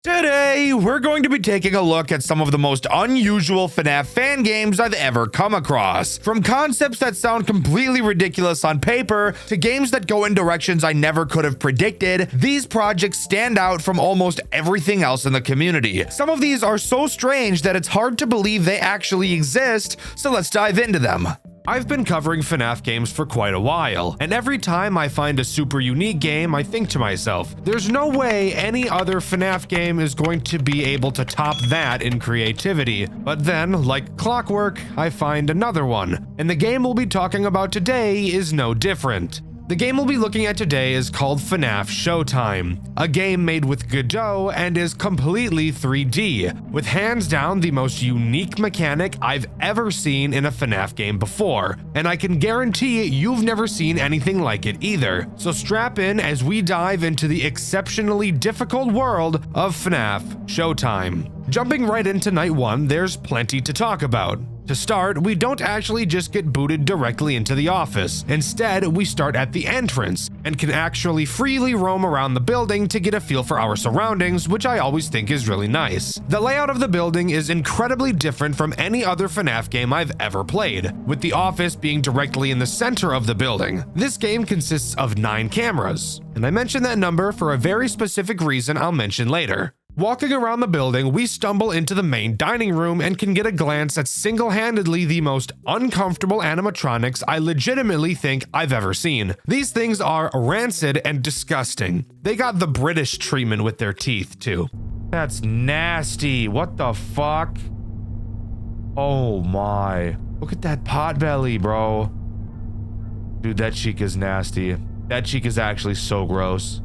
Today, we're going to be taking a look at some of the most unusual FNAF fan games I've ever come across. From concepts that sound completely ridiculous on paper, to games that go in directions I never could have predicted, these projects stand out from almost everything else in the community. Some of these are so strange that it's hard to believe they actually exist, so let's dive into them. I've been covering FNAF games for quite a while, and every time I find a super unique game, I think to myself, there's no way any other FNAF game is going to be able to top that in creativity. But then, like clockwork, I find another one, and the game we'll be talking about today is no different. The game we'll be looking at today is called FNAF Showtime, a game made with Godot and is completely 3D, with hands down the most unique mechanic I've ever seen in a FNAF game before, and I can guarantee you've never seen anything like it either. So strap in as we dive into the exceptionally difficult world of FNAF Showtime. Jumping right into night one, there's plenty to talk about. To start, we don't actually just get booted directly into the office. Instead, we start at the entrance and can actually freely roam around the building to get a feel for our surroundings, which I always think is really nice. The layout of the building is incredibly different from any other FNAF game I've ever played, with the office being directly in the center of the building. This game consists of 9 cameras, and I mention that number for a very specific reason I'll mention later. Walking around the building, we stumble into the main dining room and can get a glance at single-handedly the most uncomfortable animatronics I legitimately think I've ever seen. These things are rancid and disgusting. They got the British treatment with their teeth, too. That's nasty. What the fuck? Oh my. Look at that pot belly, bro. Dude, that cheek is nasty. That cheek is actually so gross.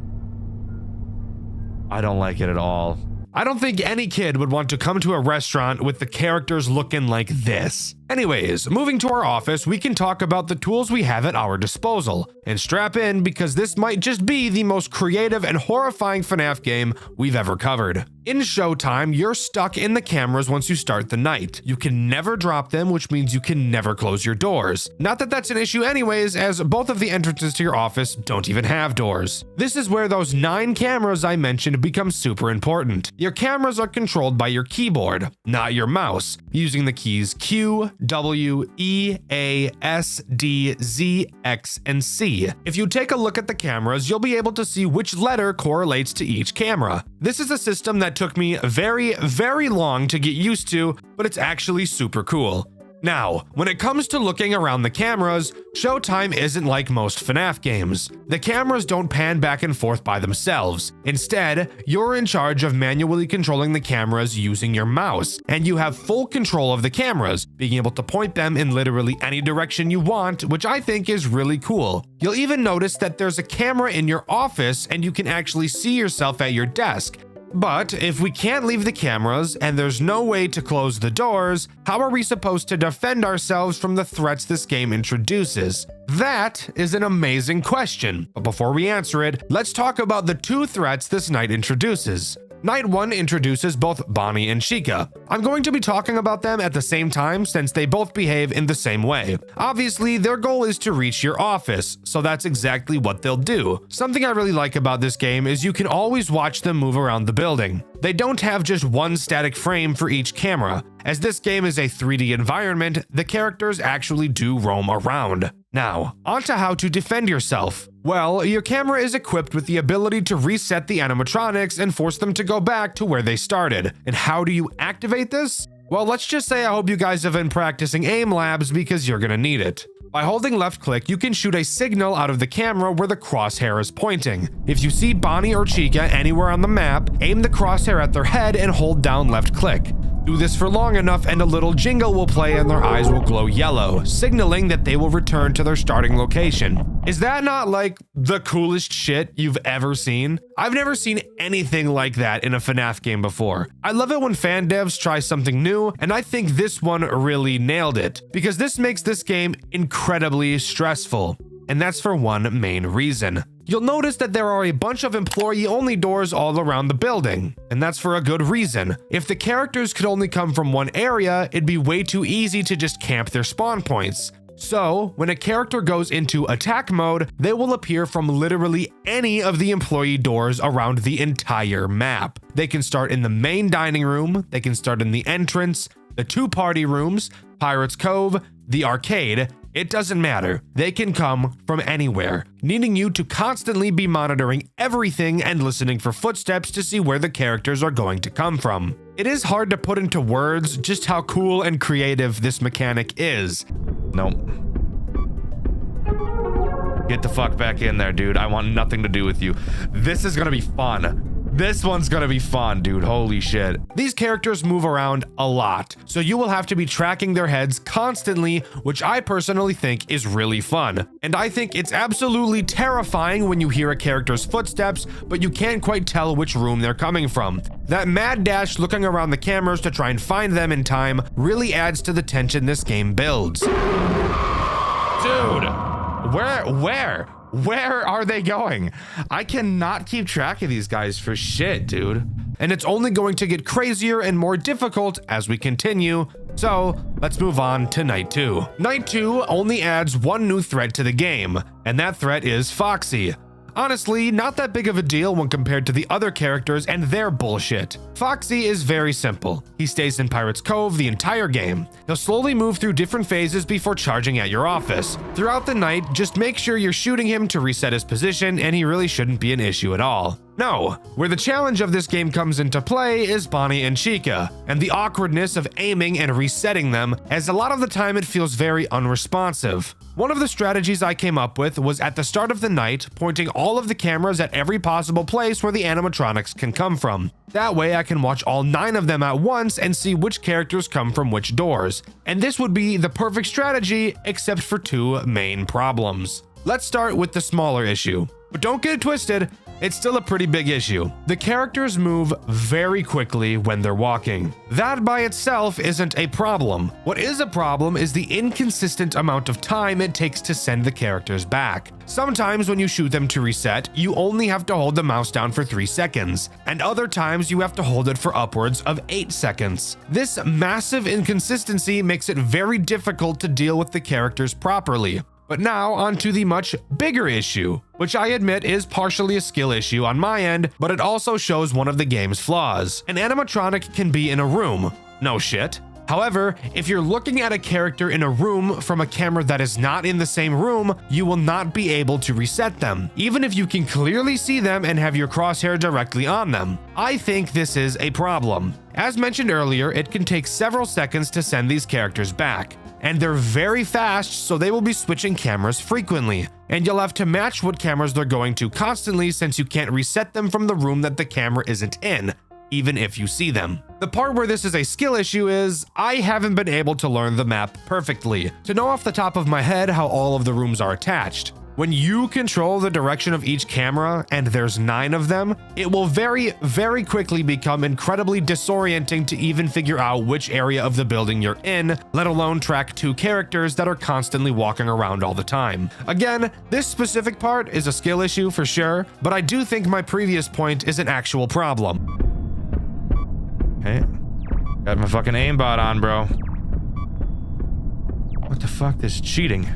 I don't like it at all. I don't think any kid would want to come to a restaurant with the characters looking like this. Anyways, moving to our office, we can talk about the tools we have at our disposal. And strap in because this might just be the most creative and horrifying FNAF game we've ever covered. In Showtime, you're stuck in the cameras once you start the night. You can never drop them, which means you can never close your doors. Not that that's an issue anyways, as both of the entrances to your office don't even have doors. This is where those 9 cameras I mentioned become super important. Your cameras are controlled by your keyboard, not your mouse, using the keys Q, W, E, A, S, D, Z, X, and C. If you take a look at the cameras, you'll be able to see which letter correlates to each camera. This is a system that took me very long to get used to, but it's actually super cool. Now, when it comes to looking around the cameras, Showtime isn't like most FNAF games. The cameras don't pan back and forth by themselves. Instead, you're in charge of manually controlling the cameras using your mouse, and you have full control of the cameras, being able to point them in literally any direction you want, which I think is really cool. You'll even notice that there's a camera in your office and you can actually see yourself at your desk. But if we can't leave the cameras and there's no way to close the doors, how are we supposed to defend ourselves from the threats this game introduces? That is an amazing question. But before we answer it, let's talk about the 2 threats this night introduces. Night 1 introduces both Bonnie and Chica. I'm going to be talking about them at the same time since they both behave in the same way. Obviously, their goal is to reach your office, so that's exactly what they'll do. Something I really like about this game is you can always watch them move around the building. They don't have just one static frame for each camera. As this game is a 3D environment, the characters actually do roam around. Now, onto how to defend yourself. Well, your camera is equipped with the ability to reset the animatronics and force them to go back to where they started. And how do you activate this? Well, let's just say I hope you guys have been practicing aim labs because you're gonna need it. By holding left click, you can shoot a signal out of the camera where the crosshair is pointing. If you see Bonnie or Chica anywhere on the map, aim the crosshair at their head and hold down left click. Do this for long enough and a little jingle will play and their eyes will glow yellow, signaling that they will return to their starting location. Is that not like the coolest shit you've ever seen? I've never seen anything like that in a FNAF game before. I love it when fan devs try something new, and I think this one really nailed it, because this makes this game incredibly stressful. And that's for one main reason. You'll notice that there are a bunch of employee-only doors all around the building, and that's for a good reason. If the characters could only come from one area, it'd be way too easy to just camp their spawn points. So when a character goes into attack mode, they will appear from literally any of the employee doors around the entire map. They can start in the main dining room, they can start in the entrance, the 2 party rooms, Pirates Cove, the arcade. It doesn't matter. They can come from anywhere, needing you to constantly be monitoring everything and listening for footsteps to see where the characters are going to come from. It is hard to put into words just how cool and creative this mechanic is. Nope. Get the fuck back in there, dude. I want nothing to do with you. This is gonna be fun. This one's gonna be fun, dude. Holy shit. These characters move around a lot, so you will have to be tracking their heads constantly, which I personally think is really fun. And I think it's absolutely terrifying when you hear a character's footsteps, but you can't quite tell which room they're coming from. That mad dash looking around the cameras to try and find them in time really adds to the tension this game builds. Dude, where are they going? I cannot keep track of these guys for shit, dude. And it's only going to get crazier and more difficult as we continue. So let's move on to night 2. Night 2 only adds 1 new threat to the game, and that threat is Foxy. Honestly, not that big of a deal when compared to the other characters and their bullshit. Foxy is very simple. He stays in Pirates Cove the entire game. He'll slowly move through different phases before charging at your office. Throughout the night, just make sure you're shooting him to reset his position, and he really shouldn't be an issue at all. No, where the challenge of this game comes into play is Bonnie and Chica, and the awkwardness of aiming and resetting them, as a lot of the time it feels very unresponsive. One of the strategies I came up with was at the start of the night, pointing all of the cameras at every possible place where the animatronics can come from. That way I can watch all 9 of them at once and see which characters come from which doors. And this would be the perfect strategy, except for 2 main problems. Let's start with the smaller issue. But don't get it twisted, it's still a pretty big issue. The characters move very quickly when they're walking. That by itself isn't a problem. What is a problem is the inconsistent amount of time it takes to send the characters back. Sometimes when you shoot them to reset, you only have to hold the mouse down for 3 seconds, and other times you have to hold it for upwards of 8 seconds. This massive inconsistency makes it very difficult to deal with the characters properly. But now onto the much bigger issue, which I admit is partially a skill issue on my end, but it also shows one of the game's flaws. An animatronic can be in a room. No shit. However, if you're looking at a character in a room from a camera that is not in the same room, you will not be able to reset them, even if you can clearly see them and have your crosshair directly on them. I think this is a problem. As mentioned earlier, it can take several seconds to send these characters back. And they're very fast, so they will be switching cameras frequently. And you'll have to match what cameras they're going to constantly, since you can't reset them from the room that the camera isn't in, even if you see them. The part where this is a skill issue is, I haven't been able to learn the map perfectly, to know off the top of my head how all of the rooms are attached. When you control the direction of each camera, and there's 9 of them, it will very quickly become incredibly disorienting to even figure out which area of the building you're in, let alone track 2 characters that are constantly walking around all the time. Again, this specific part is a skill issue for sure, but I do think my previous point is an actual problem. Okay, got my fucking aimbot on, bro. What the fuck? This is cheating.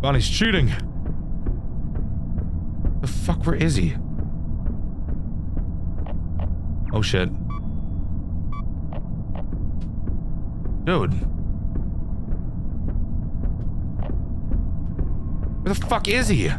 Bonnie's cheating. The fuck, where is he? Oh shit. Dude. Where the fuck is he?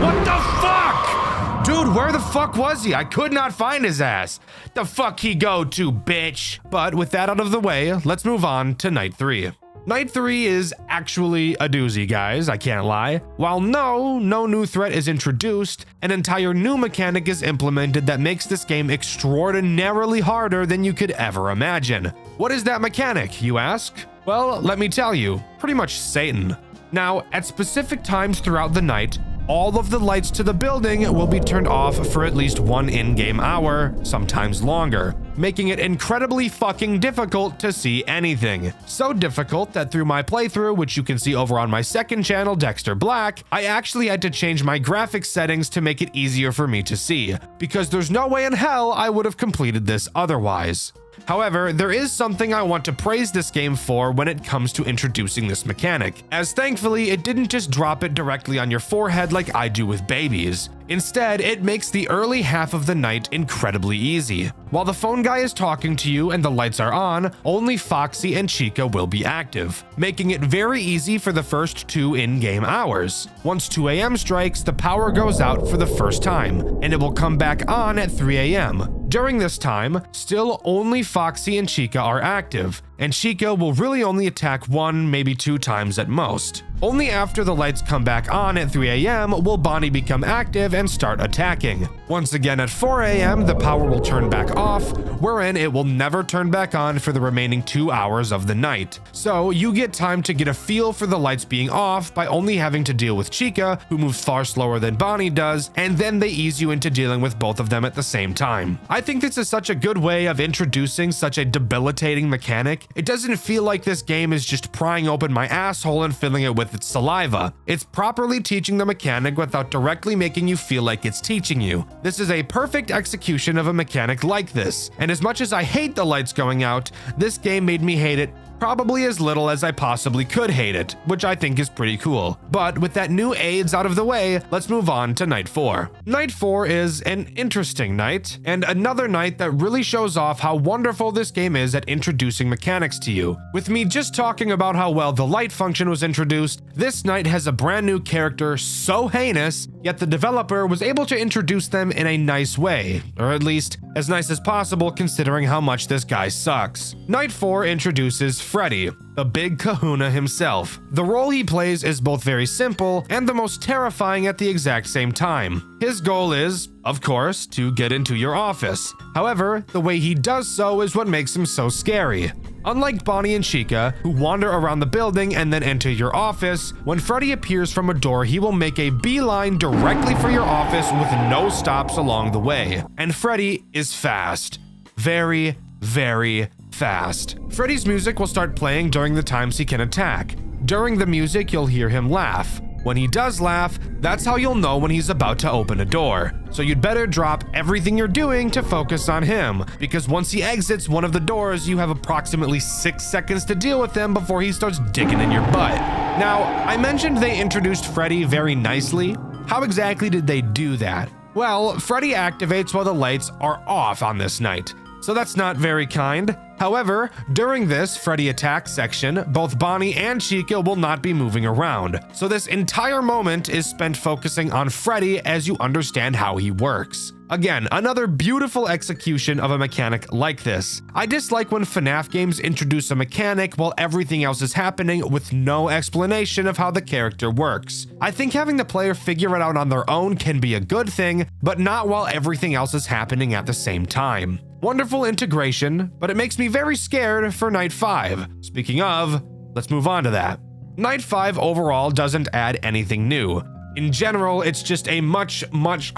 What the fuck? Dude, where the fuck was he? I could not find his ass. The fuck he go to, bitch? But with that out of the way, let's move on to night 3. Night 3 is actually a doozy, guys, I can't lie. While no new threat is introduced, an entire new mechanic is implemented that makes this game extraordinarily harder than you could ever imagine. What is that mechanic, you ask? Well, let me tell you, pretty much Satan. Now, at specific times throughout the night, all of the lights to the building will be turned off for at least 1 in-game hour, sometimes longer, making it incredibly fucking difficult to see anything. So difficult that through my playthrough, which you can see over on my second channel, Dxtr Black, I actually had to change my graphics settings to make it easier for me to see, because there's no way in hell I would have completed this otherwise. However, there is something I want to praise this game for when it comes to introducing this mechanic, as thankfully it didn't just drop it directly on your forehead like I do with babies. Instead, it makes the early half of the night incredibly easy. While the phone guy is talking to you and the lights are on, only Foxy and Chica will be active, making it very easy for the first 2 in-game hours. Once 2 a.m. strikes, the power goes out for the first time, and it will come back on at 3 a.m. During this time, still only Foxy and Chica are active, and Chica will really only attack 1, maybe 2 times at most. Only after the lights come back on at 3 a.m. will Bonnie become active and start attacking. Once again at 4 a.m. the power will turn back off, wherein it will never turn back on for the remaining 2 hours of the night. So you get time to get a feel for the lights being off by only having to deal with Chica, who moves far slower than Bonnie does, and then they ease you into dealing with both of them at the same time. I think this is such a good way of introducing such a debilitating mechanic. It doesn't feel like this game is just prying open my asshole and filling it with its saliva. It's properly teaching the mechanic without directly making you feel like it's teaching you. This is a perfect execution of a mechanic like this, and as much as I hate the lights going out, this game made me hate it probably as little as I possibly could hate it, which I think is pretty cool. But with that new AIDS out of the way, let's move on to night 4. Night 4 is an interesting night, and another night that really shows off how wonderful this game is at introducing mechanics to you. With me just talking about how well the light function was introduced, this night has a brand new character so heinous, yet the developer was able to introduce them in a nice way, or at least as nice as possible considering how much this guy sucks. Night 4 introduces Freddy, the big kahuna himself. The role he plays is both very simple and the most terrifying at the exact same time. His goal is, of course, to get into your office. However, the way he does so is what makes him so scary. Unlike Bonnie and Chica, who wander around the building and then enter your office, when Freddy appears from a door, he will make a beeline directly for your office with no stops along the way. And Freddy is fast. Very, very fast. Freddy's music will start playing during the times he can attack. During the music, you'll hear him laugh. When he does laugh, that's how you'll know when he's about to open a door. So you'd better drop everything you're doing to focus on him, because once he exits one of the doors, you have approximately 6 seconds to deal with him before he starts digging in your butt. Now, I mentioned they introduced Freddy very nicely. How exactly did they do that? Well, Freddy activates while the lights are off on this night, so that's not very kind. However, during this Freddy attack section, both Bonnie and Chica will not be moving around, so this entire moment is spent focusing on Freddy as you understand how he works. Again, another beautiful execution of a mechanic like this. I dislike when FNAF games introduce a mechanic while everything else is happening with no explanation of how the character works. I think having the player figure it out on their own can be a good thing, but not while everything else is happening at the same time. Wonderful integration, but it makes me very scared for Night 5. Speaking of, let's move on to that. Night 5 overall doesn't add anything new. In general, it's just a much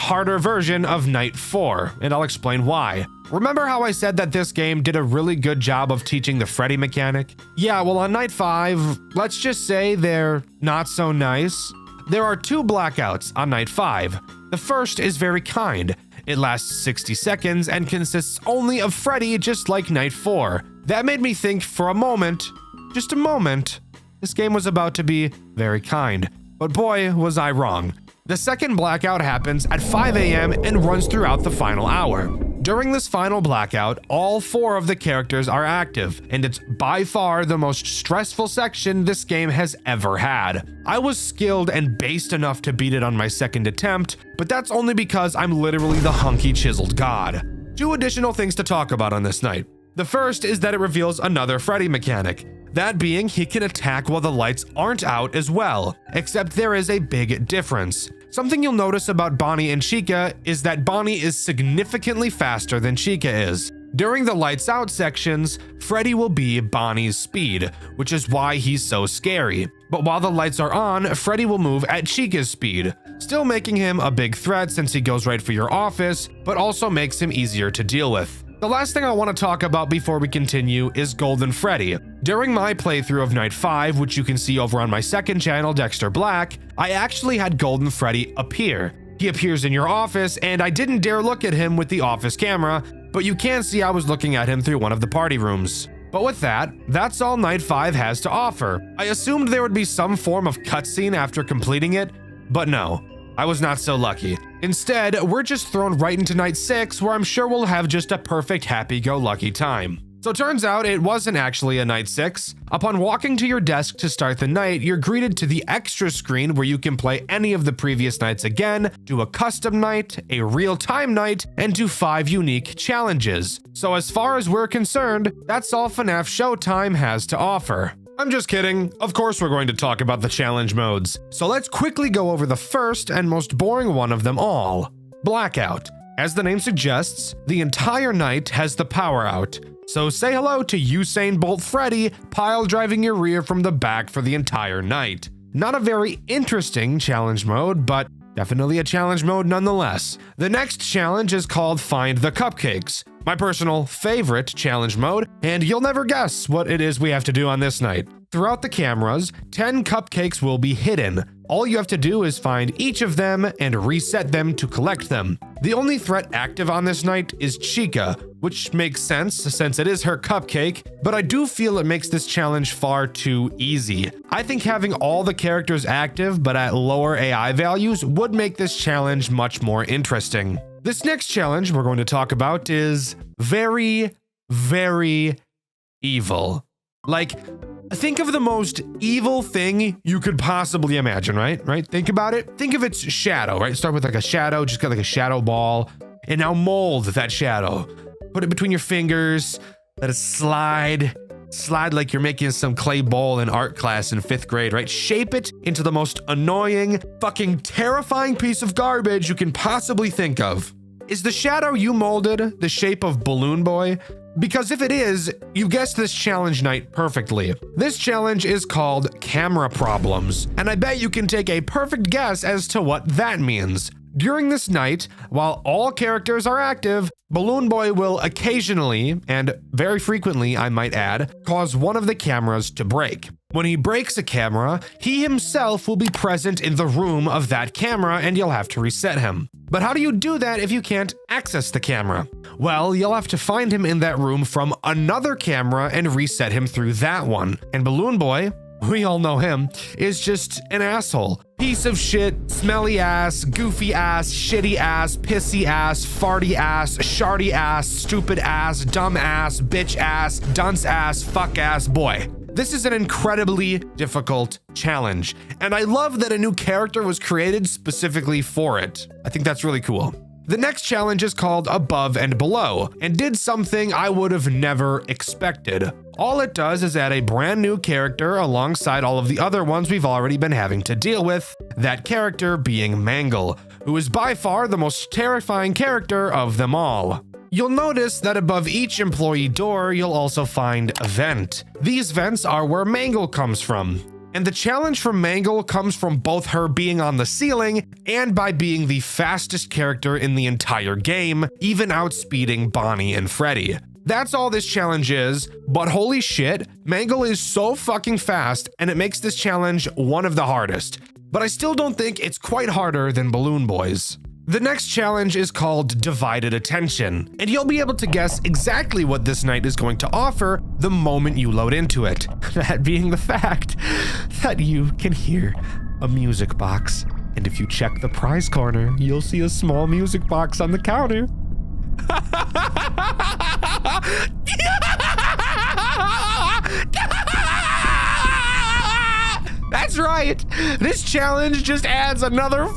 harder version of Night 4, and I'll explain why. Remember how I said that this game did a really good job of teaching the Freddy mechanic? Yeah, well on Night 5, let's just say they're not so nice. There are 2 blackouts on Night 5. The first is very kind. It lasts 60 seconds and consists only of Freddy, just like Night 4. That made me think for a moment, just a moment, this game was about to be very kind. But boy, was I wrong. The second blackout happens at 5 a.m. and runs throughout the final hour. During this final blackout, all 4 of the characters are active, and it's by far the most stressful section this game has ever had. I was skilled and based enough to beat it on my second attempt, but that's only because I'm literally the hunky chiseled god. 2 additional things to talk about on this night. The first is that it reveals another Freddy mechanic. That being, he can attack while the lights aren't out as well, except there is a big difference. Something you'll notice about Bonnie and Chica is that Bonnie is significantly faster than Chica is. During the lights out sections, Freddy will be Bonnie's speed, which is why he's so scary. But while the lights are on, Freddy will move at Chica's speed, still making him a big threat since he goes right for your office, but also makes him easier to deal with. The last thing I want to talk about before we continue is Golden Freddy. During my playthrough of Night 5, which you can see over on my second channel, Dxtr Black, I actually had Golden Freddy appear. He appears in your office, and I didn't dare look at him with the office camera, but you can see I was looking at him through one of the party rooms. But with that, that's all Night 5 has to offer. I assumed there would be some form of cutscene after completing it, but no, I was not so lucky. Instead, we're just thrown right into Night 6, where I'm sure we'll have just a perfect happy-go-lucky time. So it turns out it wasn't actually a Night 6. Upon walking to your desk to start the night, you're greeted to the extra screen where you can play any of the previous nights again, do a custom night, a real-time night, and do 5 unique challenges. So as far as we're concerned, that's all FNAF Showtime has to offer. I'm just kidding. Of course we're going to talk about the challenge modes. So let's quickly go over the first and most boring one of them all, Blackout. As the name suggests, the entire night has the power out. So say hello to Usain Bolt Freddy pile driving your rear from the back for the entire night. Not a very interesting challenge mode, but definitely a challenge mode nonetheless. The next challenge is called Find the Cupcakes, my personal favorite challenge mode, and you'll never guess what it is we have to do on this night. Throughout the cameras, 10 cupcakes will be hidden. All you have to do is find each of them and reset them to collect them. The only threat active on this night is Chica, which makes sense since it is her cupcake, but I do feel it makes this challenge far too easy. I think having all the characters active but at lower AI values would make this challenge much more interesting. This next challenge we're going to talk about is very, very evil. Like, think of the most evil thing you could possibly imagine, right? Think about it. Think of its shadow, right? Start with like a shadow, just got like a shadow ball, and now mold that shadow. Put it between your fingers, let it slide like you're making some clay bowl in art class in 5th grade, right? Shape it into the most annoying, fucking terrifying piece of garbage you can possibly think of. Is the shadow you molded the shape of Balloon Boy? Because if it is, you guessed this challenge night perfectly. This challenge is called Camera Problems, and I bet you can take a perfect guess as to what that means. During this night, while all characters are active, Balloon Boy will occasionally, and very frequently I might add, cause one of the cameras to break. When he breaks a camera, he himself will be present in the room of that camera and you'll have to reset him. But how do you do that if you can't access the camera? Well, you'll have to find him in that room from another camera and reset him through that one. And Balloon Boy, we all know him, is just an asshole. Piece of shit, smelly ass, goofy ass, shitty ass, pissy ass, farty ass, sharty ass, stupid ass, dumb ass, bitch ass, dunce ass, fuck ass boy. This is an incredibly difficult challenge, and I love that a new character was created specifically for it. I think that's really cool. The next challenge is called Above and Below, and did something I would have never expected. All it does is add a brand new character alongside all of the other ones we've already been having to deal with, that character being Mangle, who is by far the most terrifying character of them all. You'll notice that above each employee door, you'll also find a vent. These vents are where Mangle comes from. And the challenge from Mangle comes from both her being on the ceiling and by being the fastest character in the entire game, even outspeeding Bonnie and Freddy. That's all this challenge is, but holy shit, Mangle is so fucking fast and it makes this challenge one of the hardest. But I still don't think it's quite harder than Balloon Boy's. The next challenge is called Divided Attention, and you'll be able to guess exactly what this night is going to offer the moment you load into it. That being the fact that you can hear a music box, and if you check the prize corner, you'll see a small music box on the counter. That's right! This challenge just adds another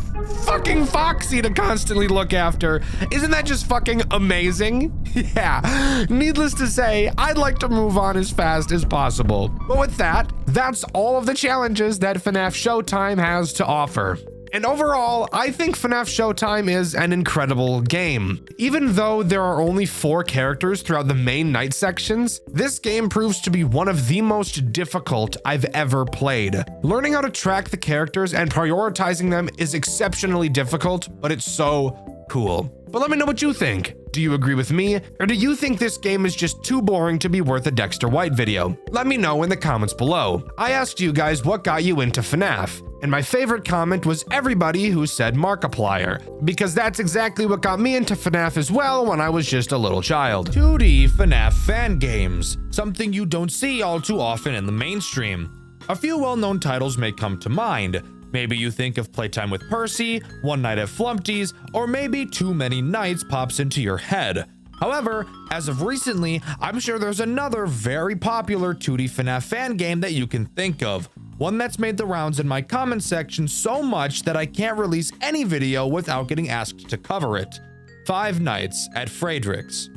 fucking Foxy to constantly look after. Isn't that just fucking amazing? Yeah, needless to say, I'd like to move on as fast as possible. But with that, that's all of the challenges that FNAF Showtime has to offer. And overall, I think FNAF Showtime is an incredible game. Even though there are only 4 characters throughout the main night sections, this game proves to be one of the most difficult I've ever played. Learning how to track the characters and prioritizing them is exceptionally difficult, but it's so cool. But let me know what you think. Do you agree with me, or do you think this game is just too boring to be worth a Dxtr White video? Let me know in the comments below. I asked you guys what got you into FNAF. And my favorite comment was everybody who said Markiplier, because that's exactly what got me into FNAF as well when I was just a little child. 2D FNAF fan games, something you don't see all too often in the mainstream. A few well-known titles may come to mind. Maybe you think of Playtime with Percy, One Night at Flumpty's, or maybe Too Many Nights pops into your head. However, as of recently, I'm sure there's another very popular 2D FNAF fan game that you can think of. One that's made the rounds in my comment section so much that I can't release any video without getting asked to cover it. Five Nights at Freddy's.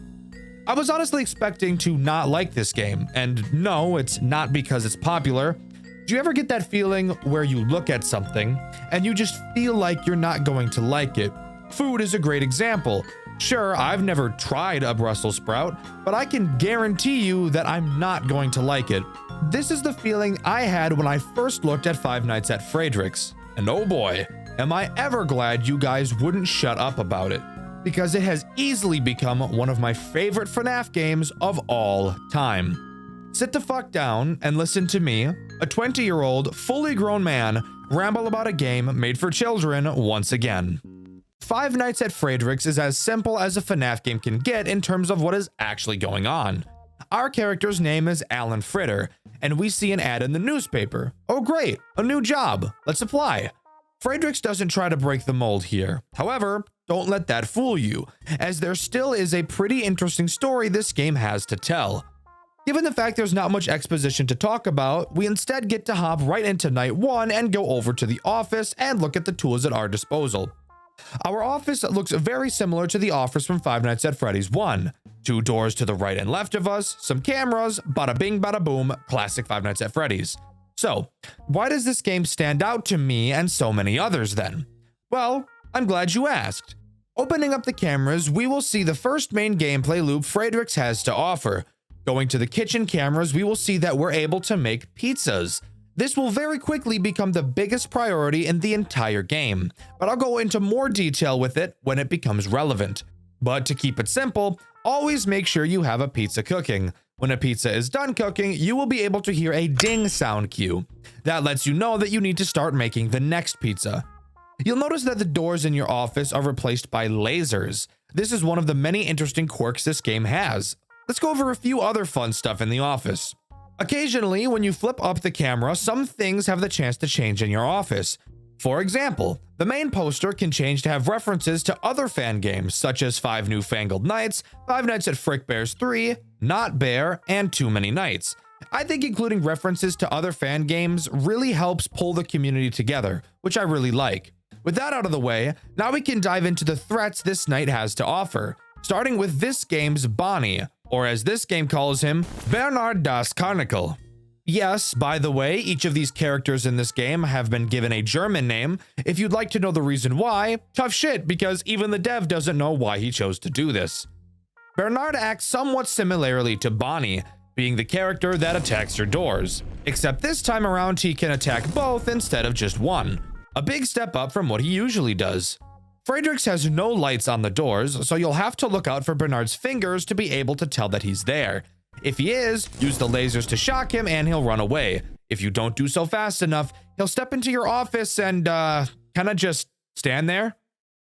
I was honestly expecting to not like this game, and no, it's not because it's popular. Do you ever get that feeling where you look at something and you just feel like you're not going to like it? Food is a great example. Sure, I've never tried a Brussels sprout, but I can guarantee you that I'm not going to like it. This is the feeling I had when I first looked at Five Nights at Freddy's. And oh boy, am I ever glad you guys wouldn't shut up about it, because it has easily become one of my favorite FNAF games of all time. Sit the fuck down and listen to me, a 20-year-old, fully grown man, ramble about a game made for children once again. Five Nights at Freddy's is as simple as a FNAF game can get in terms of what is actually going on. Our character's name is Alan Fritter, and we see an ad in the newspaper. Oh great, a new job, let's apply. Freddy's doesn't try to break the mold here. However, don't let that fool you, as there still is a pretty interesting story this game has to tell. Given the fact there's not much exposition to talk about, we instead get to hop right into night one and go over to the office and look at the tools at our disposal. Our office looks very similar to the office from Five Nights at Freddy's 1. 2 doors to the right and left of us, some cameras, bada bing bada boom, classic Five Nights at Freddy's. So, why does this game stand out to me and so many others then? Well, I'm glad you asked. Opening up the cameras, we will see the first main gameplay loop Freddy's has to offer. Going to the kitchen cameras, we will see that we're able to make pizzas. This will very quickly become the biggest priority in the entire game, but I'll go into more detail with it when it becomes relevant. But to keep it simple, always make sure you have a pizza cooking. When a pizza is done cooking, you will be able to hear a ding sound cue. That lets you know that you need to start making the next pizza. You'll notice that the doors in your office are replaced by lasers. This is one of the many interesting quirks this game has. Let's go over a few other fun stuff in the office. Occasionally, when you flip up the camera, some things have the chance to change in your office. For example, the main poster can change to have references to other fan games such as Five Newfangled Nights, Five Nights at Fredbear's 3, Not Bear, and Too Many Nights. I think including references to other fan games really helps pull the community together, which I really like. With that out of the way, now we can dive into the threats this night has to offer, starting with this game's Bonnie, or as this game calls him, Bernard das Karnickel. Yes, by the way, each of these characters in this game have been given a German name. If you'd like to know the reason why, tough shit, because even the dev doesn't know why he chose to do this. Bernard acts somewhat similarly to Bonnie, being the character that attacks your doors, except this time around he can attack both instead of just one. A big step up from what he usually does. Freddy's has no lights on the doors, so you'll have to look out for Bernard's fingers to be able to tell that he's there. If he is, use the lasers to shock him and he'll run away. If you don't do so fast enough, he'll step into your office and kinda just stand there,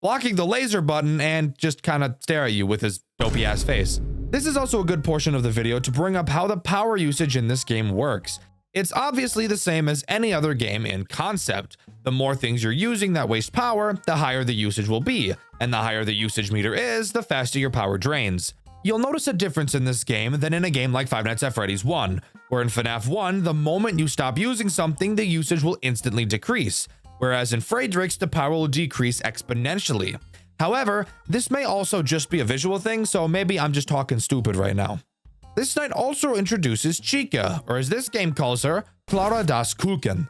blocking the laser button and just kinda stare at you with his dopey ass face. This is also a good portion of the video to bring up how the power usage in this game works. It's obviously the same as any other game in concept. The more things you're using that waste power, the higher the usage will be, and the higher the usage meter is, the faster your power drains. You'll notice a difference in this game than in a game like Five Nights at Freddy's 1, where in FNAF 1, the moment you stop using something, the usage will instantly decrease, whereas in Freddy's, the power will decrease exponentially. However, this may also just be a visual thing, so maybe I'm just talking stupid right now. This night also introduces Chica, or as this game calls her, Clara das Kuchen.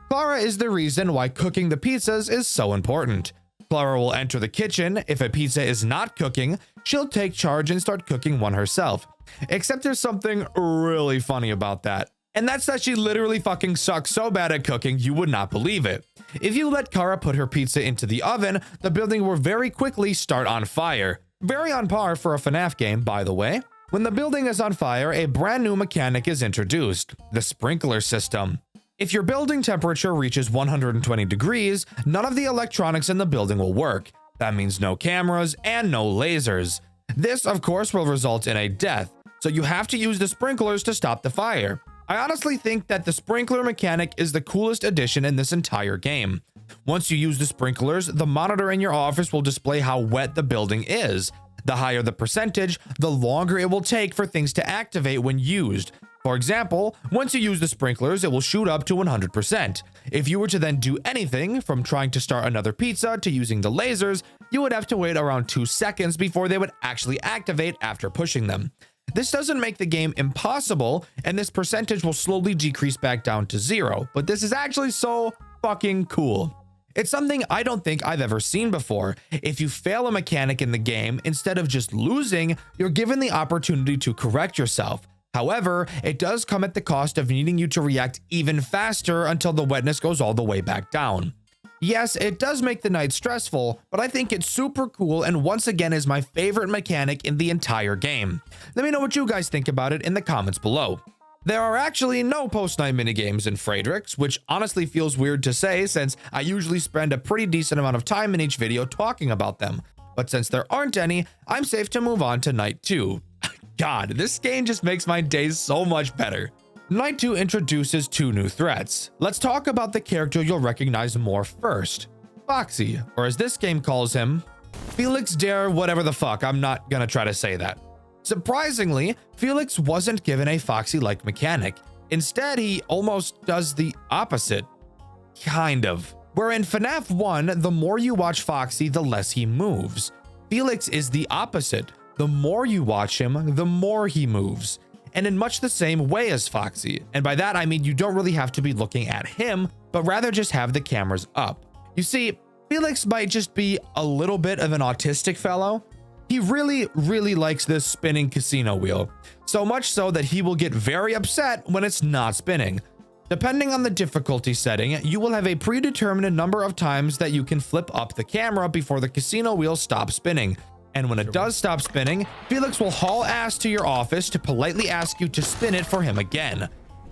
Clara is the reason why cooking the pizzas is so important. Clara will enter the kitchen. If a pizza is not cooking, she'll take charge and start cooking one herself. Except there's something really funny about that. And that's that she literally fucking sucks so bad at cooking you would not believe it. If you let Clara put her pizza into the oven, the building will very quickly start on fire. Very on par for a FNAF game, by the way. When the building is on fire, a brand new mechanic is introduced, the sprinkler system. If your building temperature reaches 120 degrees, none of the electronics in the building will work. That means no cameras and no lasers. This, of course, will result in a death, so you have to use the sprinklers to stop the fire. I honestly think that the sprinkler mechanic is the coolest addition in this entire game. Once you use the sprinklers, the monitor in your office will display how wet the building is. The higher the percentage, the longer it will take for things to activate when used. For example, once you use the sprinklers, it will shoot up to 100%. If you were to then do anything, from trying to start another pizza to using the lasers, you would have to wait around 2 seconds before they would actually activate after pushing them. This doesn't make the game impossible, and this percentage will slowly decrease back down to 0, but this is actually so fucking cool. It's something I don't think I've ever seen before. If you fail a mechanic in the game, instead of just losing, you're given the opportunity to correct yourself. However, it does come at the cost of needing you to react even faster until the wetness goes all the way back down. Yes, it does make the night stressful, but I think it's super cool and once again is my favorite mechanic in the entire game. Let me know what you guys think about it in the comments below. There are actually no post-night minigames in Freighs, which honestly feels weird to say since I usually spend a pretty decent amount of time in each video talking about them. But since there aren't any, I'm safe to move on to Night 2. God, this game just makes my days so much better. Night 2 introduces 2 new threats. Let's talk about the character you'll recognize more first. Foxy, or as this game calls him, Felix Dare whatever the fuck, I'm not gonna try to say that. Surprisingly, Felix wasn't given a Foxy-like mechanic. Instead, he almost does the opposite. Kind of. Where in FNAF 1, the more you watch Foxy, the less he moves. Felix is the opposite. The more you watch him, the more he moves. And in much the same way as Foxy. And by that, I mean you don't really have to be looking at him, but rather just have the cameras up. You see, Felix might just be a little bit of an autistic fellow. He really likes this spinning casino wheel. So much so that he will get very upset when it's not spinning. Depending on the difficulty setting, you will have a predetermined number of times that you can flip up the camera before the casino wheel stops spinning. And when it does stop spinning, Felix will haul ass to your office to politely ask you to spin it for him again.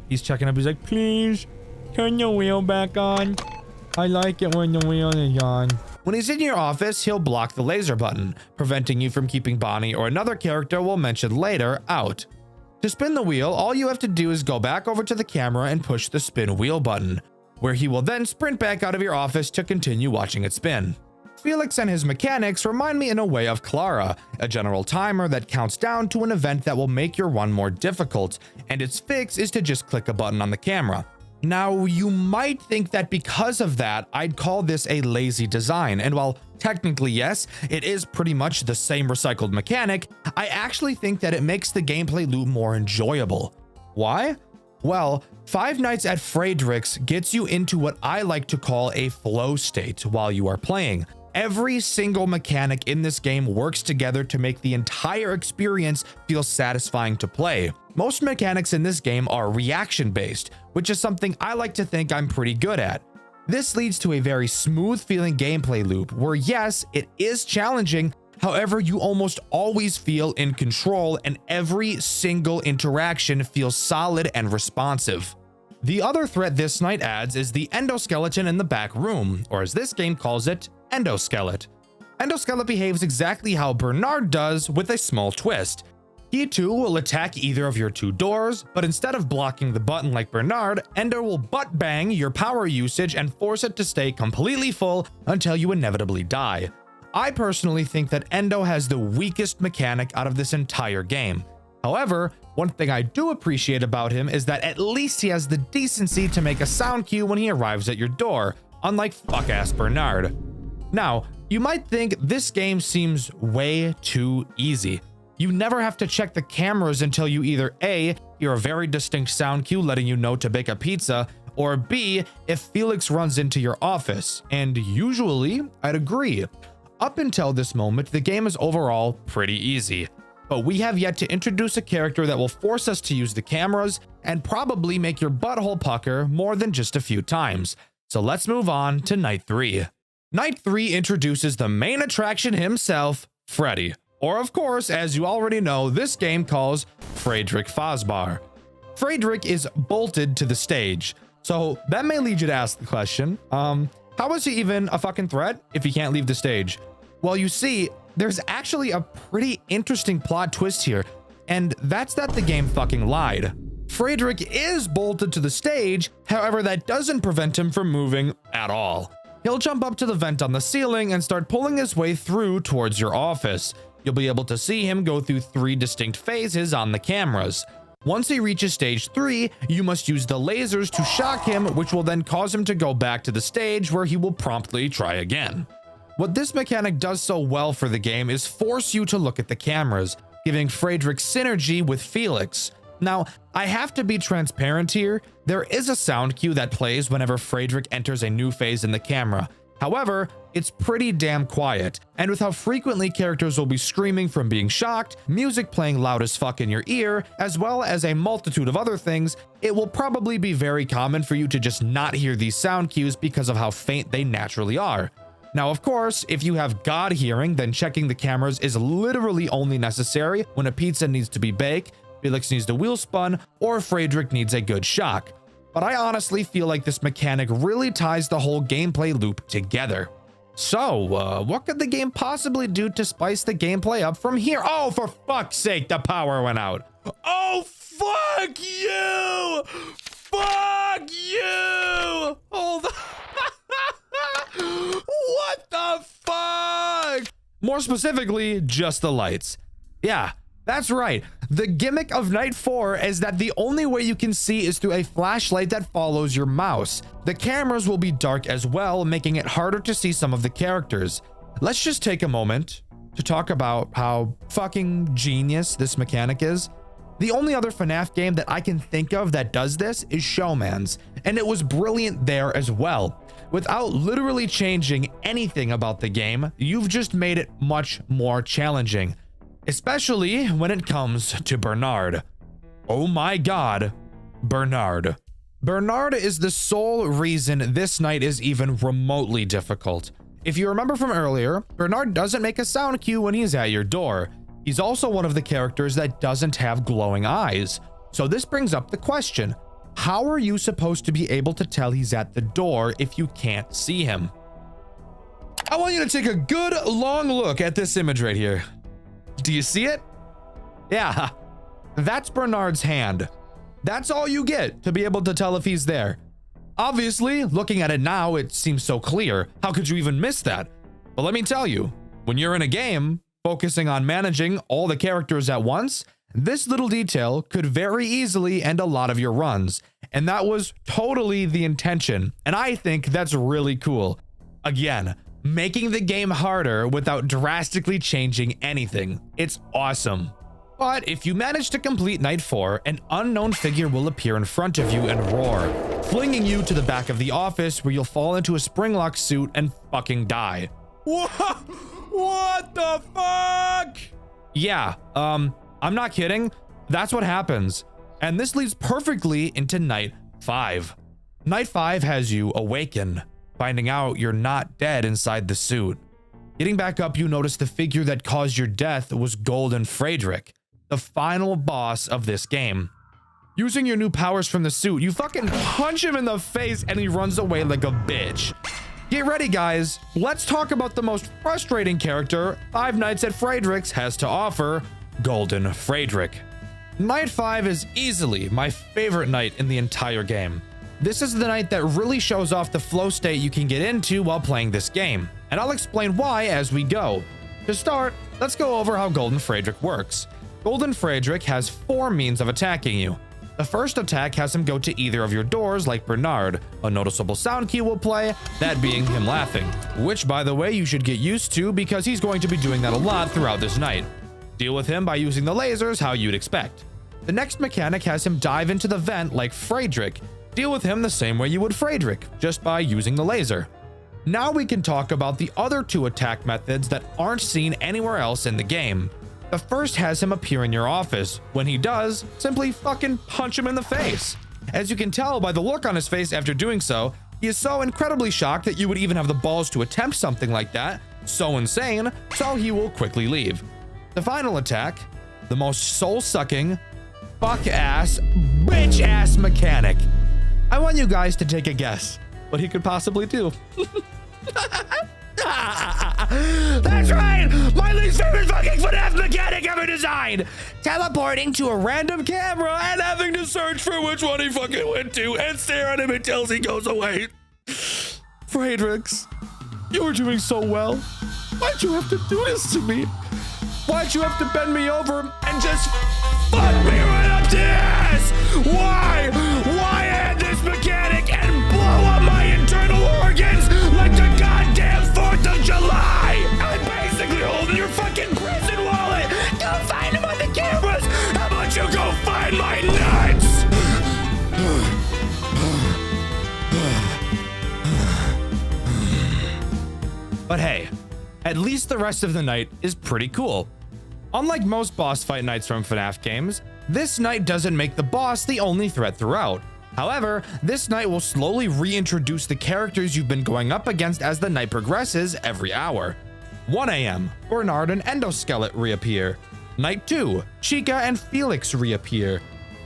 He's checking up, he's like, please, turn the wheel back on. I like it when the wheel is on. When he's in your office, he'll block the laser button, preventing you from keeping Bonnie or another character we'll mention later out. To spin the wheel, all you have to do is go back over to the camera and push the spin wheel button, where he will then sprint back out of your office to continue watching it spin. Felix and his mechanics remind me in a way of Clara, a general timer that counts down to an event that will make your run more difficult, and its fix is to just click a button on the camera. Now, you might think that because of that, I'd call this a lazy design, and while technically yes, it is pretty much the same recycled mechanic, I actually think that it makes the gameplay loop more enjoyable. Why? Well, Five Nights at Freddy's gets you into what I like to call a flow state while you are playing. Every single mechanic in this game works together to make the entire experience feel satisfying to play. Most mechanics in this game are reaction-based, which is something I like to think I'm pretty good at. This leads to a very smooth feeling gameplay loop where yes, it is challenging, however, you almost always feel in control and every single interaction feels solid and responsive. The other threat this night adds is the endoskeleton in the back room, or as this game calls it, Endoskelet. Endoskelet behaves exactly how Bernard does with a small twist. He too will attack either of your 2 doors, but instead of blocking the button like Bernard, Endo will butt bang your power usage and force it to stay completely full until you inevitably die. I personally think that Endo has the weakest mechanic out of this entire game. However, one thing I do appreciate about him is that at least he has the decency to make a sound cue when he arrives at your door, unlike fuck-ass Bernard. Now, you might think this game seems way too easy. You never have to check the cameras until you either A, hear a very distinct sound cue letting you know to bake a pizza, or B, if Felix runs into your office, and usually, I'd agree. Up until this moment, the game is overall pretty easy, but we have yet to introduce a character that will force us to use the cameras and probably make your butthole pucker more than just a few times. So let's move on to Night 3. Night 3 introduces the main attraction himself, Freddy, or of course, as you already know, this game calls Frederick Fazbear. Frederick is bolted to the stage. So that may lead you to ask the question, how is he even a fucking threat if he can't leave the stage? Well, you see, there's actually a pretty interesting plot twist here, and that's that the game fucking lied. Frederick is bolted to the stage, however, that doesn't prevent him from moving at all. He'll jump up to the vent on the ceiling and start pulling his way through towards your office. You'll be able to see him go through 3 distinct phases on the cameras. Once he reaches stage 3, you must use the lasers to shock him, which will then cause him to go back to the stage where he will promptly try again. What this mechanic does so well for the game is force you to look at the cameras, giving Frederick synergy with Felix. Now, I have to be transparent here. There is a sound cue that plays whenever Frederick enters a new phase in the camera. However, it's pretty damn quiet, and with how frequently characters will be screaming from being shocked, music playing loud as fuck in your ear, as well as a multitude of other things, it will probably be very common for you to just not hear these sound cues because of how faint they naturally are. Now, of course, if you have God hearing, then checking the cameras is literally only necessary when a pizza needs to be baked, Felix needs the wheel spun, or Frederick needs a good shock. But I honestly feel like this mechanic really ties the whole gameplay loop together. So, what could the game possibly do to spice the gameplay up from here? Oh, for fuck's sake, the power went out. Oh, fuck you! Fuck you! Hold on. What the fuck? More specifically, just the lights. Yeah, that's right. The gimmick of Night 4 is that the only way you can see is through a flashlight that follows your mouse. The cameras will be dark as well, making it harder to see some of the characters. Let's just take a moment to talk about how fucking genius this mechanic is. The only other FNAF game that I can think of that does this is Showman's, and it was brilliant there as well. Without literally changing anything about the game, you've just made it much more challenging. Especially when it comes to Bernard. Oh my god, Bernard. Bernard is the sole reason this night is even remotely difficult. If you remember from earlier, Bernard doesn't make a sound cue when he's at your door. He's also one of the characters that doesn't have glowing eyes. So this brings up the question, how are you supposed to be able to tell he's at the door if you can't see him? I want you to take a good long look at this image right here. Do you see it? Yeah, that's Bernard's hand. That's all you get to be able to tell if he's there. Obviously, looking at it now, it seems so clear. How could you even miss that? But let me tell you, when you're in a game, focusing on managing all the characters at once, this little detail could very easily end a lot of your runs. And that was totally the intention. And I think that's really cool. Again, making the game harder without drastically changing anything. It's awesome. But if you manage to complete Night 4, an unknown figure will appear in front of you and roar, flinging you to the back of the office where you'll fall into a spring-lock suit and fucking die. What the fuck? Yeah, I'm not kidding. That's what happens. And this leads perfectly into Night 5. Night 5 has you awaken, finding out you're not dead inside the suit. Getting back up, you notice the figure that caused your death was Golden Frederick, the final boss of this game. Using your new powers from the suit, you fucking punch him in the face and he runs away like a bitch. Get ready, guys. Let's talk about the most frustrating character Five Nights at Frederick's has to offer, Golden Frederick. Night 5 is easily my favorite night in the entire game. This is the night that really shows off the flow state you can get into while playing this game, and I'll explain why as we go. To start, let's go over how Golden Frederick works. Golden Frederick has 4 means of attacking you. The first attack has him go to either of your doors like Bernard. A noticeable sound cue will play, that being him laughing, which by the way you should get used to because he's going to be doing that a lot throughout this night. Deal with him by using the lasers how you'd expect. The next mechanic has him dive into the vent like Frederick. Deal with him the same way you would Frederick, just by using the laser. Now we can talk about the other 2 attack methods that aren't seen anywhere else in the game. The first has him appear in your office. When he does, simply fucking punch him in the face. As you can tell by the look on his face after doing so, he is so incredibly shocked that you would even have the balls to attempt something like that. So insane, so he will quickly leave. The final attack, the most soul-sucking, fuck-ass, bitch-ass mechanic. I want you guys to take a guess what he could possibly do. That's right! My least favorite fucking FNAF mechanic ever designed! Teleporting to a random camera and having to search for which one he fucking went to and stare at him until he goes away. Fredrix, you were doing so well. Why'd you have to do this to me? Why'd you have to bend me over and just fuck me right up the ass? Why? Why add this mechanic and blow up my internal organs like the goddamn 4th of July? I'm basically holding your fucking prison wallet. Go find him on the cameras. How about you go find my nuts? But hey, at least the rest of the night is pretty cool. Unlike most boss fight nights from FNAF games, this night doesn't make the boss the only threat throughout. However, this night will slowly reintroduce the characters you've been going up against as the night progresses every hour. 1 a.m., Bernard and Endoskelet reappear. Night 2, Chica and Felix reappear.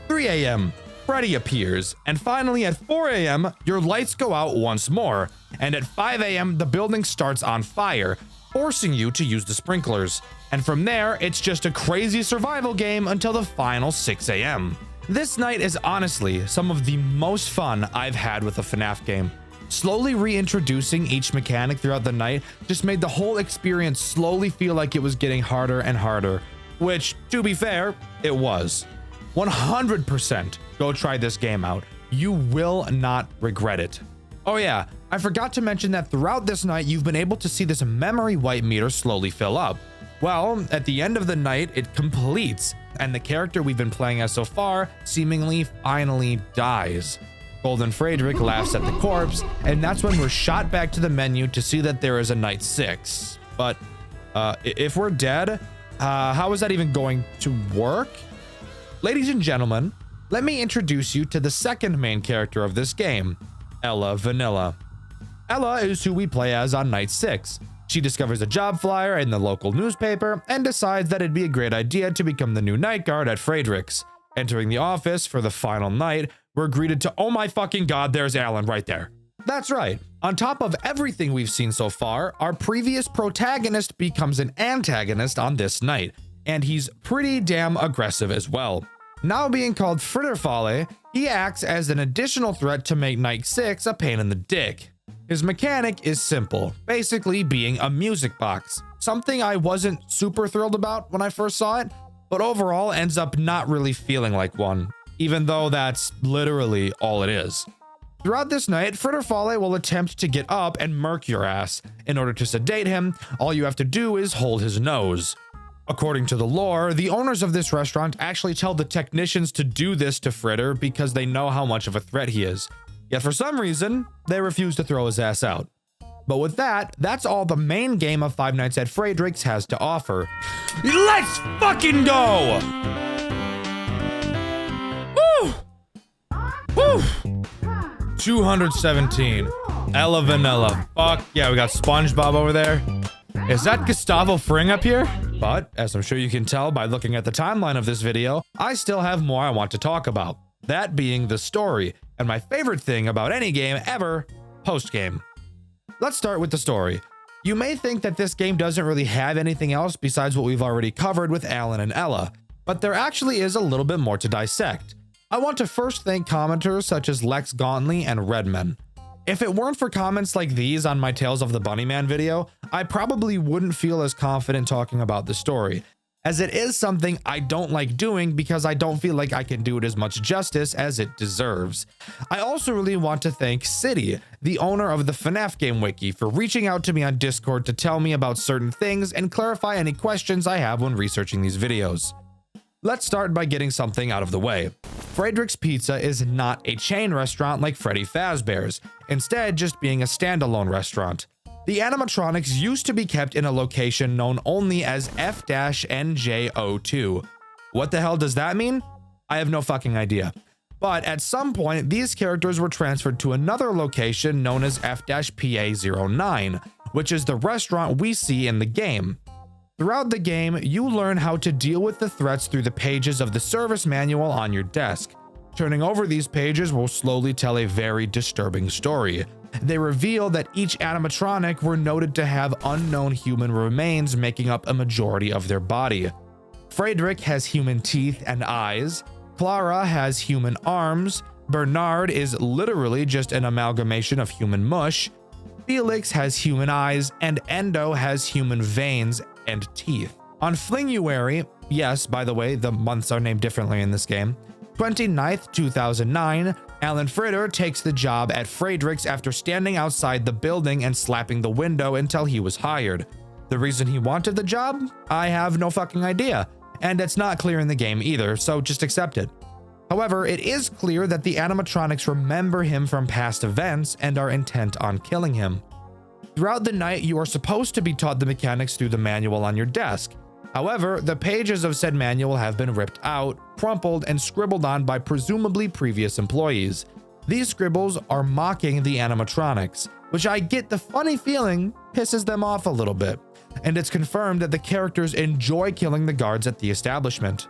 3 a.m., Freddy appears. And finally at 4 a.m., your lights go out once more. And at 5 a.m., the building starts on fire, forcing you to use the sprinklers. And from there, it's just a crazy survival game until the final 6 a.m. This night is honestly some of the most fun I've had with a FNAF game. Slowly reintroducing each mechanic throughout the night just made the whole experience slowly feel like it was getting harder and harder, which, to be fair, it was. 100% go try this game out. You will not regret it. Oh yeah, I forgot to mention that throughout this night, you've been able to see this memory wipe meter slowly fill up. Well, at the end of the night, it completes, and the character we've been playing as so far seemingly finally dies. Golden Frederick laughs at the corpse, and that's when we're shot back to the menu to see that there is a night 6. But if we're dead, how is that even going to work? Ladies and gentlemen, let me introduce you to the second main character of this game, Ella Vanilla. Ella is who we play as on night 6. She discovers a job flyer in the local newspaper and decides that it'd be a great idea to become the new night guard at Frederick's. Entering the office for the final night, we're greeted to, oh my fucking god, there's Alan right there. That's right. On top of everything we've seen so far, our previous protagonist becomes an antagonist on this night, and he's pretty damn aggressive as well. Now being called Fritterfalle, he acts as an additional threat to make night 6 a pain in the dick. His mechanic is simple, basically being a music box, something I wasn't super thrilled about when I first saw it, but overall ends up not really feeling like one, even though that's literally all it is. Throughout this night, Fritterfalle will attempt to get up and murk your ass. In order to sedate him, all you have to do is hold his nose. According to the lore, the owners of this restaurant actually tell the technicians to do this to Fritter because they know how much of a threat he is. Yet for some reason, they refuse to throw his ass out. But with that, that's all the main game of Five Nights at Frederick's has to offer. Let's fucking go! Woo! Woo! 217. Ella Vanilla. Fuck yeah, we got SpongeBob over there. Is that Gustavo Fring up here? But, as I'm sure you can tell by looking at the timeline of this video, I still have more I want to talk about. That being the story, and my favorite thing about any game ever, post-game. Let's start with the story. You may think that this game doesn't really have anything else besides what we've already covered with Alan and Ella, but there actually is a little bit more to dissect. I want to first thank commenters such as Lex Gauntly and Redman. If it weren't for comments like these on my Tales of the Bunnyman video, I probably wouldn't feel as confident talking about the story, as it is something I don't like doing because I don't feel like I can do it as much justice as it deserves. I also really want to thank City, the owner of the FNAF Game Wiki, for reaching out to me on Discord to tell me about certain things and clarify any questions I have when researching these videos. Let's start by getting something out of the way. Frederick's Pizza is not a chain restaurant like Freddy Fazbear's, instead just being a standalone restaurant. The animatronics used to be kept in a location known only as F-NJ02. What the hell does that mean? I have no fucking idea. But at some point, these characters were transferred to another location known as F-PA09, which is the restaurant we see in the game. Throughout the game, you learn how to deal with the threats through the pages of the service manual on your desk. Turning over these pages will slowly tell a very disturbing story. They reveal that each animatronic were noted to have unknown human remains making up a majority of their body. Frederick has human teeth and eyes, Clara has human arms, Bernard is literally just an amalgamation of human mush, Felix has human eyes, and Endo has human veins and teeth. On Flinguary, yes, by the way, the months are named differently in this game, 29th, 2009, Alan Fritter takes the job at Frederick's after standing outside the building and slapping the window until he was hired. The reason he wanted the job? I have no fucking idea, and it's not clear in the game either, so just accept it. However, it is clear that the animatronics remember him from past events and are intent on killing him. Throughout the night, you are supposed to be taught the mechanics through the manual on your desk. However, the pages of said manual have been ripped out, crumpled, and scribbled on by presumably previous employees. These scribbles are mocking the animatronics, which I get the funny feeling pisses them off a little bit, and it's confirmed that the characters enjoy killing the guards at the establishment.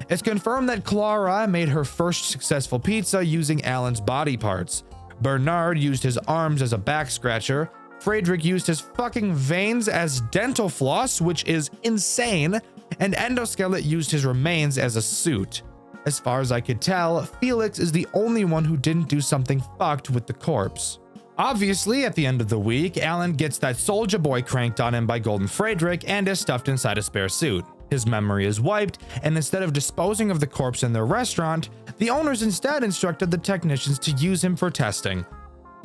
It's confirmed that Clara made her first successful pizza using Alan's body parts. Bernard used his arms as a back scratcher. Frederick used his fucking veins as dental floss, which is insane, and Endoskelet used his remains as a suit. As far as I could tell, Felix is the only one who didn't do something fucked with the corpse. Obviously, at the end of the week, Alan gets that Soulja Boy cranked on him by Golden Frederick and is stuffed inside a spare suit. His memory is wiped, and instead of disposing of the corpse in their restaurant, the owners instead instructed the technicians to use him for testing.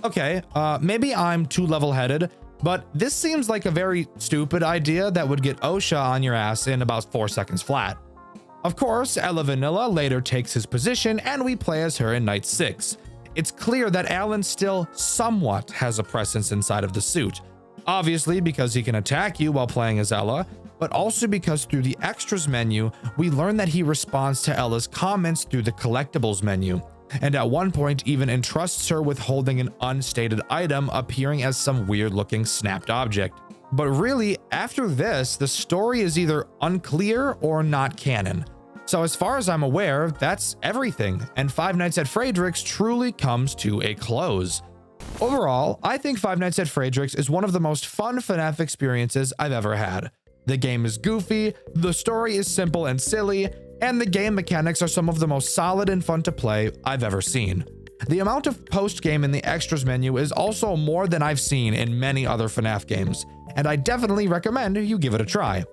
Okay, maybe I'm too level-headed, but this seems like a very stupid idea that would get OSHA on your ass in about 4 seconds flat. Of course, Ella Vanilla later takes his position and we play as her in night 6. It's clear that Alan still somewhat has a presence inside of the suit. Obviously because he can attack you while playing as Ella, but also because through the extras menu, we learn that he responds to Ella's comments through the collectibles menu, and at one point even entrusts her with holding an unstated item appearing as some weird looking snapped object. But really, after this, the story is either unclear or not canon. So as far as I'm aware, that's everything, and Five Nights at Frederick's truly comes to a close. Overall, I think Five Nights at Frederick's is one of the most fun FNAF experiences I've ever had. The game is goofy, the story is simple and silly, and the game mechanics are some of the most solid and fun to play I've ever seen. The amount of post-game in the extras menu is also more than I've seen in many other FNAF games, and I definitely recommend you give it a try.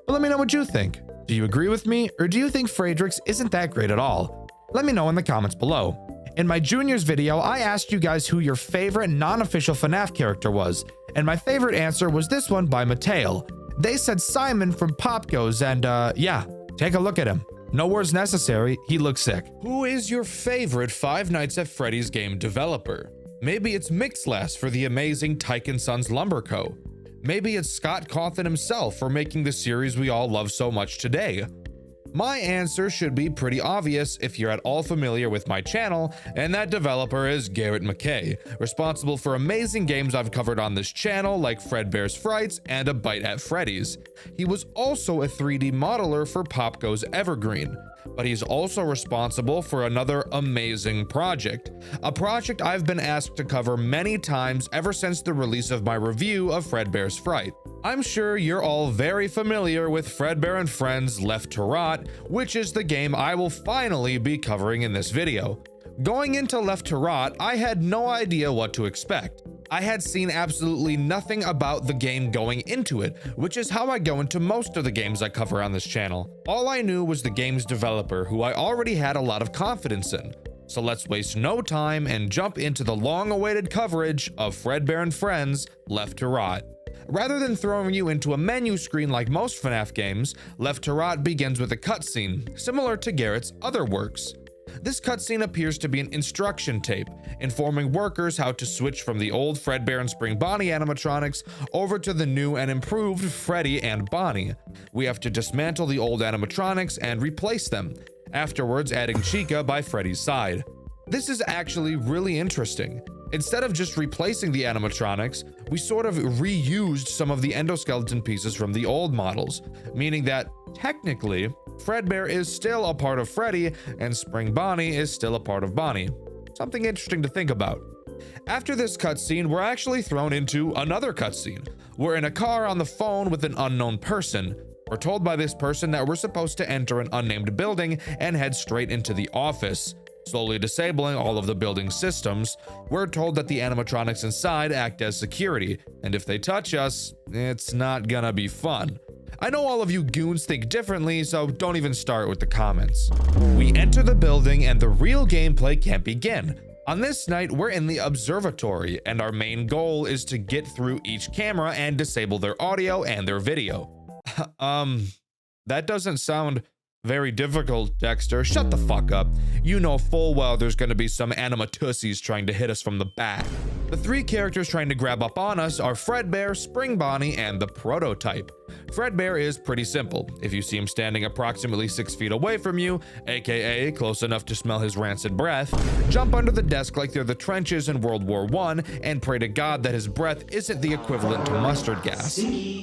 But let me know what you think. Do you agree with me, or do you think Frederick's isn't that great at all? Let me know in the comments below. In my juniors video, I asked you guys who your favorite non-official FNAF character was, and my favorite answer was this one by Mateo. They said Simon from Pop Goes, and yeah, take a look at him. No words necessary, he looks sick. Who is your favorite Five Nights at Freddy's game developer? Maybe it's Mixlas for the amazing Tyke & Sons Lumber Co. Maybe it's Scott Cawthon himself for making the series we all love so much today. My answer should be pretty obvious if you're at all familiar with my channel, and that developer is Garrett McKay, responsible for amazing games I've covered on this channel like Fredbear's Frights and A Bite at Freddy's. He was also a 3D modeler for Pop Goes Evergreen, but he's also responsible for another amazing project, a project I've been asked to cover many times ever since the release of my review of Fredbear's Fright. I'm sure you're all very familiar with Fredbear and Friends Left to Rot, which is the game I will finally be covering in this video. Going into Left to Rot, I had no idea what to expect. I had seen absolutely nothing about the game going into it, which is how I go into most of the games I cover on this channel. All I knew was the game's developer, who I already had a lot of confidence in. So let's waste no time and jump into the long-awaited coverage of Fredbear and Friends Left to Rot. Rather than throwing you into a menu screen like most FNAF games, Left to Rot begins with a cutscene, similar to Garrett's other works. This cutscene appears to be an instruction tape, informing workers how to switch from the old Fredbear and Spring Bonnie animatronics over to the new and improved Freddy and Bonnie. We have to dismantle the old animatronics and replace them, afterwards adding Chica by Freddy's side. This is actually really interesting. Instead of just replacing the animatronics, we sort of reused some of the endoskeleton pieces from the old models, meaning that technically, Fredbear is still a part of Freddy and Spring Bonnie is still a part of Bonnie. Something interesting to think about. After this cutscene, we're actually thrown into another cutscene. We're in a car on the phone with an unknown person. We're told by this person that we're supposed to enter an unnamed building and head straight into the office, slowly disabling all of the building's systems. We're told that the animatronics inside act as security, and if they touch us, it's not gonna be fun. I know all of you goons think differently, so don't even start with the comments. We enter the building and the real gameplay can't begin. On this night, we're in the observatory, and our main goal is to get through each camera and disable their audio and their video. That doesn't sound very difficult, Dxtr. Shut the fuck up. You know full well there's gonna be some animatussies trying to hit us from the back. The three characters trying to grab up on us are Fredbear, Spring Bonnie, and the prototype. Fredbear is pretty simple. If you see him standing approximately 6 feet away from you, aka close enough to smell his rancid breath, jump under the desk like they're the trenches in World War I and pray to God that his breath isn't the equivalent to mustard gas.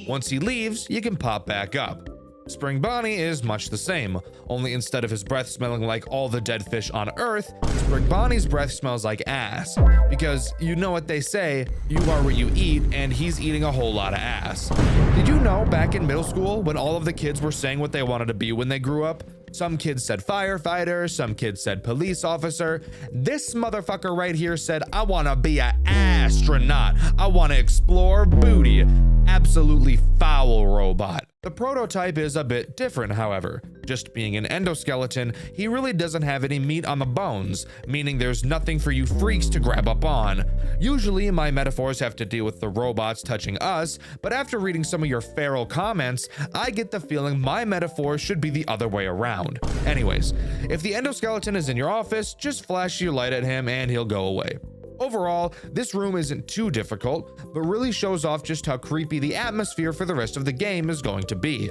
Once he leaves, you can pop back up. Spring Bonnie is much the same, only instead of his breath smelling like all the dead fish on Earth, Spring Bonnie's breath smells like ass. Because you know what they say, you are what you eat, and he's eating a whole lot of ass. Did you know back in middle school when all of the kids were saying what they wanted to be when they grew up? Some kids said firefighter, some kids said police officer. This motherfucker right here said, I wanna be an astronaut. I wanna explore booty. Absolutely foul robot. The prototype is a bit different, however. Just being an endoskeleton, he really doesn't have any meat on the bones, meaning there's nothing for you freaks to grab up on. Usually, my metaphors have to deal with the robots touching us, but after reading some of your feral comments, I get the feeling my metaphor should be the other way around. Anyways, if the endoskeleton is in your office, just flash your light at him and he'll go away. Overall, this room isn't too difficult, but really shows off just how creepy the atmosphere for the rest of the game is going to be.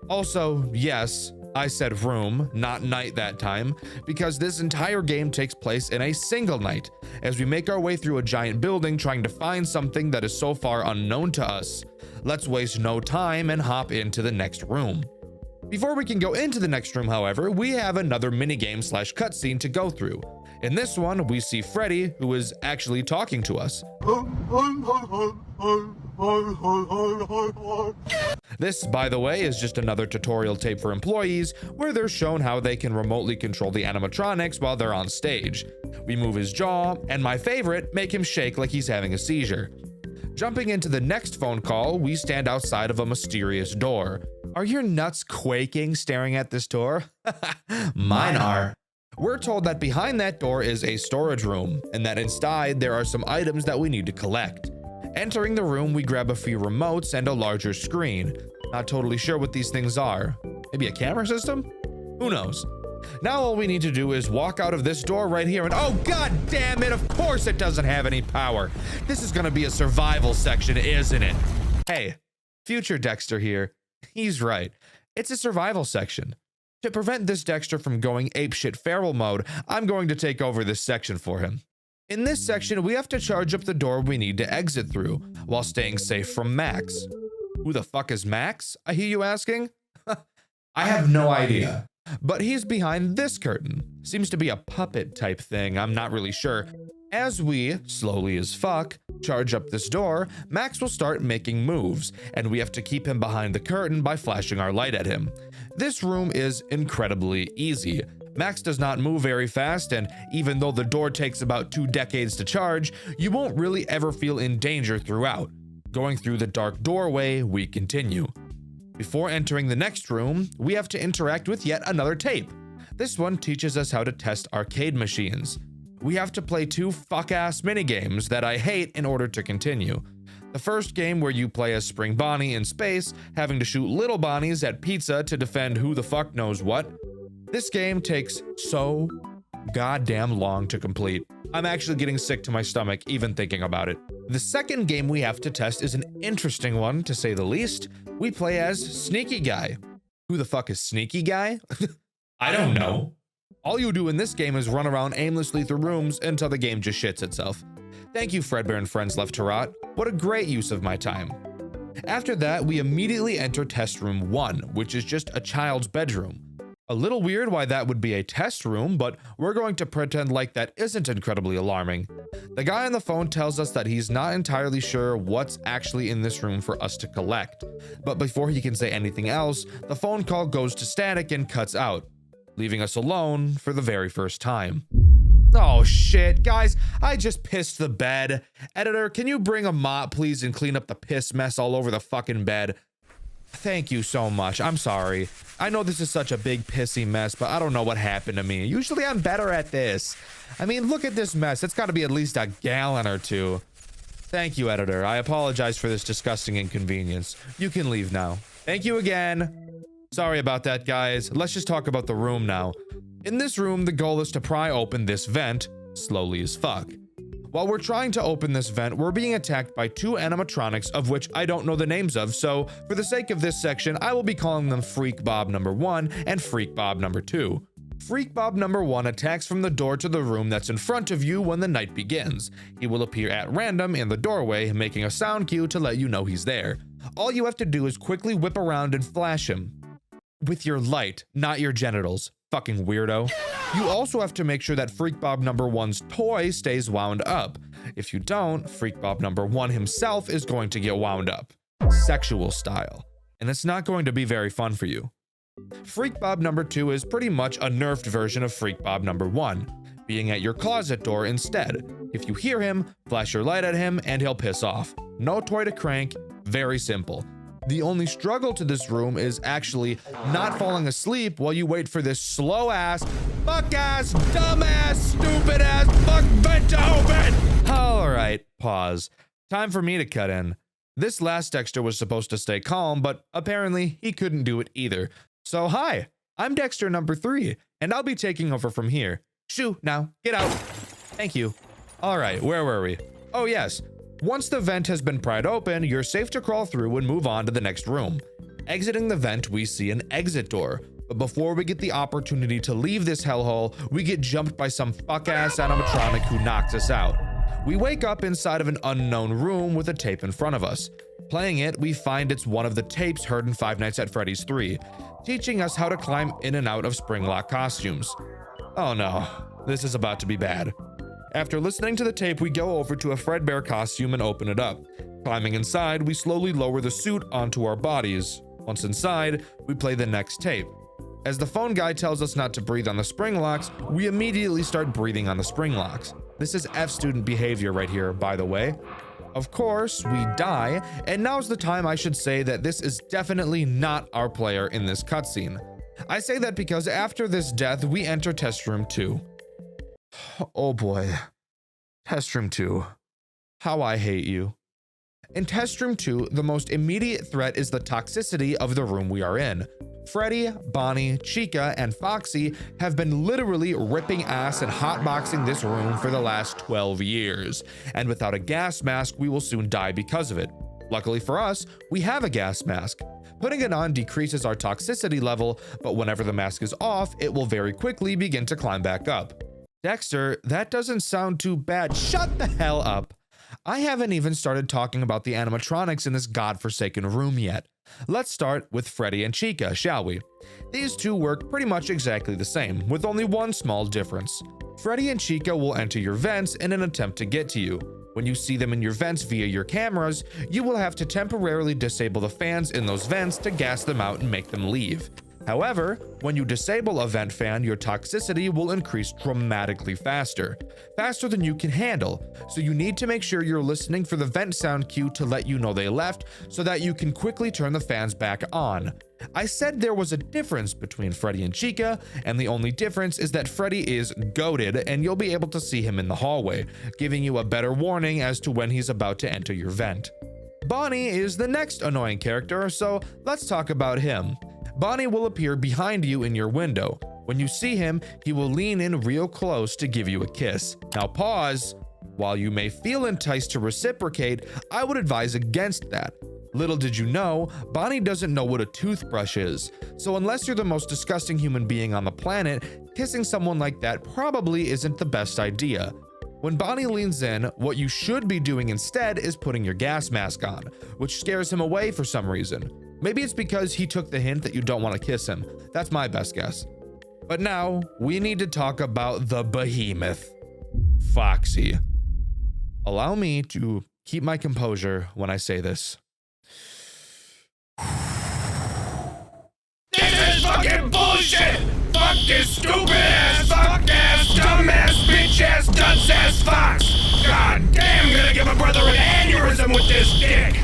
Also, yes, I said room, not night that time, because this entire game takes place in a single night, as we make our way through a giant building trying to find something that is so far unknown to us. Let's waste no time and hop into the next room. Before we can go into the next room, however, we have another minigame slash cutscene to go through. In this one, we see Freddy, who is actually talking to us. This, by the way, is just another tutorial tape for employees where they're shown how they can remotely control the animatronics while they're on stage. We move his jaw, and my favorite, make him shake like he's having a seizure. Jumping into the next phone call, we stand outside of a mysterious door. Are your nuts quaking staring at this door? Mine are. We're told that behind that door is a storage room, and that inside there are some items that we need to collect. Entering the room, we grab a few remotes and a larger screen. Not totally sure what these things are. Maybe a camera system? Who knows? Now all we need to do is walk out of this door right here and oh god damn it, of course it doesn't have any power. This is gonna be a survival section, isn't it? Hey, future Dxtr here. He's right. It's a survival section. To prevent this Dxtr from going apeshit feral mode, I'm going to take over this section for him. In this section, we have to charge up the door we need to exit through, while staying safe from Max. Who the fuck is Max, I hear you asking? I have no idea. But he's behind this curtain. Seems to be a puppet type thing, I'm not really sure. As we, slowly as fuck, charge up this door, Max will start making moves, and we have to keep him behind the curtain by flashing our light at him. This room is incredibly easy. Max does not move very fast, and even though the door takes about 2 decades to charge, you won't really ever feel in danger throughout. Going through the dark doorway, we continue. Before entering the next room, we have to interact with yet another tape. This one teaches us how to test arcade machines. We have to play 2 fuck-ass minigames that I hate in order to continue. The first game where you play as Spring Bonnie in space, having to shoot little Bonnies at pizza to defend who the fuck knows what. This game takes so goddamn long to complete. I'm actually getting sick to my stomach even thinking about it. The second game we have to test is an interesting one, to say the least. We play as Sneaky Guy. Who the fuck is Sneaky Guy? I don't know. All you do in this game is run around aimlessly through rooms until the game just shits itself. Thank you, Fredbear and Friends left to rot. What a great use of my time. After that, we immediately enter test room 1, which is just a child's bedroom. A little weird why that would be a test room, but we're going to pretend like that isn't incredibly alarming. The guy on the phone tells us that he's not entirely sure what's actually in this room for us to collect. But before he can say anything else, the phone call goes to static and cuts out, leaving us alone for the very first time. Oh shit, guys, I just pissed the bed. Editor, can you bring a mop, please, and clean up the piss mess all over the fucking bed? Thank you so much. I'm sorry. I know this is such a big pissy mess, but I don't know what happened to me. Usually I'm better at this. I mean, look at this mess. It's got to be at least a gallon or two. Thank you, editor. I apologize for this disgusting inconvenience. You can leave now. Thank you again. Sorry about that, guys. Let's just talk about the room now. In this room, the goal is to pry open this vent, slowly as fuck. While we're trying to open this vent, we're being attacked by 2 animatronics of which I don't know the names of, so for the sake of this section, I will be calling them Freak Bob number 1 and Freak Bob number 2. Freak Bob number 1 attacks from the door to the room that's in front of you when the night begins. He will appear at random in the doorway, making a sound cue to let you know he's there. All you have to do is quickly whip around and flash him. With your light, not your genitals. Fucking weirdo. You also have to make sure that Freak Bob number 1's toy stays wound up. If you don't, Freak Bob number 1 himself is going to get wound up. Sexual style. And it's not going to be very fun for you. Freak Bob number 2 is pretty much a nerfed version of Freak Bob number 1, being at your closet door instead. If you hear him, flash your light at him and he'll piss off. No toy to crank, very simple. The only struggle to this room is actually not falling asleep while you wait for this slow ass, fuck ass, dumb ass, stupid ass, fuck vent to open. All right, pause. Time for me to cut in. This last Dxtr was supposed to stay calm, but apparently he couldn't do it either. So hi, I'm Dxtr number 3, and I'll be taking over from here. Shoo, now, get out. Thank you. All right, where were we? Oh yes. Once the vent has been pried open, you're safe to crawl through and move on to the next room. Exiting the vent, we see an exit door. But before we get the opportunity to leave this hellhole, we get jumped by some fuck-ass animatronic who knocks us out. We wake up inside of an unknown room with a tape in front of us. Playing it, we find it's one of the tapes heard in Five Nights at Freddy's 3, teaching us how to climb in and out of spring-lock costumes. Oh no, this is about to be bad. After listening to the tape, we go over to a Fredbear costume and open it up. Climbing inside, we slowly lower the suit onto our bodies. Once inside, we play the next tape. As the phone guy tells us not to breathe on the spring locks, we immediately start breathing on the spring locks. This is F-student behavior right here, by the way. Of course, we die, and now's the time I should say that this is definitely not our player in this cutscene. I say that because after this death, we enter test room 2. Oh boy. Test room 2. How I hate you. In test room 2, the most immediate threat is the toxicity of the room we are in. Freddy, Bonnie, Chica, and Foxy have been literally ripping ass and hotboxing this room for the last 12 years. And without a gas mask, we will soon die because of it. Luckily for us, we have a gas mask. Putting it on decreases our toxicity level, but whenever the mask is off, it will very quickly begin to climb back up. Dxtr, that doesn't sound too bad. Shut the hell up. I haven't even started talking about the animatronics in this godforsaken room yet. Let's start with Freddy and Chica, shall we? These two work pretty much exactly the same, with only one small difference. Freddy and Chica will enter your vents in an attempt to get to you. When you see them in your vents via your cameras, you will have to temporarily disable the fans in those vents to gas them out and make them leave. However, when you disable a vent fan, your toxicity will increase dramatically faster than you can handle, so you need to make sure you're listening for the vent sound cue to let you know they left so that you can quickly turn the fans back on. I said there was a difference between Freddy and Chica, and the only difference is that Freddy is goated and you'll be able to see him in the hallway, giving you a better warning as to when he's about to enter your vent. Bonnie is the next annoying character, so let's talk about him. Bonnie will appear behind you in your window. When you see him, he will lean in real close to give you a kiss. Now pause. While you may feel enticed to reciprocate, I would advise against that. Little did you know, Bonnie doesn't know what a toothbrush is. So unless you're the most disgusting human being on the planet, kissing someone like that probably isn't the best idea. When Bonnie leans in, what you should be doing instead is putting your gas mask on, which scares him away for some reason. Maybe it's because he took the hint that you don't want to kiss him. That's my best guess. But now, we need to talk about the behemoth, Foxy. Allow me to keep my composure when I say this. This is fucking bullshit! Fuck this stupid ass, fuck ass, dumb ass, bitch ass, dunce ass fox! God damn, gonna give a brother an aneurysm with this dick!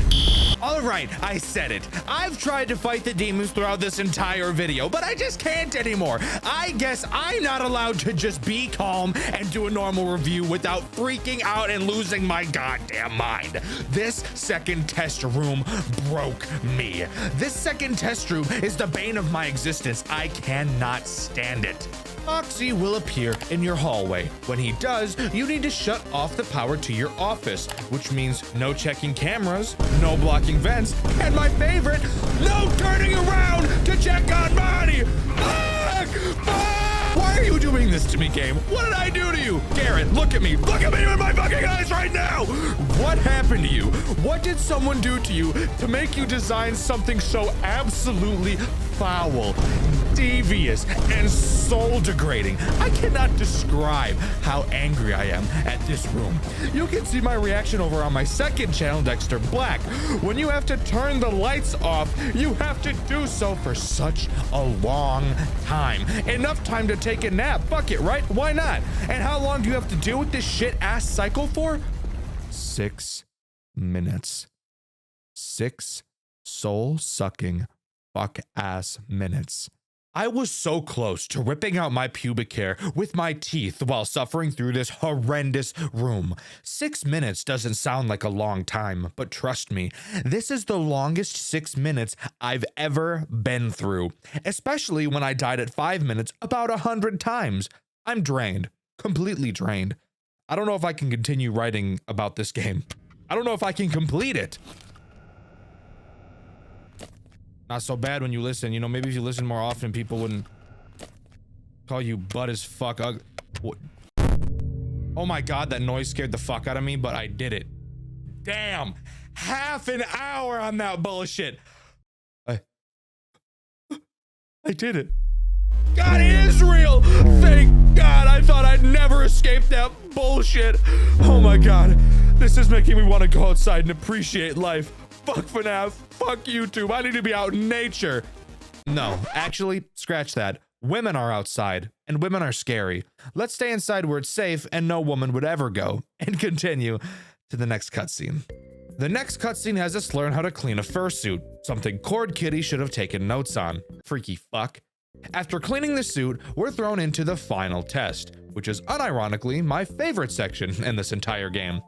All right, I said it. I've tried to fight the demons throughout this entire video, but I just can't anymore. I guess I'm not allowed to just be calm and do a normal review without freaking out and losing my goddamn mind. This second test room broke me. This second test room is the bane of my existence. I cannot stand it. Foxy will appear in your hallway. When he does, you need to shut off the power to your office, which means no checking cameras, no blocking vents, and my favorite, no turning around to check on Bonnie. Fuck! Fuck! Why are you doing this to me, game? What did I do to you? Garrett, look at me. Look at me in my fucking eyes right now. What happened to you? What did someone do to you to make you design something so absolutely foul, devious, and soul degrading? I cannot describe how angry I am at this room. You can see my reaction over on my second channel, Dxtr Black. When you have to turn the lights off, you have to do so for such a long time. Enough time to take a nap. Fuck it, right? Why not? And how long do you have to deal with this shit ass cycle for? 6 minutes. 6 soul-sucking fuck ass minutes. I was so close to ripping out my pubic hair with my teeth while suffering through this horrendous room. 6 minutes doesn't sound like a long time, but trust me, this is the longest 6 minutes I've ever been through, especially when I died at 5 minutes about 100 times. I'm drained, completely drained. I don't know if I can continue writing about this game. I don't know if I can complete it. Not so bad when you listen. You know, maybe if you listen more often, people wouldn't call you butt as fuck. Oh my god, that noise scared the fuck out of me, but I did it. Damn, half an hour on that bullshit. I did it. God, it is real. Thank God. I thought I'd never escape that bullshit. Oh my god, this is making me want to go outside and appreciate life. Fuck FNAF, fuck YouTube, I need to be out in nature. No, actually, scratch that. Women are outside, and women are scary. Let's stay inside where it's safe and no woman would ever go, and continue to the next cutscene. The next cutscene has us learn how to clean a fursuit, something Cord Kitty should have taken notes on. Freaky fuck. After cleaning the suit, we're thrown into the final test, which is unironically my favorite section in this entire game.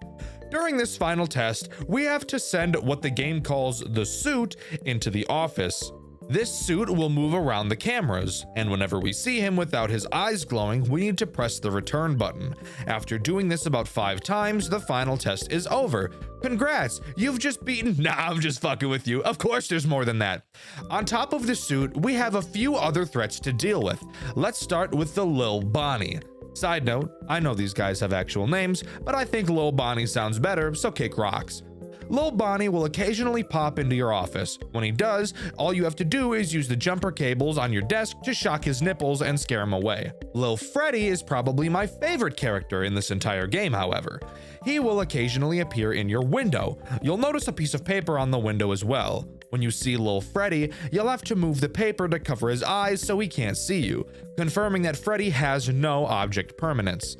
During this final test, we have to send what the game calls the suit into the office. This suit will move around the cameras, and whenever we see him without his eyes glowing, we need to press the return button. After doing this about 5 times, the final test is over. Congrats, you've just beaten— Nah, I'm just fucking with you. Of course there's more than that. On top of the suit, we have a few other threats to deal with. Let's start with the Lil Bonnie. Side note, I know these guys have actual names, but I think Lil Bonnie sounds better, so kick rocks. Lil Bonnie will occasionally pop into your office. When he does, all you have to do is use the jumper cables on your desk to shock his nipples and scare him away. Lil Freddy is probably my favorite character in this entire game, however. He will occasionally appear in your window. You'll notice a piece of paper on the window as well. When you see Lil Freddy, you'll have to move the paper to cover his eyes so he can't see you, confirming that Freddy has no object permanence.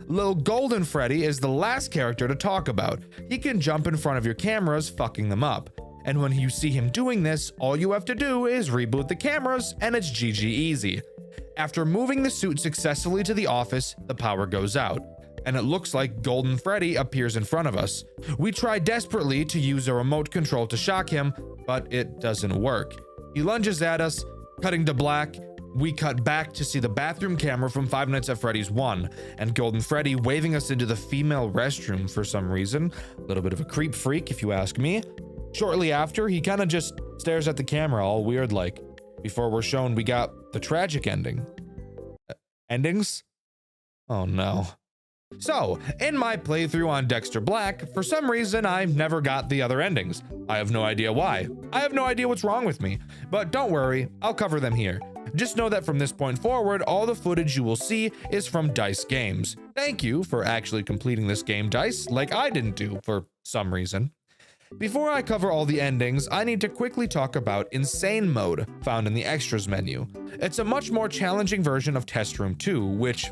Lil Golden Freddy is the last character to talk about. He can jump in front of your cameras, fucking them up. And when you see him doing this, all you have to do is reboot the cameras and it's GG easy. After moving the suit successfully to the office, the power goes out, and it looks like Golden Freddy appears in front of us. We try desperately to use a remote control to shock him, but it doesn't work. He lunges at us, cutting to black. We cut back to see the bathroom camera from 5 Nights at Freddy's 1, and Golden Freddy waving us into the female restroom for some reason. A little bit of a creep freak, if you ask me. Shortly after, he kind of just stares at the camera all weird like. Before we're shown we got the tragic ending. Endings? Oh no. So, in my playthrough on Dxtr Black, for some reason I never got the other endings. I have no idea why. I have no idea what's wrong with me, but don't worry, I'll cover them here. Just know that from this point forward, all the footage you will see is from Dice Games. Thank you for actually completing this game, Dice, like I didn't do for some reason. Before I cover all the endings, I need to quickly talk about Insane Mode, found in the Extras menu. It's a much more challenging version of Test Room 2, which,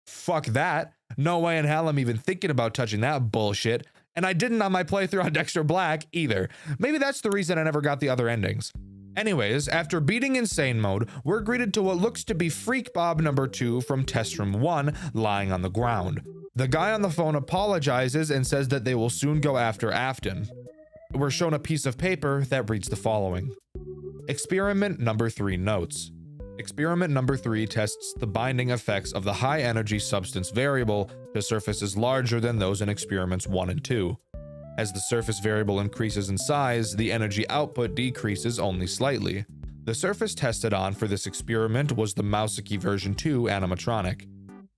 fuck that. No way in hell I'm even thinking about touching that bullshit, and I didn't on my playthrough on Dxtr Black either. Maybe that's the reason I never got the other endings. Anyways, after beating Insane Mode, we're greeted to what looks to be Freak Bob number 2 from Test Room 1 lying on the ground. The guy on the phone apologizes and says that they will soon go after Afton. We're shown a piece of paper that reads the following. Experiment number 3 notes. Experiment number 3 tests the binding effects of the high energy substance variable to surfaces larger than those in experiments 1 and 2. As the surface variable increases in size, the energy output decreases only slightly. The surface tested on for this experiment was the Mouseki version 2 animatronic.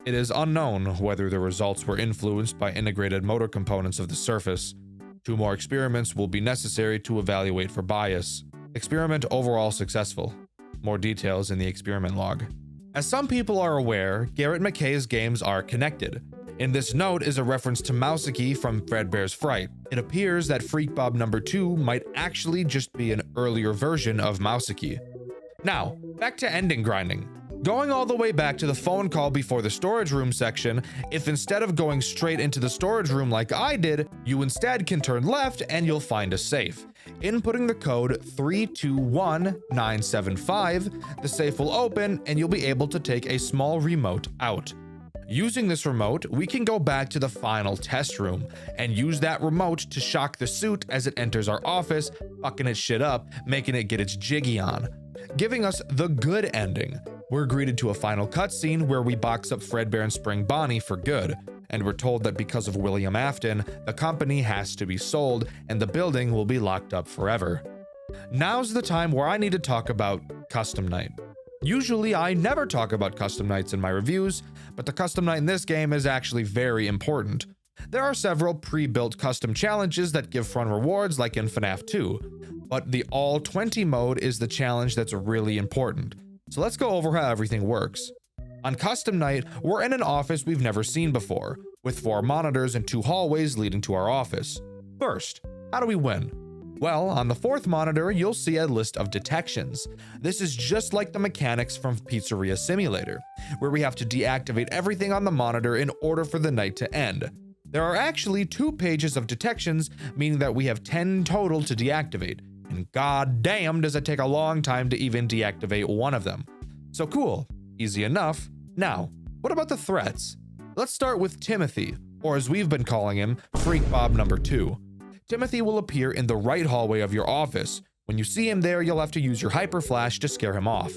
It is unknown whether the results were influenced by integrated motor components of the surface. 2 more experiments will be necessary to evaluate for bias. Experiment overall successful. More details in the experiment log. As some people are aware, Garrett McKay's games are connected. In this note is a reference to Mouseki from Fredbear's Fright. It appears that Freak Bob number 2 might actually just be an earlier version of Mouseki. Now, back to ending grinding. Going all the way back to the phone call before the storage room section, if instead of going straight into the storage room like I did, you instead can turn left and you'll find a safe. Inputting the code 321975, the safe will open and you'll be able to take a small remote out. Using this remote, we can go back to the final test room and use that remote to shock the suit as it enters our office, fucking its shit up, making it get its jiggy on. Giving us the good ending. We're greeted to a final cutscene where we box up Fredbear and Spring Bonnie for good, and we're told that because of William Afton, the company has to be sold and the building will be locked up forever. Now's the time where I need to talk about Custom Night. Usually I never talk about custom nights in my reviews, but the custom night in this game is actually very important. There are several pre-built custom challenges that give fun rewards like in FNAF 2, but the all 20 mode is the challenge that's really important. So let's go over how everything works. On custom night, we're in an office we've never seen before, with 4 monitors and 2 hallways leading to our office. First, how do we win? Well, on the 4th monitor, you'll see a list of detections. This is just like the mechanics from Pizzeria Simulator, where we have to deactivate everything on the monitor in order for the night to end. There are actually 2 pages of detections, meaning that we have 10 total to deactivate, and goddamn does it take a long time to even deactivate one of them. So cool, easy enough. Now, what about the threats? Let's start with Timothy, or as we've been calling him, Freak Bob number 2. Timothy will appear in the right hallway of your office. When you see him there, you'll have to use your hyper flash to scare him off.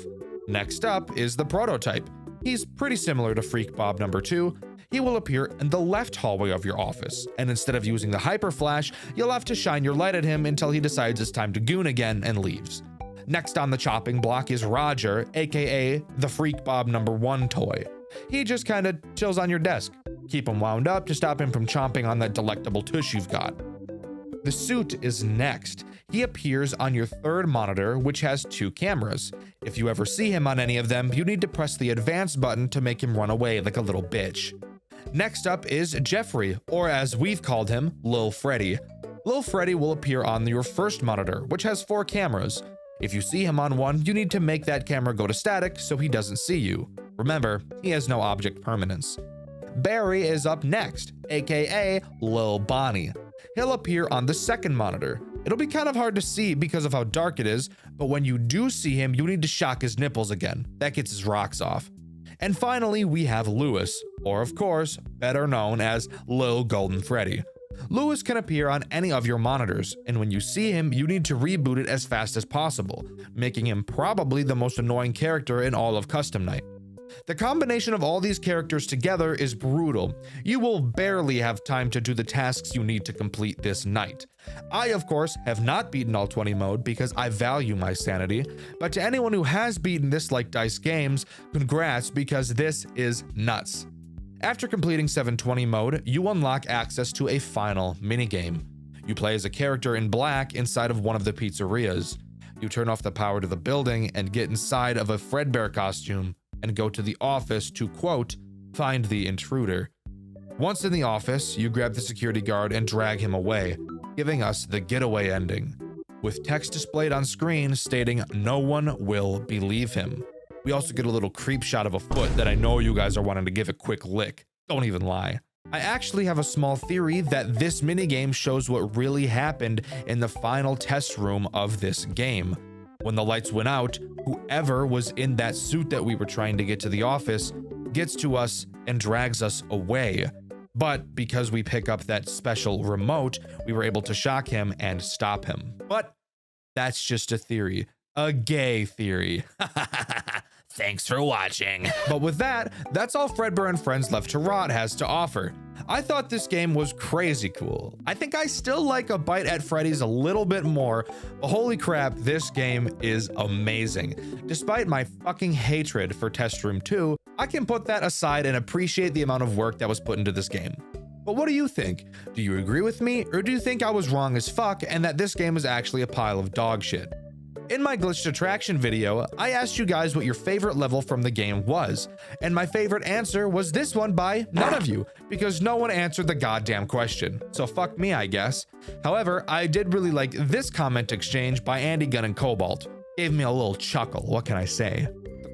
Next up is the prototype. He's pretty similar to Freak Bob number 2. He will appear in the left hallway of your office, and instead of using the hyper flash, you'll have to shine your light at him until he decides it's time to goon again and leaves. Next on the chopping block is Roger, aka the Freak Bob number 1 toy. He just kinda chills on your desk. Keep him wound up to stop him from chomping on that delectable tush you've got. The suit is next. He appears on your 3rd monitor, which has 2 cameras. If you ever see him on any of them, you need to press the advance button to make him run away like a little bitch. Next up is Jeffrey, or as we've called him, Lil Freddy. Lil Freddy will appear on your 1st monitor, which has 4 cameras. If you see him on one, you need to make that camera go to static so he doesn't see you. Remember, he has no object permanence. Barry is up next, aka Lil Bonnie. He'll appear on the 2nd monitor. It'll be kind of hard to see because of how dark it is, but when you do see him, you need to shock his nipples again. That gets his rocks off. And finally, we have Lewis, or of course, better known as Lil Golden Freddy. Lewis can appear on any of your monitors, and when you see him, you need to reboot it as fast as possible, making him probably the most annoying character in all of Custom Night. The combination of all these characters together is brutal. You will barely have time to do the tasks you need to complete this night. I, of course, have not beaten all 20 mode because I value my sanity, but to anyone who has beaten this like Dice Games, congrats because this is nuts. After completing 720 mode, you unlock access to a final minigame. You play as a character in black inside of one of the pizzerias. You turn off the power to the building and get inside of a Fredbear costume and go to the office to, quote, find the intruder. Once in the office, you grab the security guard and drag him away, giving us the getaway ending, with text displayed on screen stating no one will believe him. We also get a little creep shot of a foot that I know you guys are wanting to give a quick lick. Don't even lie. I actually have a small theory that this minigame shows what really happened in the final test room of this game. When the lights went out, whoever was in that suit that we were trying to get to the office gets to us and drags us away. But because we pick up that special remote, we were able to shock him and stop him. But that's just a theory. A gay theory. Thanks for watching. But with that, that's all Fredbear and Friends Left to Rot has to offer. I thought this game was crazy cool. I think I still like A Bite at Freddy's a little bit more, but holy crap, this game is amazing. Despite my fucking hatred for Test Room 2, I can put that aside and appreciate the amount of work that was put into this game. But what do you think? Do you agree with me, or do you think I was wrong as fuck and that this game is actually a pile of dog shit? In my glitched attraction video, I asked you guys what your favorite level from the game was, and my favorite answer was this one by none of you, because no one answered the goddamn question. So fuck me, I guess. However, I did really like this comment exchange by Andy Gunn and Cobalt. Gave me a little chuckle, what can I say?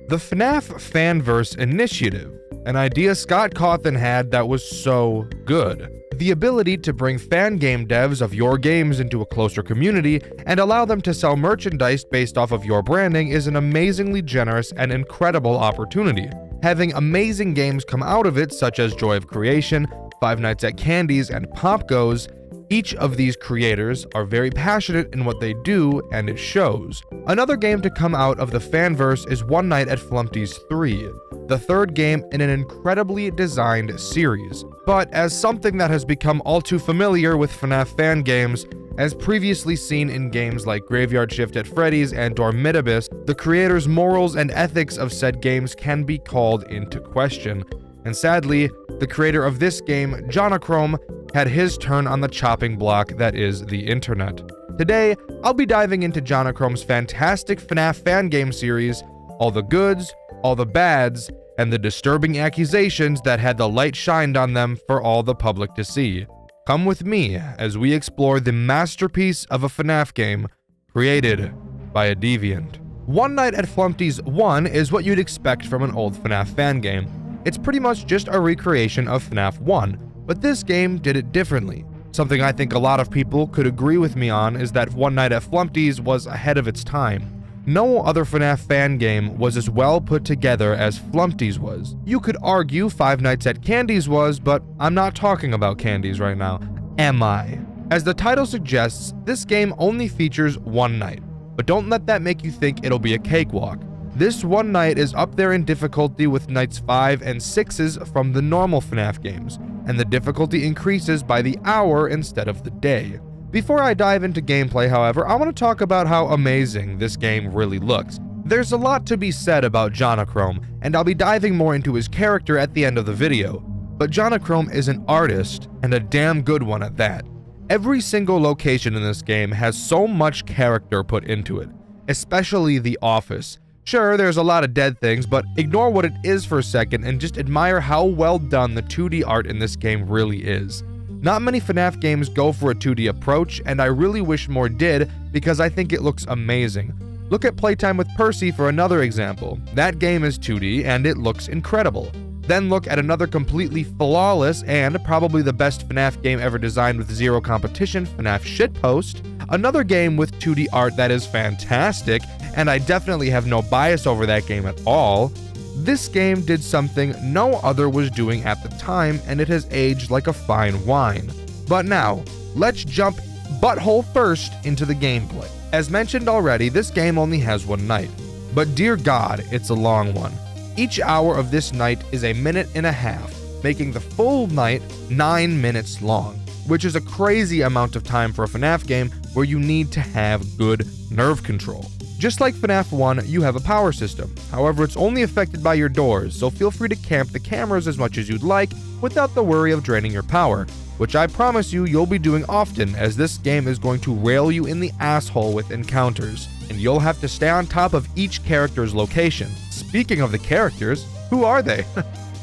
The FNAF Fanverse Initiative, an idea Scott Cawthon had that was so good. The ability to bring fan game devs of your games into a closer community and allow them to sell merchandise based off of your branding is an amazingly generous and incredible opportunity. Having amazing games come out of it, such as Joy of Creation, Five Nights at Candy's, and Pop Goes, each of these creators are very passionate in what they do, and it shows. Another game to come out of the fanverse is One Night at Flumpty's 3, the third game in an incredibly designed series. But as something that has become all too familiar with FNAF fan games, as previously seen in games like Graveyard Shift at Freddy's and Dormitibus, the creators' morals and ethics of said games can be called into question. And sadly, the creator of this game, Jonachrome, had his turn on the chopping block that is the internet. Today, I'll be diving into Jonachrome's fantastic FNAF fan game series, all the goods, all the bads, and the disturbing accusations that had the light shined on them for all the public to see. Come with me as we explore the masterpiece of a FNAF game created by a deviant. One Night at Flumpty's 1 is what you'd expect from an old FNAF fan game. It's pretty much just a recreation of FNAF 1, but this game did it differently. Something I think a lot of people could agree with me on is that One Night at Flumpty's was ahead of its time. No other FNAF fan game was as well put together as Flumpty's was. You could argue Five Nights at Candy's was, but I'm not talking about Candy's right now, am I? As the title suggests, this game only features one night, but don't let that make you think it'll be a cakewalk. This one night is up there in difficulty with nights 5 and 6s from the normal FNAF games, and the difficulty increases by the hour instead of the day. Before I dive into gameplay, however, I want to talk about how amazing this game really looks. There's a lot to be said about Jonachrome, and I'll be diving more into his character at the end of the video. But Jonachrome is an artist, and a damn good one at that. Every single location in this game has so much character put into it, especially the office. Sure, there's a lot of dead things, but ignore what it is for a second and just admire how well done the 2D art in this game really is. Not many FNAF games go for a 2D approach, and I really wish more did because I think it looks amazing. Look at Playtime with Percy for another example. That game is 2D and it looks incredible. Then look at another completely flawless and probably the best FNAF game ever designed with zero competition, FNAF Shitpost. Another game with 2D art that is fantastic, and I definitely have no bias over that game at all. This game did something no other was doing at the time, and it has aged like a fine wine. But now, let's jump butthole first into the gameplay. As mentioned already, this game only has one night. But dear God, it's a long one. Each hour of this night is a minute and a half, making the full night 9 minutes long, which is a crazy amount of time for a FNAF game where you need to have good nerve control. Just like FNAF 1, you have a power system. However, it's only affected by your doors, so feel free to camp the cameras as much as you'd like without the worry of draining your power, which I promise you'll be doing often, as this game is going to rail you in the asshole with encounters, and you'll have to stay on top of each character's location. Speaking of the characters, who are they?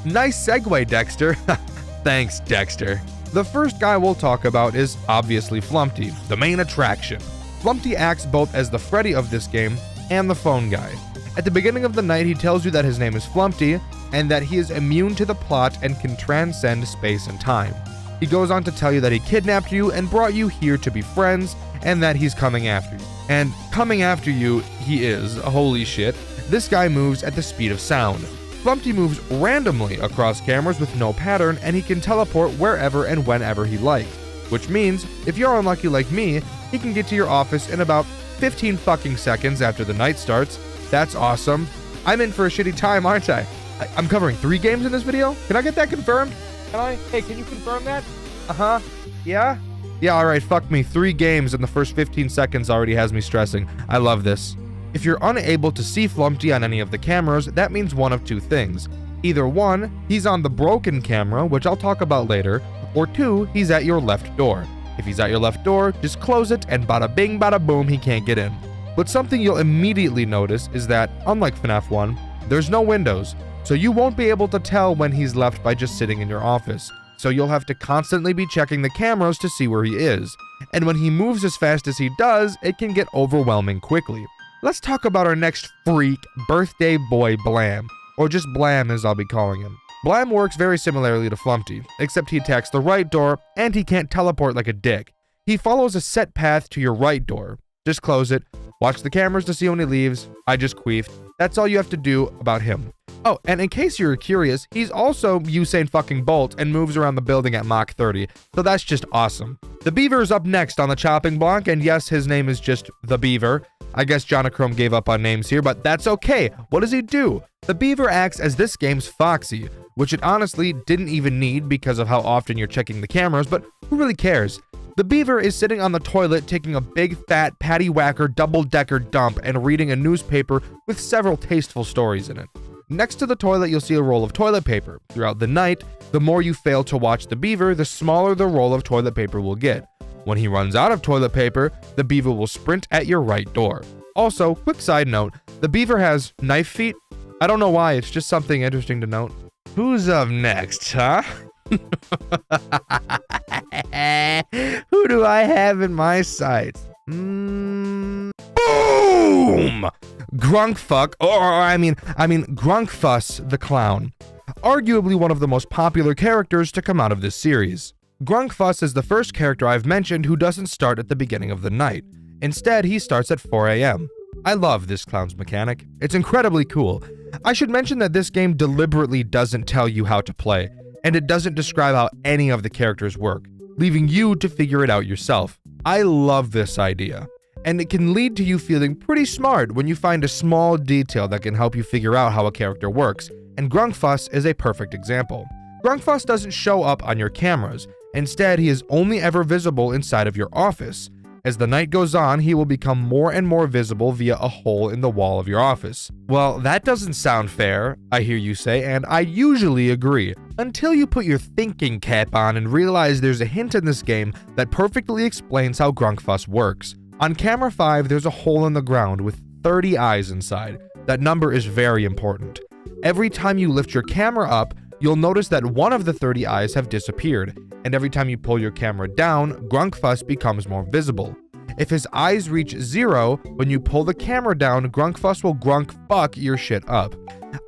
Nice segue, Dxtr. Thanks, Dxtr. The first guy we'll talk about is obviously Flumpty, the main attraction. Flumpty acts both as the Freddy of this game and the phone guy. At the beginning of the night, he tells you that his name is Flumpty and that he is immune to the plot and can transcend space and time. He goes on to tell you that he kidnapped you and brought you here to be friends and that he's coming after you. And coming after you, he is. Holy shit. This guy moves at the speed of sound. Flumpty moves randomly across cameras with no pattern, and he can teleport wherever and whenever he likes. Which means, if you're unlucky like me, he can get to your office in about 15 fucking seconds after the night starts. That's awesome. I'm in for a shitty time, aren't I? I'm covering 3 games in this video? Can I get that confirmed? Can I? Hey, can you confirm that? Uh-huh. Yeah? Yeah, alright, fuck me. 3 games in the first 15 seconds already has me stressing. I love this. If you're unable to see Flumpty on any of the cameras, that means one of 2 things. Either 1, he's on the broken camera, which I'll talk about later, or 2, he's at your left door. If he's at your left door, just close it and bada bing bada boom, he can't get in. But something you'll immediately notice is that, unlike FNAF 1, there's no windows, so you won't be able to tell when he's left by just sitting in your office. So you'll have to constantly be checking the cameras to see where he is. And when he moves as fast as he does, it can get overwhelming quickly. Let's talk about our next freak, birthday boy Blam, or just Blam as I'll be calling him. Blam works very similarly to Flumpty, except he attacks the right door and he can't teleport like a dick. He follows a set path to your right door. Just close it, watch the cameras to see when he leaves. I just queefed. That's all you have to do about him. Oh, and in case you're curious, he's also Usain fucking Bolt and moves around the building at Mach 30, so that's just awesome. The Beaver is up next on the chopping block, and yes, his name is just the Beaver. I guess Jonachrome gave up on names here, but that's okay. What does he do? The Beaver acts as this game's Foxy, which it honestly didn't even need because of how often you're checking the cameras, but who really cares? The Beaver is sitting on the toilet taking a big fat patty whacker double-decker dump and reading a newspaper with several tasteful stories in it. Next to the toilet, you'll see a roll of toilet paper. Throughout the night, the more you fail to watch the Beaver, the smaller the roll of toilet paper will get. When he runs out of toilet paper, the Beaver will sprint at your right door. Also, quick side note, the Beaver has knife feet. I don't know why, it's just something interesting to note. Who's up next, huh? Who do I have in my sights? Boom! Grunkfuck, Grunkfuss the Clown. Arguably one of the most popular characters to come out of this series. Grunkfuss is the first character I've mentioned who doesn't start at the beginning of the night. Instead, he starts at 4 a.m. I love this clown's mechanic. It's incredibly cool. I should mention that this game deliberately doesn't tell you how to play, and it doesn't describe how any of the characters work, leaving you to figure it out yourself. I love this idea, and it can lead to you feeling pretty smart when you find a small detail that can help you figure out how a character works, and Grunkfuss is a perfect example. Grunkfuss doesn't show up on your cameras. Instead, he is only ever visible inside of your office. As the night goes on, he will become more and more visible via a hole in the wall of your office. Well, that doesn't sound fair, I hear you say, and I usually agree, until you put your thinking cap on and realize there's a hint in this game that perfectly explains how Grunkfuss works. On camera 5, there's a hole in the ground with 30 eyes inside. That number is very important. Every time you lift your camera up, you'll notice that one of the 30 eyes have disappeared, and every time you pull your camera down, Grunkfuss becomes more visible. If his eyes reach 0, when you pull the camera down, Grunkfuss will grunk-fuck your shit up.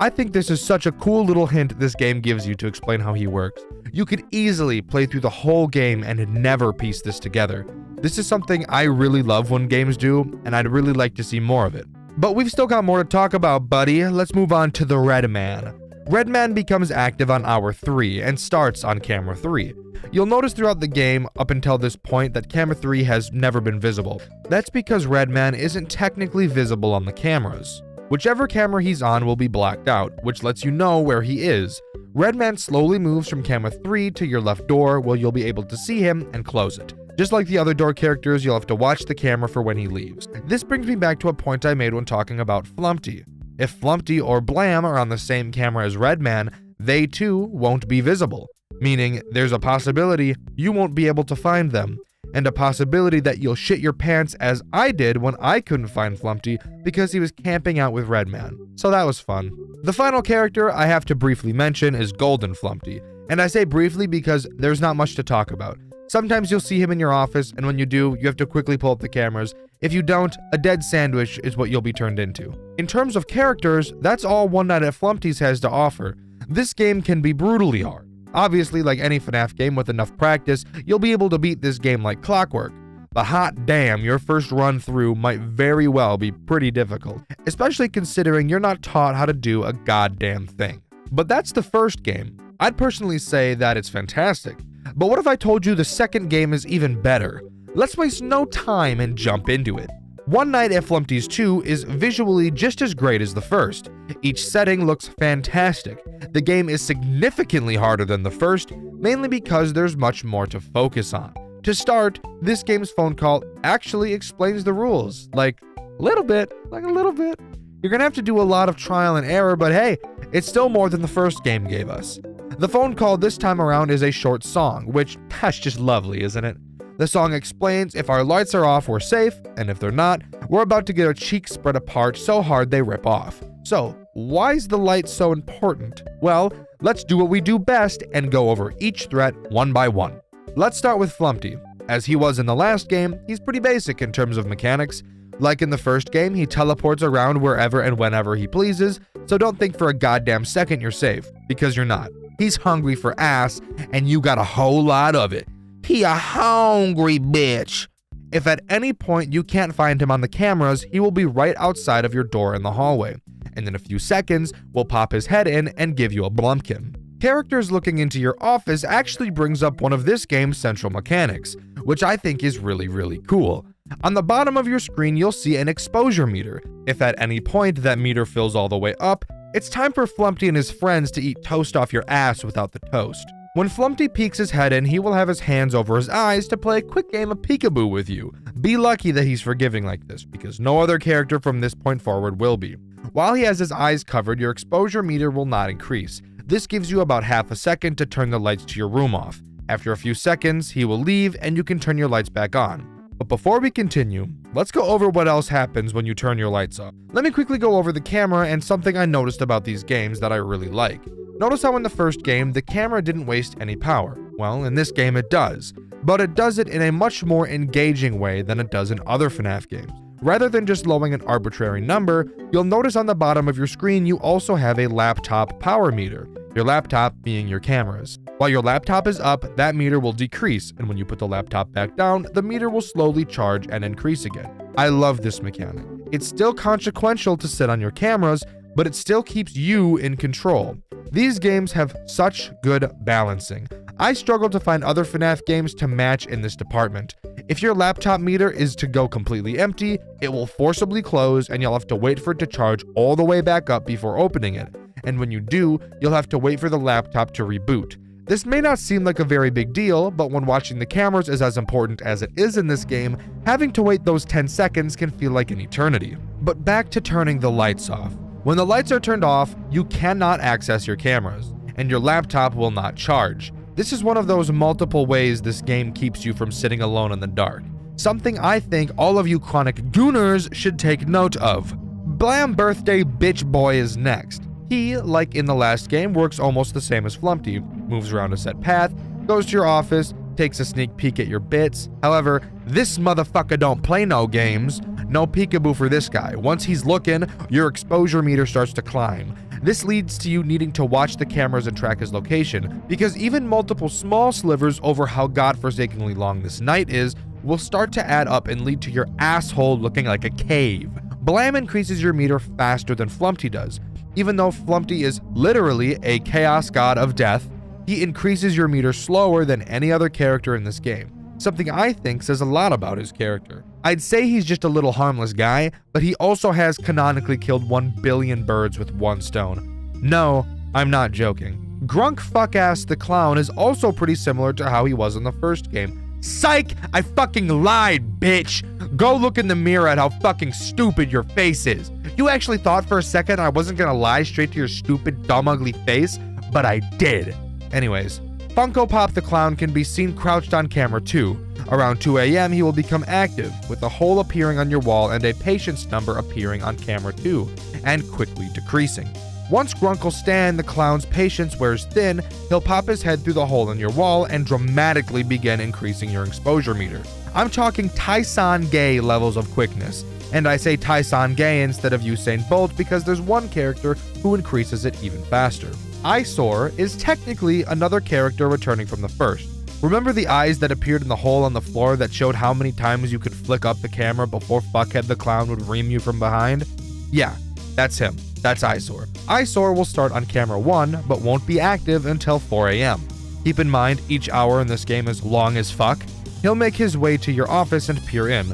I think this is such a cool little hint this game gives you to explain how he works. You could easily play through the whole game and never piece this together. This is something I really love when games do, and I'd really like to see more of it. But we've still got more to talk about, buddy. Let's move on to the Red Man. Red Man becomes active on hour 3 and starts on camera 3. You'll notice throughout the game up until this point that camera 3 has never been visible. That's because Red Man isn't technically visible on the cameras. Whichever camera he's on will be blacked out, which lets you know where he is. Red Man slowly moves from camera 3 to your left door where you'll be able to see him and close it. Just like the other door characters, you'll have to watch the camera for when he leaves. This brings me back to a point I made when talking about Flumpty. If Flumpty or Blam are on the same camera as Redman, they too won't be visible, meaning there's a possibility you won't be able to find them, and a possibility that you'll shit your pants as I did when I couldn't find Flumpty because he was camping out with Redman. So that was fun. The final character I have to briefly mention is Golden Flumpty, and I say briefly because there's not much to talk about. Sometimes you'll see him in your office, and when you do, you have to quickly pull up the cameras. If you don't, a dead sandwich is what you'll be turned into. In terms of characters, that's all One Night at Flumpty's has to offer. This game can be brutally hard. Obviously, like any FNAF game with enough practice, you'll be able to beat this game like clockwork. But hot damn, your first run through might very well be pretty difficult, especially considering you're not taught how to do a goddamn thing. But that's the first game. I'd personally say that it's fantastic. But what if I told you the second game is even better? Let's waste no time and jump into it. One Night at Flumpty's 2 is visually just as great as the first. Each setting looks fantastic. The game is significantly harder than the first, mainly because there's much more to focus on. To start, this game's phone call actually explains the rules, like a little bit. You're gonna have to do a lot of trial and error, but hey, it's still more than the first game gave us. The phone call this time around is a short song, which, that's just lovely, isn't it? The song explains if our lights are off, we're safe, and if they're not, we're about to get our cheeks spread apart so hard they rip off. So, why is the light so important? Well, let's do what we do best and go over each threat one by one. Let's start with Flumpty. As he was in the last game, he's pretty basic in terms of mechanics. Like in the first game, he teleports around wherever and whenever he pleases, so don't think for a goddamn second you're safe, because you're not. He's hungry for ass, and you got a whole lot of it. He a hungry bitch. If at any point you can't find him on the cameras, he will be right outside of your door in the hallway, and in a few seconds, will pop his head in and give you a blumpkin. Characters looking into your office actually brings up one of this game's central mechanics, which I think is really cool. On the bottom of your screen, you'll see an exposure meter. If at any point that meter fills all the way up, it's time for Flumpty and his friends to eat toast off your ass without the toast. When Flumpty peeks his head in, he will have his hands over his eyes to play a quick game of peekaboo with you. Be lucky that he's forgiving like this, because no other character from this point forward will be. While he has his eyes covered, your exposure meter will not increase. This gives you about half a second to turn the lights to your room off. After a few seconds, he will leave and you can turn your lights back on. But before we continue, let's go over what else happens when you turn your lights off. Let me quickly go over the camera and something I noticed about these games that I really like. Notice how in the first game, the camera didn't waste any power. Well, in this game it does, but it does it in a much more engaging way than it does in other FNAF games. Rather than just lowering an arbitrary number, you'll notice on the bottom of your screen you also have a laptop power meter, your laptop being your cameras. While your laptop is up, that meter will decrease, and when you put the laptop back down, the meter will slowly charge and increase again. I love this mechanic. It's still consequential to sit on your cameras, but it still keeps you in control. These games have such good balancing. I struggle to find other FNAF games to match in this department. If your laptop meter is to go completely empty, it will forcibly close and you'll have to wait for it to charge all the way back up before opening it. And when you do, you'll have to wait for the laptop to reboot. This may not seem like a very big deal, but when watching the cameras is as important as it is in this game, having to wait those 10 seconds can feel like an eternity. But back to turning the lights off. When the lights are turned off, you cannot access your cameras, and your laptop will not charge. This is one of those multiple ways this game keeps you from sitting alone in the dark. Something I think all of you chronic gooners should take note of. Blam Birthday Bitch Boy is next. He, like in the last game, works almost the same as Flumpty, moves around a set path, goes to your office, takes a sneak peek at your bits. However, this motherfucker don't play no games. No peekaboo for this guy. Once he's looking, your exposure meter starts to climb. This leads to you needing to watch the cameras and track his location, because even multiple small slivers over how godforsakenly long this night is will start to add up and lead to your asshole looking like a cave. Blam increases your meter faster than Flumpty does. Even though Flumpty is literally a chaos god of death, he increases your meter slower than any other character in this game. Something I think says a lot about his character. I'd say he's just a little harmless guy, but he also has canonically killed 1 billion birds with one stone. No, I'm not joking. Grunk Fuck-Ass the Clown is also pretty similar to how he was in the first game, Psych! I fucking lied, bitch! Go look in the mirror at how fucking stupid your face is. You actually thought for a second I wasn't gonna lie straight to your stupid, dumb, ugly face, but I did. Anyways, Funko Pop the Clown can be seen crouched on camera too. Around 2 a.m. he will become active, with a hole appearing on your wall and a patience number appearing on camera too, and quickly decreasing. Once Grunkle Stan the Clown's patience wears thin, he'll pop his head through the hole in your wall and dramatically begin increasing your exposure meter. I'm talking Tyson Gay levels of quickness, and I say Tyson Gay instead of Usain Bolt because there's one character who increases it even faster. Eyesore is technically another character returning from the first. Remember the eyes that appeared in the hole on the floor that showed how many times you could flick up the camera before Fuckhead the Clown would ream you from behind? Yeah, that's him. That's Eyesore. Eyesore will start on camera 1, but won't be active until 4 a.m. Keep in mind, each hour in this game is long as fuck. He'll make his way to your office and peer in.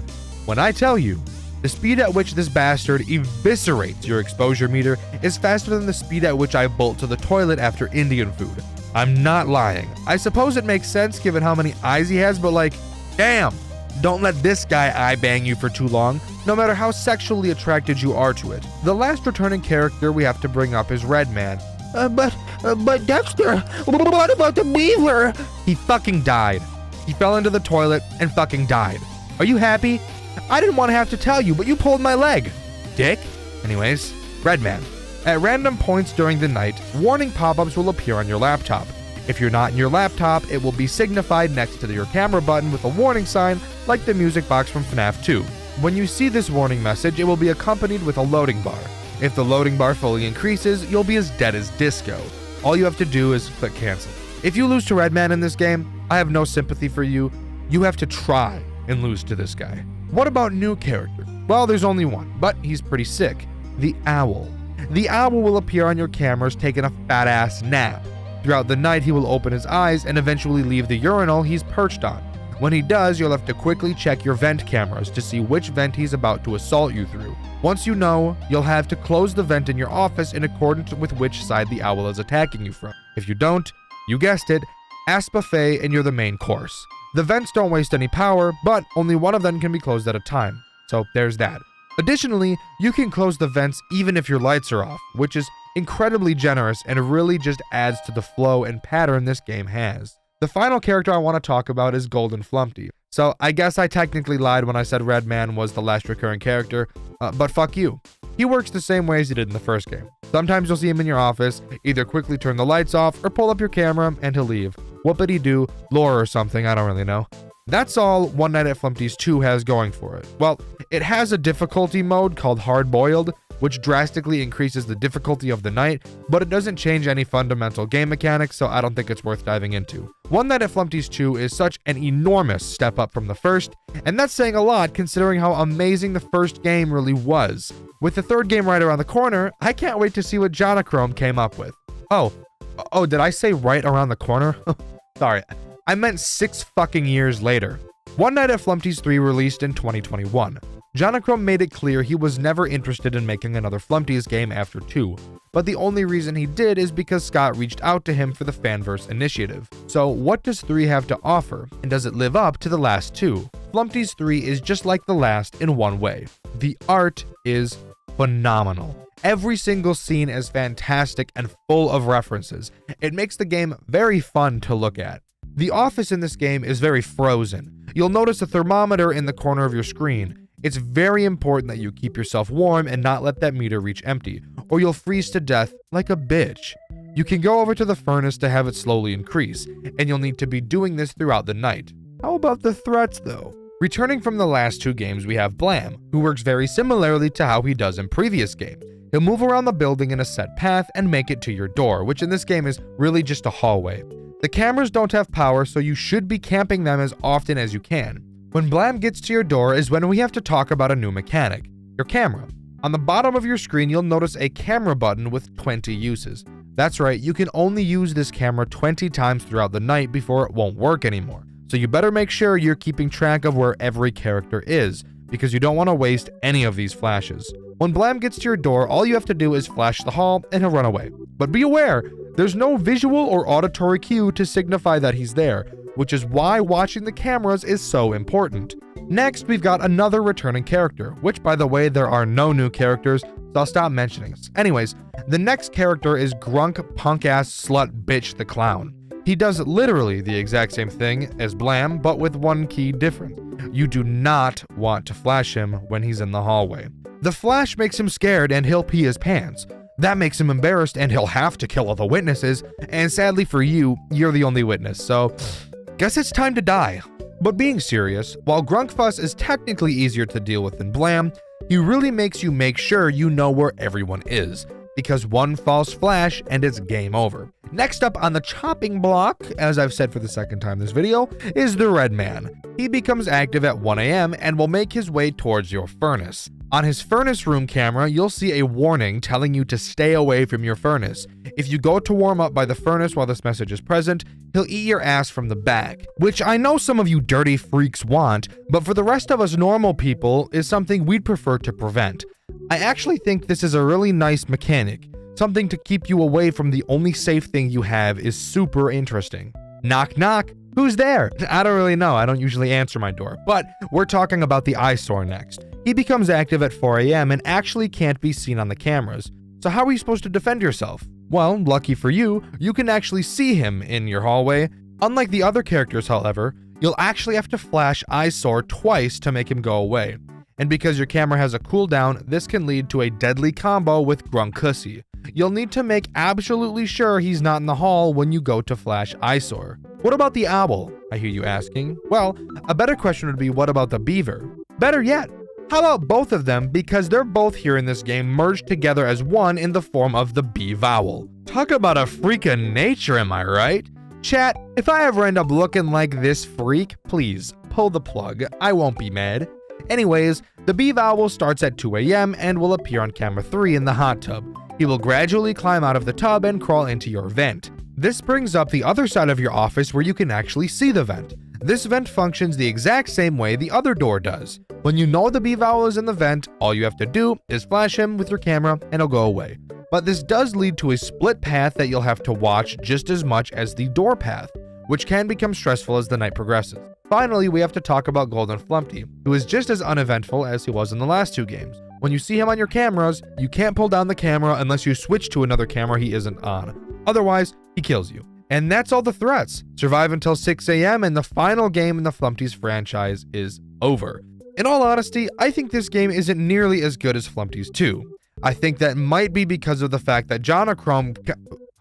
When I tell you, the speed at which this bastard eviscerates your exposure meter is faster than the speed at which I bolt to the toilet after Indian food. I'm not lying. I suppose it makes sense given how many eyes he has, but like, damn, don't let this guy eye bang you for too long, no matter how sexually attracted you are to it. The last returning character we have to bring up is Redman. But Dxtr, what about the beaver? He fucking died. He fell into the toilet and fucking died. Are you happy? I didn't want to have to tell you, but you pulled my leg. Dick? Anyways, Redman. At random points during the night, warning pop-ups will appear on your laptop. If you're not in your laptop, it will be signified next to your camera button with a warning sign like the music box from FNAF 2. When you see this warning message, it will be accompanied with a loading bar. If the loading bar fully increases, you'll be as dead as disco. All you have to do is click cancel. If you lose to Redman in this game, I have no sympathy for you. You have to try and lose to this guy. What about new character? Well, there's only one, but he's pretty sick. The Owl. The Owl will appear on your cameras taking a fat-ass nap. Throughout the night, he will open his eyes and eventually leave the urinal he's perched on. When he does, you'll have to quickly check your vent cameras to see which vent he's about to assault you through. Once you know, you'll have to close the vent in your office in accordance with which side the Owl is attacking you from. If you don't, you guessed it, ask buffet and you're the main course. The vents don't waste any power, but only one of them can be closed at a time. So there's that. Additionally, you can close the vents even if your lights are off, which is incredibly generous and really just adds to the flow and pattern this game has. The final character I want to talk about is Golden Flumpty. So I guess I technically lied when I said Redman was the last recurring character, but fuck you. He works the same way as he did in the first game. Sometimes you'll see him in your office, either quickly turn the lights off or pull up your camera and he'll leave. Whoopity-doo, lore or something, I don't really know. That's all One Night at Flumpty's 2 has going for it. Well, it has a difficulty mode called Hard Boiled, which drastically increases the difficulty of the night, but it doesn't change any fundamental game mechanics, so I don't think it's worth diving into. One Night at Flumpty's 2 is such an enormous step up from the first, and that's saying a lot considering how amazing the first game really was. With the third game right around the corner, I can't wait to see what Jonachrome came up with. Oh, did I say right around the corner? Sorry, I meant 6 fucking years later. One Night at Flumpty's 3 released in 2021. Jonachrome made it clear he was never interested in making another Flumpty's game after 2, but the only reason he did is because Scott reached out to him for the Fanverse initiative. So what does 3 have to offer, and does it live up to the last 2? Flumpty's 3 is just like the last in one way. The art is phenomenal. Every single scene is fantastic and full of references. It makes the game very fun to look at. The office in this game is very frozen. You'll notice a thermometer in the corner of your screen. It's very important that you keep yourself warm and not let that meter reach empty, or you'll freeze to death like a bitch. You can go over to the furnace to have it slowly increase, and you'll need to be doing this throughout the night. How about the threats though? Returning from the last 2 games, we have Blam, who works very similarly to how he does in previous games. He'll move around the building in a set path and make it to your door, which in this game is really just a hallway. The cameras don't have power, so you should be camping them as often as you can. When Blam gets to your door is when we have to talk about a new mechanic, your camera. On the bottom of your screen, you'll notice a camera button with 20 uses. That's right, you can only use this camera 20 times throughout the night before it won't work anymore. So you better make sure you're keeping track of where every character is, because you don't want to waste any of these flashes. When Blam gets to your door, all you have to do is flash the hall and he'll run away. But be aware, there's no visual or auditory cue to signify that he's there, which is why watching the cameras is so important. Next, we've got another returning character, which by the way, there are no new characters, so I'll stop mentioning this. Anyways, the next character is Grunk Punk-Ass Slut Bitch the Clown. He does literally the exact same thing as Blam, but with one key difference. You do not want to flash him when he's in the hallway. The flash makes him scared and he'll pee his pants. That makes him embarrassed and he'll have to kill all the witnesses, and sadly for you, you're the only witness, so guess it's time to die. But being serious, while Grunkfuss is technically easier to deal with than Blam, he really makes you make sure you know where everyone is, because one false flash and it's game over. Next up on the chopping block, as I've said for the second time this video, is the Red Man. He becomes active at 1 AM and will make his way towards your furnace. On his furnace room camera, you'll see a warning telling you to stay away from your furnace. If you go to warm up by the furnace while this message is present, he'll eat your ass from the back, which I know some of you dirty freaks want, but for the rest of us normal people is something we'd prefer to prevent. I actually think this is a really nice mechanic. Something to keep you away from the only safe thing you have is super interesting. Knock knock, who's there? I don't really know, I don't usually answer my door, but we're talking about the eyesore next. He becomes active at 4 AM and actually can't be seen on the cameras. So how are you supposed to defend yourself? Well, lucky for you, you can actually see him in your hallway. Unlike the other characters, however, you'll actually have to flash eyesore twice to make him go away. And because your camera has a cooldown, this can lead to a deadly combo with Grunkussy. You'll need to make absolutely sure he's not in the hall when you go to flash eyesore. What about the owl? I hear you asking. Well, a better question would be, what about the beaver? Better yet, how about both of them, because they're both here in this game merged together as one in the form of the bee-vowel. Talk about a freak of nature, am I right? Chat, if I ever end up looking like this freak, please pull the plug, I won't be mad. Anyways, the bee-vowel starts at 2 AM and will appear on camera 3 in the hot tub. He will gradually climb out of the tub and crawl into your vent. This brings up the other side of your office where you can actually see the vent. This vent functions the exact same way the other door does. When you know the bee-vowel is in the vent, all you have to do is flash him with your camera and he'll go away. But this does lead to a split path that you'll have to watch just as much as the door path, which can become stressful as the night progresses. Finally, we have to talk about Golden Flumpty, who is just as uneventful as he was in the last two games. When you see him on your cameras, you can't pull down the camera unless you switch to another camera he isn't on. Otherwise, he kills you. And that's all the threats. Survive until 6 AM and the final game in the Flumpty's franchise is over. In all honesty, I think this game isn't nearly as good as Flumpty's 2. I think that might be because of the fact that Jonachrome...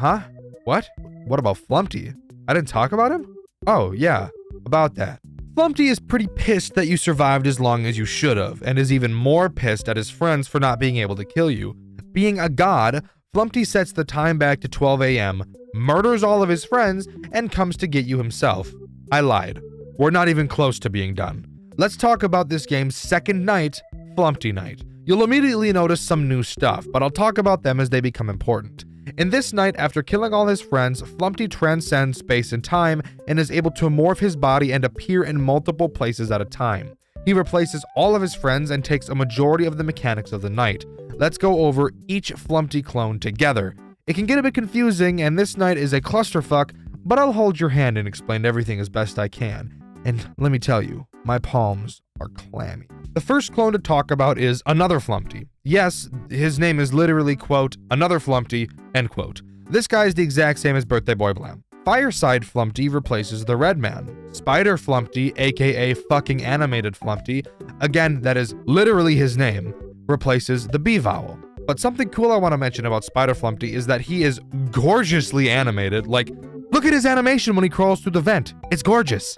Huh? What? What about Flumpty? I didn't talk about him? Oh, yeah, about that. Flumpty is pretty pissed that you survived as long as you should have, and is even more pissed at his friends for not being able to kill you. Being a god, Flumpty sets the time back to 12 AM, murders all of his friends, and comes to get you himself. I lied. We're not even close to being done. Let's talk about this game's second night, Flumpty Night. You'll immediately notice some new stuff, but I'll talk about them as they become important. In this night, after killing all his friends, Flumpty transcends space and time and is able to morph his body and appear in multiple places at a time. He replaces all of his friends and takes a majority of the mechanics of the night. Let's go over each Flumpty clone together. It can get a bit confusing, and this night is a clusterfuck, but I'll hold your hand and explain everything as best I can. And let me tell you, my palms are clammy. The first clone to talk about is Another Flumpty. Yes, his name is literally, quote, Another Flumpty, end quote. This guy is the exact same as Birthday Boy Blam. Fireside Flumpty replaces the Red Man. Spider Flumpty, aka fucking animated Flumpty, again, that is literally his name, replaces the bee-vowel. But something cool I want to mention about Spider Flumpty is that he is gorgeously animated. Like, look at his animation when he crawls through the vent. It's gorgeous.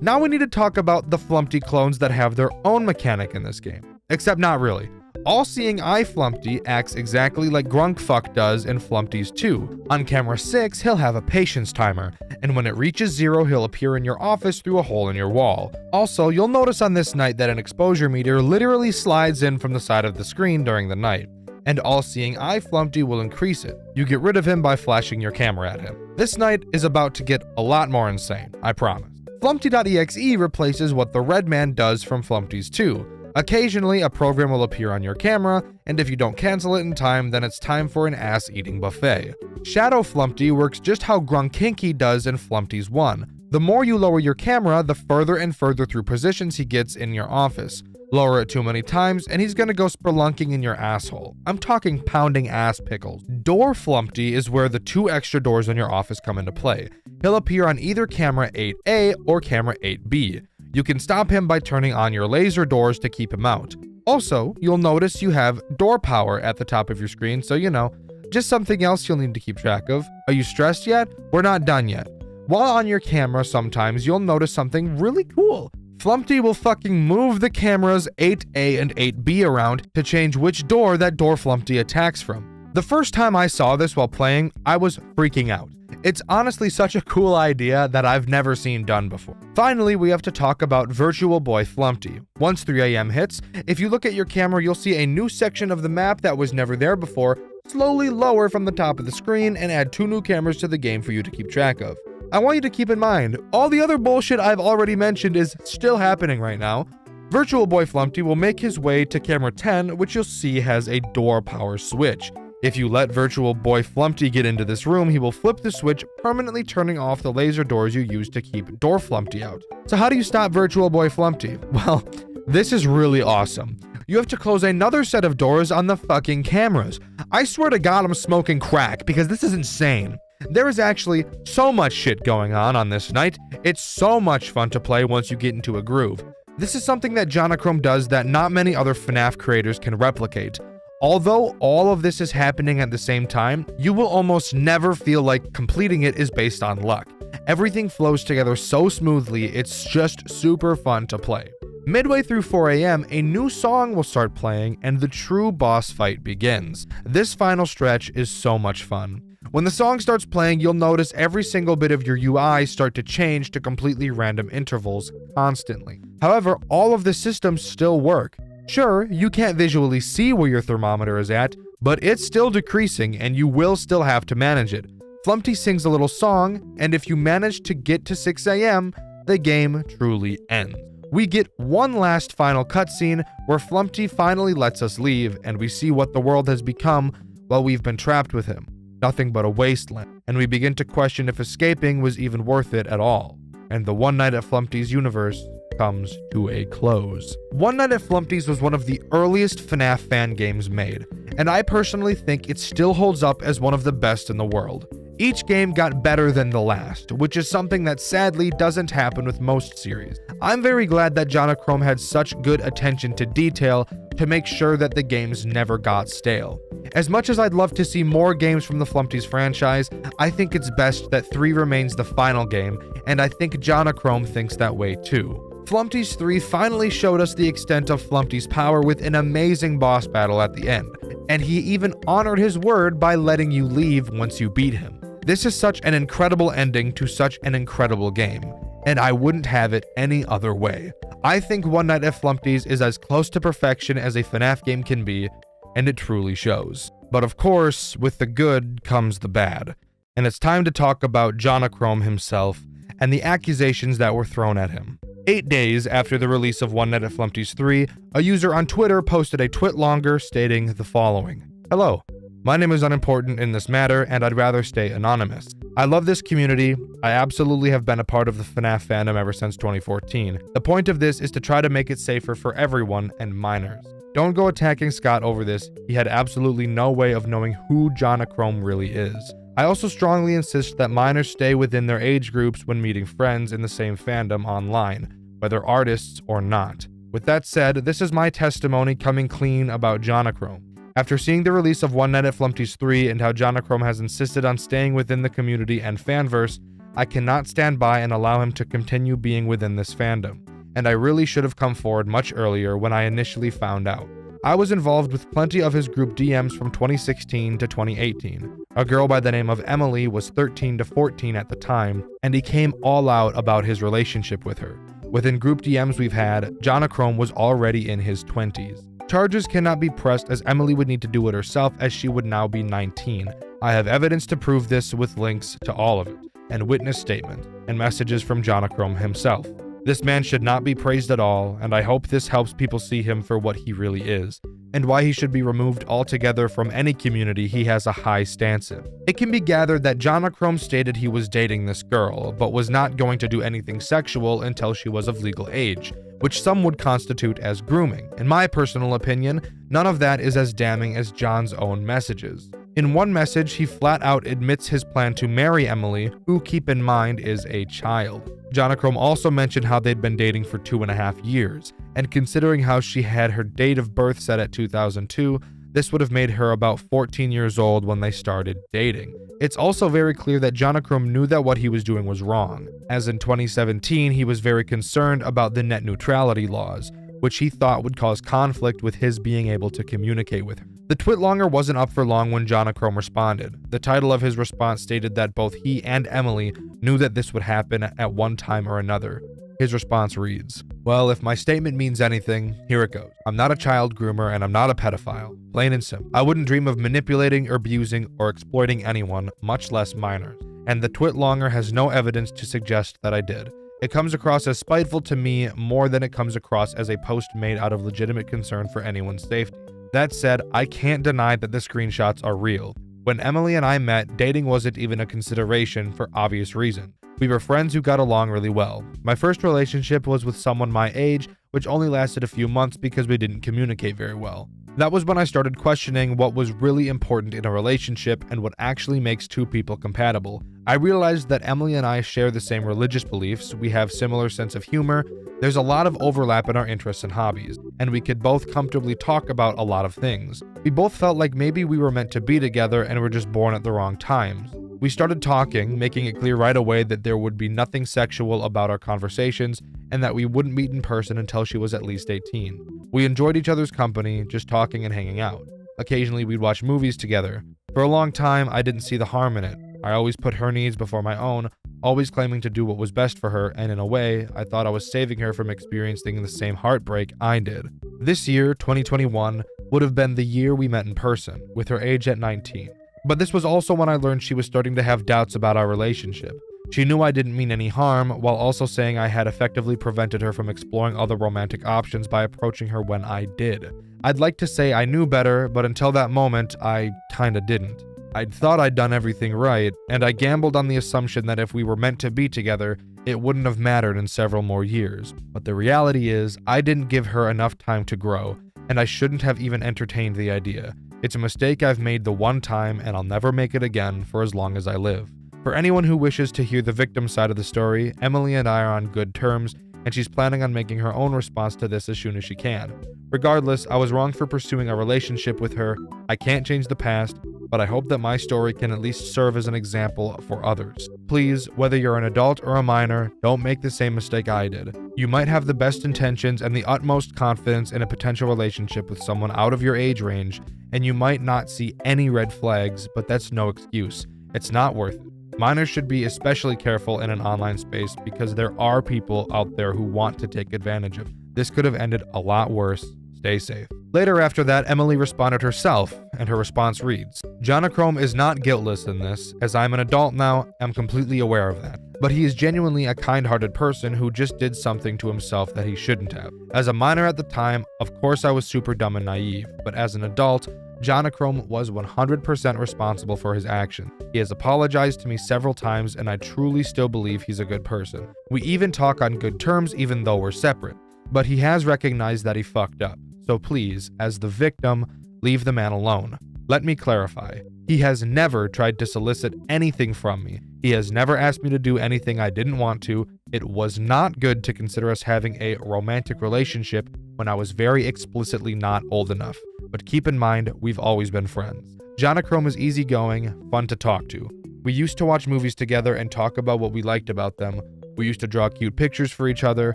Now we need to talk about the Flumpty clones that have their own mechanic in this game. Except not really. All-Seeing Eye Flumpty acts exactly like Grunkfuck does in Flumpty's 2. On camera 6, he'll have a patience timer, and when it reaches 0, he'll appear in your office through a hole in your wall. Also, you'll notice on this night that an exposure meter literally slides in from the side of the screen during the night, and All-Seeing Eye Flumpty will increase it. You get rid of him by flashing your camera at him. This night is about to get a lot more insane, I promise. Flumpty.exe replaces what the Red Man does from Flumpty's 2. Occasionally, a program will appear on your camera, and if you don't cancel it in time, then it's time for an ass-eating buffet. Shadow Flumpty works just how Grunkinky does in Flumpty's 1. The more you lower your camera, the further and further through positions he gets in your office. Lower it too many times and he's gonna go spelunking in your asshole. I'm talking pounding ass pickles. Door Flumpty is where the 2 extra doors in your office come into play. He'll appear on either camera 8A or camera 8B. You can stop him by turning on your laser doors to keep him out. Also, you'll notice you have door power at the top of your screen, so you know, just something else you'll need to keep track of. Are you stressed yet? We're not done yet. While on your camera, sometimes you'll notice something really cool. Flumpty will fucking move the cameras 8A and 8B around to change which door that Door Flumpty attacks from. The first time I saw this while playing, I was freaking out. It's honestly such a cool idea that I've never seen done before. Finally, we have to talk about Virtual Boy Flumpty. Once 3 AM hits, if you look at your camera, you'll see a new section of the map that was never there before, slowly lower from the top of the screen and add 2 new cameras to the game for you to keep track of. I want you to keep in mind, all the other bullshit I've already mentioned is still happening right now. Virtual Boy Flumpty will make his way to camera 10, which you'll see has a door power switch. If you let Virtual Boy Flumpty get into this room, he will flip the switch, permanently turning off the laser doors you use to keep Door Flumpty out. So how do you stop Virtual Boy Flumpty? Well, this is really awesome. You have to close another set of doors on the fucking cameras. I swear to God I'm smoking crack because this is insane. There is actually so much shit going on this night. It's so much fun to play once you get into a groove. This is something that Jonachrome does that not many other FNAF creators can replicate. Although all of this is happening at the same time, you will almost never feel like completing it is based on luck. Everything flows together so smoothly, it's just super fun to play. Midway through 4 AM, a new song will start playing and the true boss fight begins. This final stretch is so much fun. When the song starts playing, you'll notice every single bit of your UI start to change to completely random intervals constantly. However, all of the systems still work. Sure, you can't visually see where your thermometer is at, but it's still decreasing and you will still have to manage it. Flumpty sings a little song, and if you manage to get to 6 AM, the game truly ends. We get one last final cutscene where Flumpty finally lets us leave and we see what the world has become while we've been trapped with him. Nothing but a wasteland, and we begin to question if escaping was even worth it at all. And the One Night at Flumpty's universe comes to a close. One Night at Flumpty's was one of the earliest FNAF fan games made, and I personally think it still holds up as one of the best in the world. Each game got better than the last, which is something that sadly doesn't happen with most series. I'm very glad that Jonachrome had such good attention to detail to make sure that the games never got stale. As much as I'd love to see more games from the Flumpty's franchise, I think it's best that 3 remains the final game, and I think Jonachrome thinks that way too. Flumpty's 3 finally showed us the extent of Flumpty's power with an amazing boss battle at the end, and he even honored his word by letting you leave once you beat him. This is such an incredible ending to such an incredible game, and I wouldn't have it any other way. I think One Night at Flumpty's is as close to perfection as a FNAF game can be, and it truly shows. But of course, with the good comes the bad, and it's time to talk about Jonachrome himself and the accusations that were thrown at him. 8 days after the release of One Night at Flumpty's 3, a user on Twitter posted a twit longer stating the following. Hello, my name is unimportant in this matter and I'd rather stay anonymous. I love this community. I absolutely have been a part of the FNAF fandom ever since 2014. The point of this is to try to make it safer for everyone and minors. Don't go attacking Scott over this. He had absolutely no way of knowing who Jonachrome really is. I also strongly insist that minors stay within their age groups when meeting friends in the same fandom online, whether artists or not. With that said, this is my testimony coming clean about Jonachrome. After seeing the release of One Night at Flumpty's 3 and how Jonachrome has insisted on staying within the community and fanverse, I cannot stand by and allow him to continue being within this fandom, and I really should have come forward much earlier when I initially found out. I was involved with plenty of his group DMs from 2016 to 2018. A girl by the name of Emily was 13 to 14 at the time, and he came all out about his relationship with her. Within group DMs we've had, Jonachrome was already in his 20s. Charges cannot be pressed as Emily would need to do it herself as she would now be 19. I have evidence to prove this with links to all of it, and witness statements, and messages from Jonachrome himself. This man should not be praised at all, and I hope this helps people see him for what he really is. and why he should be removed altogether from any community he has a high stance in. It can be gathered that Jonachrome stated he was dating this girl, but was not going to do anything sexual until she was of legal age, which some would constitute as grooming. In my personal opinion, none of that is as damning as John's own messages. In one message, he flat out admits his plan to marry Emily, who, keep in mind, is a child. Jonachrome also mentioned how they'd been dating for 2.5 years, and considering how she had her date of birth set at 2002, this would have made her about 14 years old when they started dating. It's also very clear that Jonachrome knew that what he was doing was wrong, as in 2017 he was very concerned about the net neutrality laws, which he thought would cause conflict with his being able to communicate with her. The twitlonger wasn't up for long when Jonachrome responded. The title of his response stated that both he and Emily knew that this would happen at one time or another. His response reads, "Well, if my statement means anything, here it goes. I'm not a child groomer and I'm not a pedophile. Plain and simple. I wouldn't dream of manipulating, abusing, or exploiting anyone, much less minors. And the twitlonger has no evidence to suggest that I did. It comes across as spiteful to me more than it comes across as a post made out of legitimate concern for anyone's safety. That said, I can't deny that the screenshots are real. When Emily and I met, dating wasn't even a consideration for obvious reason. We were friends who got along really well. My first relationship was with someone my age, which only lasted a few months because we didn't communicate very well. That was when I started questioning what was really important in a relationship and what actually makes two people compatible. I realized that Emily and I share the same religious beliefs, we have similar sense of humor, there's a lot of overlap in our interests and hobbies, and we could both comfortably talk about a lot of things. We both felt like maybe we were meant to be together and were just born at the wrong times. We started talking, making it clear right away that there would be nothing sexual about our conversations and that we wouldn't meet in person until she was at least 18. We enjoyed each other's company, just talking and hanging out. Occasionally we'd watch movies together. For a long time, I didn't see the harm in it. I always put her needs before my own, always claiming to do what was best for her, and in a way, I thought I was saving her from experiencing the same heartbreak I did. This year, 2021, would have been the year we met in person, with her age at 19. But this was also when I learned she was starting to have doubts about our relationship. She knew I didn't mean any harm, while also saying I had effectively prevented her from exploring other romantic options by approaching her when I did. I'd like to say I knew better, but until that moment, I kinda didn't. I'd thought I'd done everything right, and I gambled on the assumption that if we were meant to be together, it wouldn't have mattered in several more years. But the reality is, I didn't give her enough time to grow, and I shouldn't have even entertained the idea. It's a mistake I've made the one time, and I'll never make it again for as long as I live. For anyone who wishes to hear the victim side of the story, Emily and I are on good terms, and she's planning on making her own response to this as soon as she can. Regardless, I was wrong for pursuing a relationship with her. I can't change the past, but I hope that my story can at least serve as an example for others. Please, whether you're an adult or a minor, don't make the same mistake I did. You might have the best intentions and the utmost confidence in a potential relationship with someone out of your age range, and you might not see any red flags, but that's no excuse. It's not worth it. Minors should be especially careful in an online space because there are people out there who want to take advantage of it. This could have ended a lot worse. Stay safe. Later after that, Emily responded herself, and her response reads, "Jonachrome is not guiltless in this, as I'm an adult now, I'm completely aware of that. But he is genuinely a kind-hearted person who just did something to himself that he shouldn't have. As a minor at the time, of course I was super dumb and naive, but as an adult, Jonachrome was 100% responsible for his action. He has apologized to me several times, and I truly still believe he's a good person. We even talk on good terms even though we're separate. But he has recognized that he fucked up. So please, as the victim, leave the man alone. Let me clarify. He has never tried to solicit anything from me. He has never asked me to do anything I didn't want to. It was not good to consider us having a romantic relationship when I was very explicitly not old enough. But keep in mind, we've always been friends. Jonachrome is easygoing, fun to talk to. We used to watch movies together and talk about what we liked about them. We used to draw cute pictures for each other.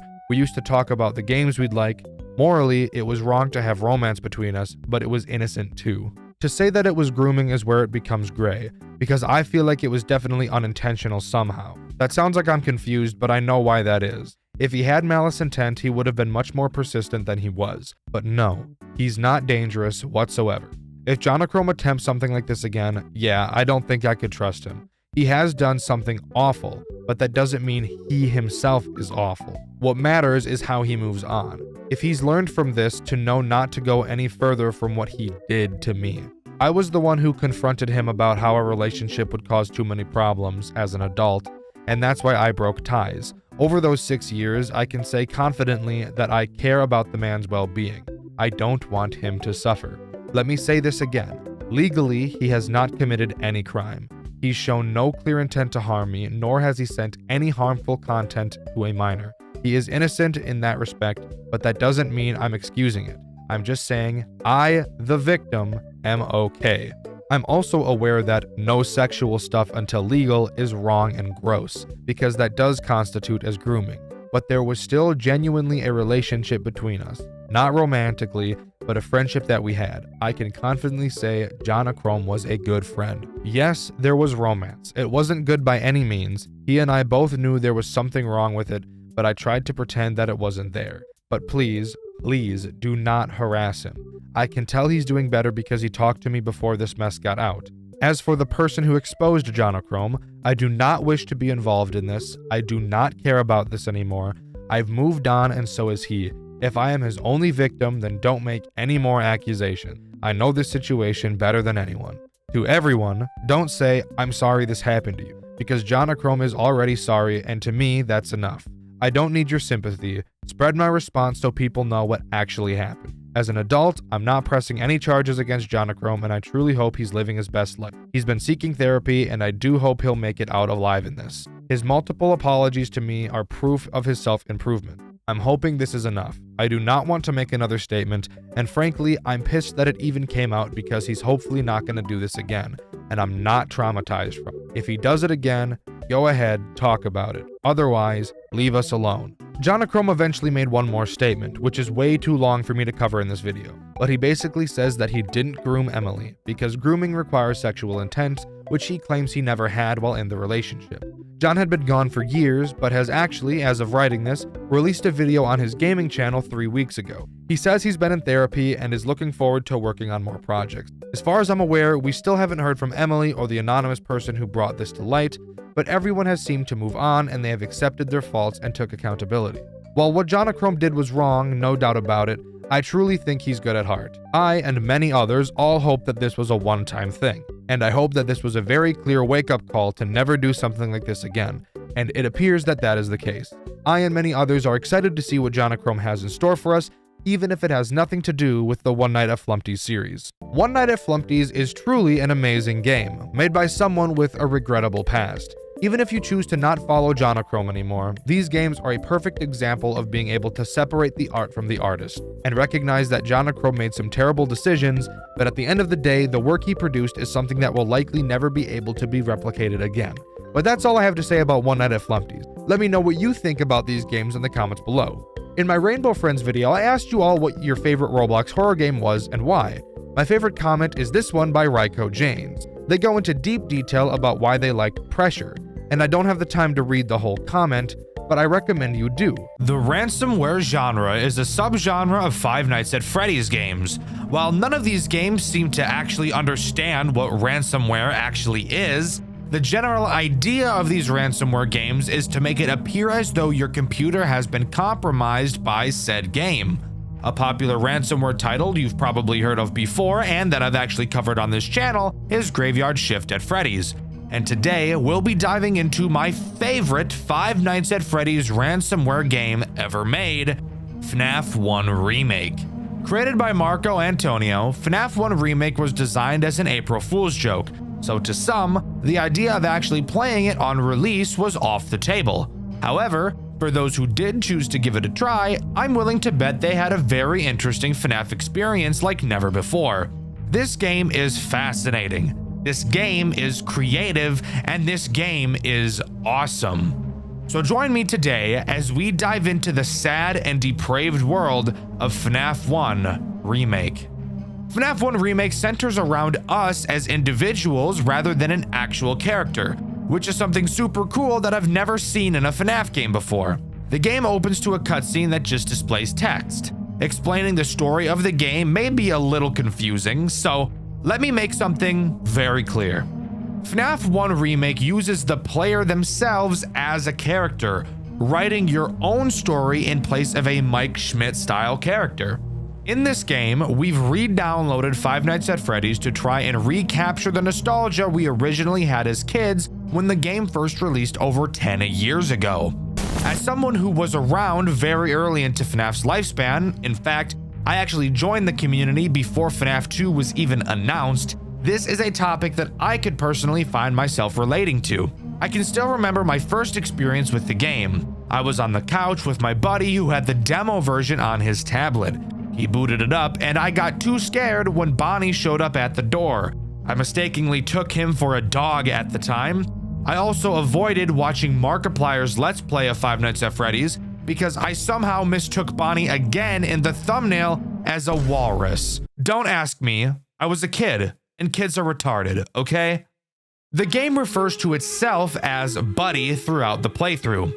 We used to talk about the games we'd like. Morally, it was wrong to have romance between us, but it was innocent too. To say that it was grooming is where it becomes gray, because I feel like it was definitely unintentional somehow. That sounds like I'm confused, but I know why that is. If he had malice intent, he would have been much more persistent than he was. But no, he's not dangerous whatsoever. If Jonachrome attempts something like this again, yeah, I don't think I could trust him. He has done something awful, but that doesn't mean he himself is awful. What matters is how he moves on. If he's learned from this to know not to go any further from what he did to me. I was the one who confronted him about how our relationship would cause too many problems as an adult, and that's why I broke ties. Over those 6 years, I can say confidently that I care about the man's well-being. I don't want him to suffer. Let me say this again. Legally, he has not committed any crime. He's shown no clear intent to harm me, nor has he sent any harmful content to a minor. He is innocent in that respect, but that doesn't mean I'm excusing it. I'm just saying I, the victim, am okay. I'm also aware that no sexual stuff until legal is wrong and gross, because that does constitute as grooming. But there was still genuinely a relationship between us. Not romantically, but a friendship that we had. I can confidently say Dxtr was a good friend. Yes, there was romance. It wasn't good by any means. He and I both knew there was something wrong with it, but I tried to pretend that it wasn't there. But please do not harass him. I can tell he's doing better because he talked to me before this mess got out. As for the person who exposed Dxtr, I do not wish to be involved in this. I do not care about this anymore. I've moved on and so has he. If I am his only victim, then don't make any more accusations. I know this situation better than anyone. To everyone, don't say, I'm sorry this happened to you, because Dxtr is already sorry, and to me, that's enough. I don't need your sympathy. Spread my response so people know what actually happened. As an adult, I'm not pressing any charges against Dxtr, and I truly hope he's living his best life. He's been seeking therapy, and I do hope he'll make it out alive in this. His multiple apologies to me are proof of his self-improvement. I'm hoping this is enough. I do not want to make another statement, and frankly, I'm pissed that it even came out because he's hopefully not going to do this again, and I'm not traumatized from it. If he does it again, go ahead, talk about it. Otherwise, leave us alone. Dxtr eventually made one more statement, which is way too long for me to cover in this video, but he basically says that he didn't groom Emily, because grooming requires sexual intent, which he claims he never had while in the relationship. John had been gone for years, but has actually, as of writing this, released a video on his gaming channel 3 weeks ago. He says he's been in therapy and is looking forward to working on more projects. As far as I'm aware, we still haven't heard from Emily or the anonymous person who brought this to light, but everyone has seemed to move on and they have accepted their faults and took accountability. While what Dxtr did was wrong, no doubt about it, I truly think he's good at heart. I and many others all hope that this was a one-time thing, and I hope that this was a very clear wake-up call to never do something like this again, and it appears that that is the case. I and many others are excited to see what Dxtr has in store for us, even if it has nothing to do with the One Night at Flumpty's series. One Night at Flumpty's is truly an amazing game, made by someone with a regrettable past. Even if you choose to not follow Dxtr anymore, these games are a perfect example of being able to separate the art from the artist, and recognize that Dxtr made some terrible decisions, but at the end of the day, the work he produced is something that will likely never be able to be replicated again. But that's all I have to say about One Night at Flumpty's. Let me know what you think about these games in the comments below. In my Rainbow Friends video, I asked you all what your favorite Roblox horror game was and why. My favorite comment is this one by Ryko Janes. They go into deep detail about why they liked Pressure, and I don't have the time to read the whole comment, but I recommend you do. The ransomware genre is a subgenre of Five Nights at Freddy's games. While none of these games seem to actually understand what ransomware actually is, the general idea of these ransomware games is to make it appear as though your computer has been compromised by said game. A popular ransomware title you've probably heard of before and that I've actually covered on this channel is Graveyard Shift at Freddy's. And today, we'll be diving into my favorite Five Nights at Freddy's ransomware game ever made, FNAF 1 Remake. Created by Marco Antonio, FNAF 1 Remake was designed as an April Fool's joke, so to some, the idea of actually playing it on release was off the table. However, for those who did choose to give it a try, I'm willing to bet they had a very interesting FNAF experience like never before. This game is fascinating. This game is creative, and this game is awesome. So join me today as we dive into the sad and depraved world of FNAF 1 Remake. FNAF 1 Remake centers around us as individuals rather than an actual character, which is something super cool that I've never seen in a FNAF game before. The game opens to a cutscene that just displays text. Explaining the story of the game may be a little confusing, so let me make something very clear. FNAF 1 Remake uses the player themselves as a character, writing your own story in place of a Mike Schmidt style character. In this game, we've re-downloaded Five Nights at Freddy's to try and recapture the nostalgia we originally had as kids when the game first released over 10 years ago. As someone who was around very early into FNAF's lifespan, in fact, I actually joined the community before FNAF 2 was even announced, this is a topic that I could personally find myself relating to. I can still remember my first experience with the game. I was on the couch with my buddy who had the demo version on his tablet. He booted it up and I got too scared when Bonnie showed up at the door. I mistakenly took him for a dog at the time. I also avoided watching Markiplier's Let's Play of Five Nights at Freddy's because I somehow mistook Bonnie again in the thumbnail as a walrus. Don't ask me, I was a kid, and kids are retarded, okay? The game refers to itself as Buddy throughout the playthrough.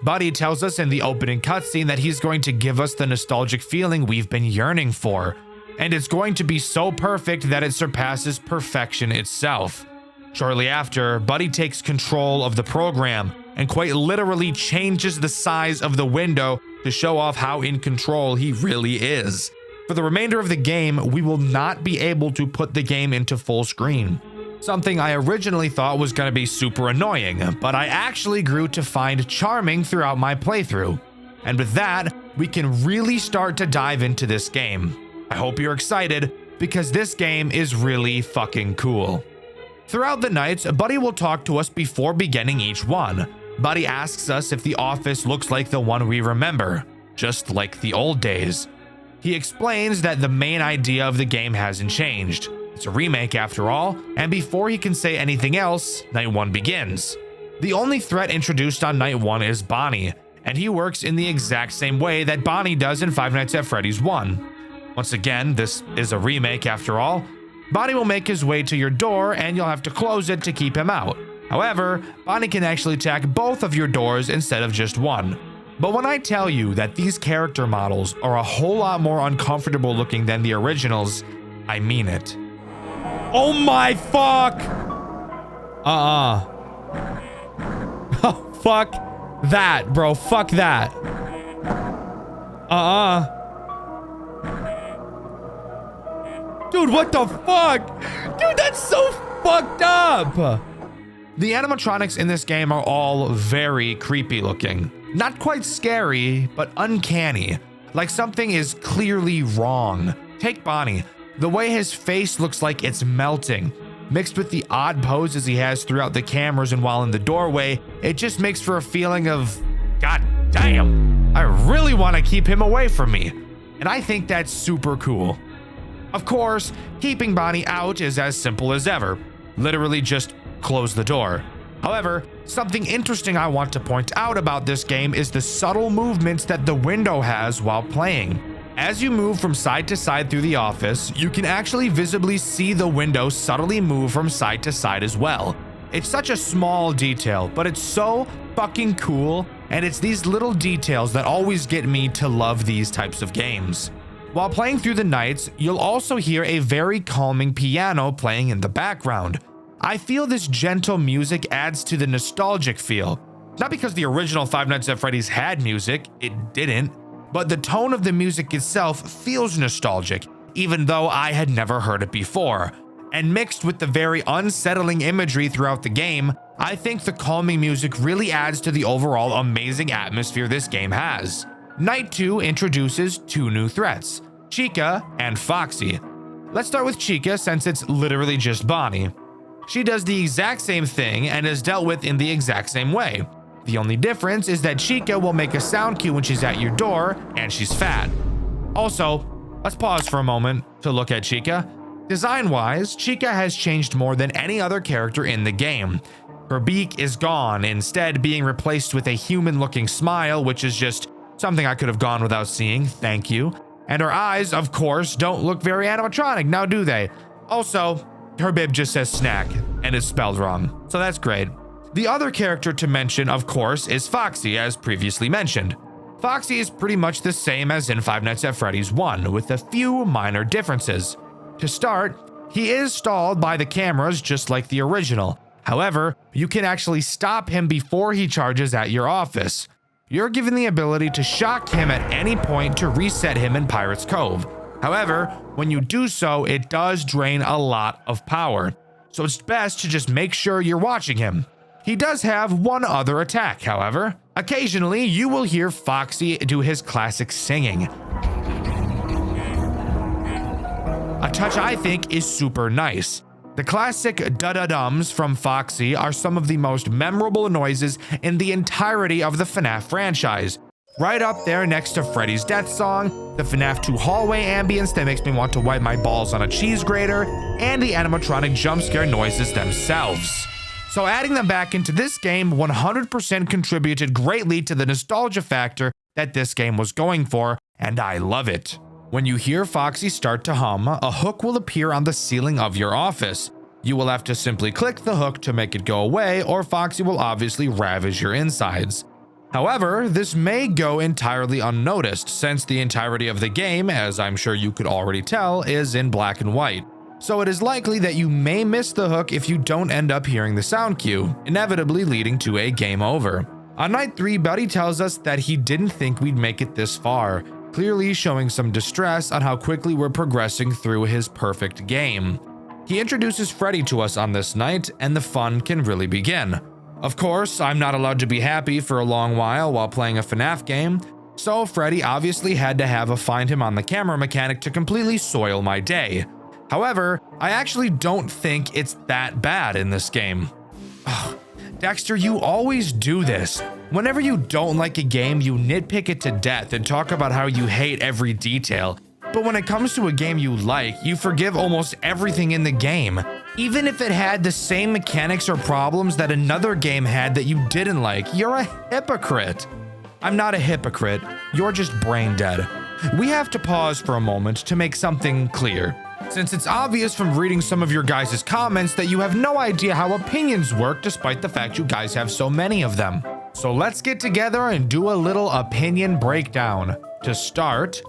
Buddy tells us in the opening cutscene that he's going to give us the nostalgic feeling we've been yearning for, and it's going to be so perfect that it surpasses perfection itself. Shortly after, Buddy takes control of the program and quite literally changes the size of the window to show off how in control he really is. For the remainder of the game, we will not be able to put the game into full screen. Something I originally thought was going to be super annoying, but I actually grew to find charming throughout my playthrough. And with that, we can really start to dive into this game. I hope you're excited, because this game is really fucking cool. Throughout the nights, Buddy will talk to us before beginning each one. Buddy asks us if the office looks like the one we remember, just like the old days. He explains that the main idea of the game hasn't changed. It's a remake after all, and before he can say anything else, Night 1 begins. The only threat introduced on Night 1 is Bonnie, and he works in the exact same way that Bonnie does in Five Nights at Freddy's 1. Once again, this is a remake after all. Bonnie will make his way to your door and you'll have to close it to keep him out. However, Bonnie can actually attack both of your doors instead of just one. But when I tell you that these character models are a whole lot more uncomfortable looking than the originals, I mean it. Oh my fuck! Oh, fuck that, bro. Fuck that. Dude, what the fuck? Dude, that's so fucked up. The animatronics in this game are all very creepy looking. Not quite scary, but uncanny. Like something is clearly wrong. Take Bonnie. The way his face looks like it's melting, mixed with the odd poses he has throughout the cameras and while in the doorway, it just makes for a feeling of, God damn, I really want to keep him away from me. And I think that's super cool. Of course, keeping Bonnie out is as simple as ever. Literally just close the door. However, something interesting I want to point out about this game is the subtle movements that the window has while playing. As you move from side to side through the office, you can actually visibly see the window subtly move from side to side as well. It's such a small detail, but it's so fucking cool, and it's these little details that always get me to love these types of games. While playing through the nights, you'll also hear a very calming piano playing in the background. I feel this gentle music adds to the nostalgic feel. Not because the original Five Nights at Freddy's had music, it didn't, but the tone of the music itself feels nostalgic, even though I had never heard it before. And mixed with the very unsettling imagery throughout the game, I think the calming music really adds to the overall amazing atmosphere this game has. Night 2 introduces two new threats, Chica and Foxy. Let's start with Chica since it's literally just Bonnie. She does the exact same thing and is dealt with in the exact same way. The only difference is that Chica will make a sound cue when she's at your door and she's fat. Also, let's pause for a moment to look at Chica. Design-wise, Chica has changed more than any other character in the game. Her beak is gone, instead being replaced with a human-looking smile, which is just something I could have gone without seeing, thank you. And her eyes, of course, don't look very animatronic, now do they? Also, her bib just says snack, and it's spelled wrong, so that's great. The other character to mention, of course, is Foxy, as previously mentioned. Foxy is pretty much the same as in Five Nights at Freddy's 1, with a few minor differences. To start, he is stalled by the cameras just like the original. However, you can actually stop him before he charges at your office. you're given the ability to shock him at any point to reset him in Pirate's Cove. However, when you do so, it does drain a lot of power, so it's best to just make sure you're watching him. He does have one other attack, however. Occasionally, you will hear Foxy do his classic singing. A touch I think is super nice. The classic da-da-dums from Foxy are some of the most memorable noises in the entirety of the FNAF franchise. Right up there next to Freddy's death song, the FNAF 2 hallway ambience that makes me want to wipe my balls on a cheese grater, and the animatronic jump scare noises themselves. So adding them back into this game 100% contributed greatly to the nostalgia factor that this game was going for, and I love it. When you hear Foxy start to hum, a hook will appear on the ceiling of your office. You will have to simply click the hook to make it go away, or Foxy will obviously ravage your insides. However, this may go entirely unnoticed since the entirety of the game, as I'm sure you could already tell, is in black and white. So it is likely that you may miss the hook if you don't end up hearing the sound cue, inevitably leading to a game over. On night 3, Buddy tells us that he didn't think we'd make it this far, clearly showing some distress on how quickly we're progressing through his perfect game. He introduces Freddy to us on this night, and the fun can really begin. Of course, I'm not allowed to be happy for a long while playing a FNAF game, so Freddy obviously had to have a find him on the camera mechanic to completely soil my day. However, I actually don't think it's that bad in this game. Ugh. Dxtr, you always do this. Whenever you don't like a game, you nitpick it to death and talk about how you hate every detail. But when it comes to a game you like, you forgive almost everything in the game, even if it had the same mechanics or problems that another game had that you didn't like. You're a hypocrite. I'm not a hypocrite, you're just brain dead. We have to pause for a moment to make something clear, since it's obvious from reading some of your guys' comments that you have no idea how opinions work despite the fact you guys have so many of them. So let's get together and do a little opinion breakdown. To start,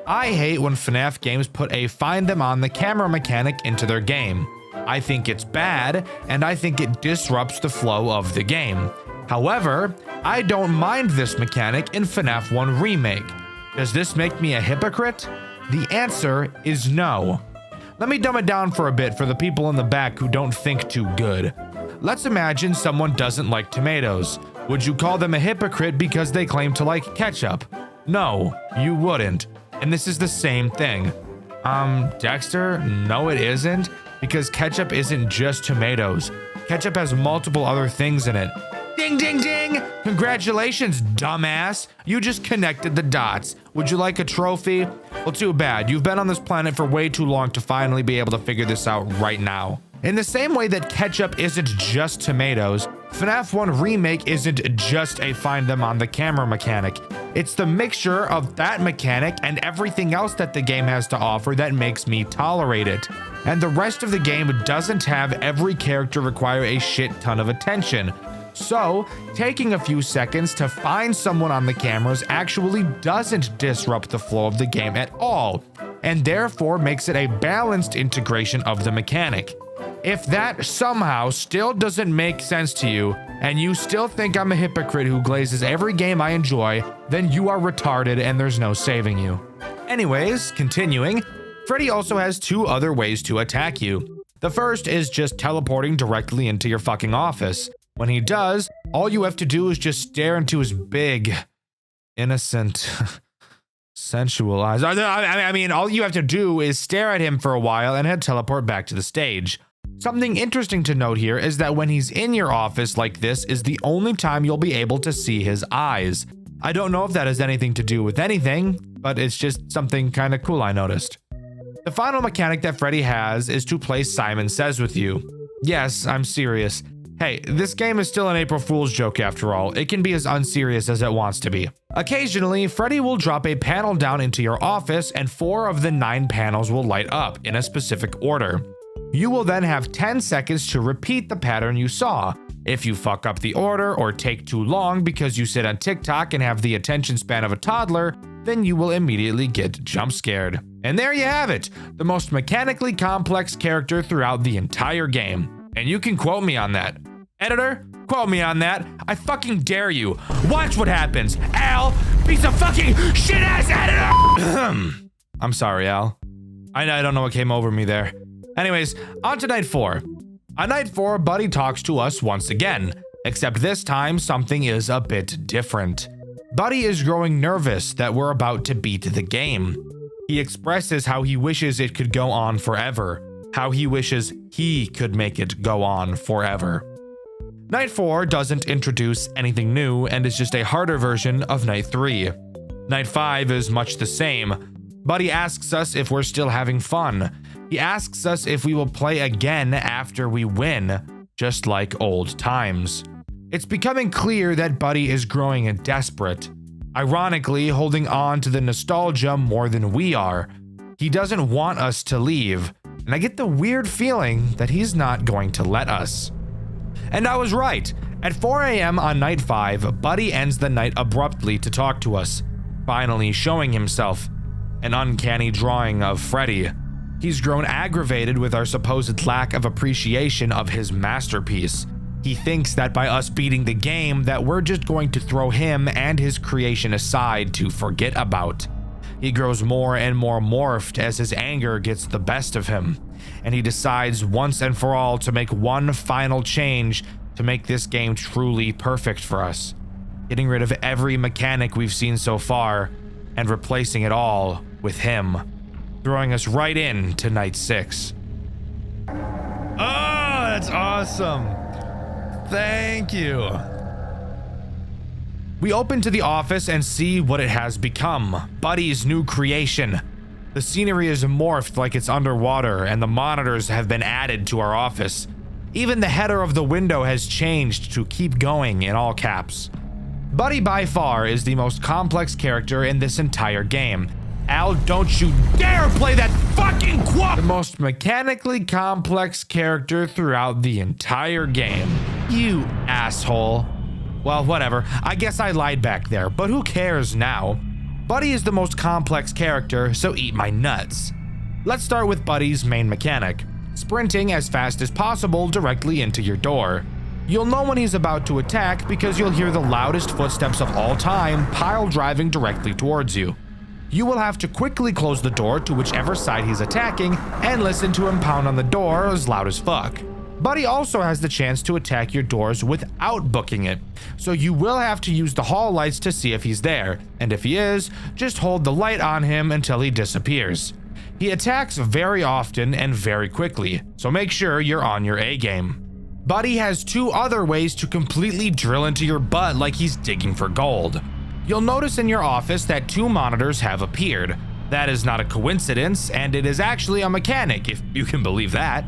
I hate when FNAF games put a find them on the camera mechanic into their game. I think it's bad, and I think it disrupts the flow of the game. However, I don't mind this mechanic in FNAF 1 Remake. Does this make me a hypocrite? The answer is no. Let me dumb it down for a bit for the people in the back who don't think too good. Let's imagine someone doesn't like tomatoes. Would you call them a hypocrite because they claim to like ketchup? No, you wouldn't. And this is the same thing. Dxtr, no it isn't, because ketchup isn't just tomatoes. Ketchup has multiple other things in it. Ding, ding, ding! Congratulations, dumbass. You just connected the dots. Would you like a trophy? Well, too bad. You've been on this planet for way too long to finally be able to figure this out right now. In the same way that ketchup isn't just tomatoes, FNAF 1 Remake isn't just a find them on the camera mechanic. It's the mixture of that mechanic and everything else that the game has to offer that makes me tolerate it. And the rest of the game doesn't have every character require a shit ton of attention. So, taking a few seconds to find someone on the cameras actually doesn't disrupt the flow of the game at all, and therefore makes it a balanced integration of the mechanic. If that somehow still doesn't make sense to you, and you still think I'm a hypocrite who glazes every game I enjoy, then you are retarded and there's no saving you. Anyways, continuing, Freddy also has 2 other ways to attack you. The first is just teleporting directly into your fucking office. When he does, all you have to do is just stare into his big, innocent, sensual eyes. I mean, all you have to do is stare at him for a while and he'll teleport back to the stage. Something interesting to note here is that when he's in your office like this is the only time you'll be able to see his eyes. I don't know if that has anything to do with anything, but it's just something kind of cool I noticed. The final mechanic that Freddy has is to play Simon Says with you. Yes, I'm serious. Hey, this game is still an April Fool's joke after all. It can be as unserious as it wants to be. Occasionally, Freddy will drop a panel down into your office and 4 of the 9 panels will light up in a specific order. You will then have 10 seconds to repeat the pattern you saw. If you fuck up the order or take too long because you sit on TikTok and have the attention span of a toddler, then you will immediately get jump scared. And there you have it, the most mechanically complex character throughout the entire game. And you can quote me on that. Editor, Quote me on that. I fucking dare you. Watch what happens. Al, piece of fucking shit-ass editor! I'm sorry, Al. I don't know what came over me there. Anyways, on to night 4. On night 4, Buddy talks to us once again, except this time something is a bit different. Buddy is growing nervous that we're about to beat the game. He expresses how he wishes it could go on forever, how he wishes he could make it go on forever. Night 4 doesn't introduce anything new and is just a harder version of Night 3. Night 5 is much the same. Buddy asks us if we're still having fun. He asks us if we will play again after we win, just like old times. It's becoming clear that Buddy is growing desperate, ironically holding on to the nostalgia more than we are. He doesn't want us to leave, and I get the weird feeling that he's not going to let us. And I was right. At 4 a.m. on night 5, Buddy ends the night abruptly to talk to us, finally showing himself. An uncanny drawing of Freddy. He's grown aggravated with our supposed lack of appreciation of his masterpiece. He thinks that by us beating the game that we're just going to throw him and his creation aside to forget about. He grows more and more morphed as his anger gets the best of him, and he decides once and for all to make one final change to make this game truly perfect for us, getting rid of every mechanic we've seen so far and replacing it all with him, throwing us right into night 6. Oh, that's awesome. Thank you. We open to the office and see what it has become, Buddy's new creation. The scenery is morphed like it's underwater, and the monitors have been added to our office. Even the header of the window has changed to "keep going" in all caps. Buddy by far is the most complex character in this entire game. Al, don't you dare play that fucking quote! The most mechanically complex character throughout the entire game. You asshole. Well, whatever. I guess I lied back there, but who cares now? Buddy is the most complex character, so eat my nuts. Let's start with Buddy's main mechanic, sprinting as fast as possible directly into your door. You'll know when he's about to attack because you'll hear the loudest footsteps of all time pile driving directly towards you. You will have to quickly close the door to whichever side he's attacking and listen to him pound on the door as loud as fuck. Buddy also has the chance to attack your doors without booking it, so you will have to use the hall lights to see if he's there, and if he is, just hold the light on him until he disappears. He attacks very often and very quickly, so make sure you're on your A game. Buddy has 2 other ways to completely drill into your butt like he's digging for gold. You'll notice in your office that 2 monitors have appeared. That is not a coincidence, and it is actually a mechanic, if you can believe that.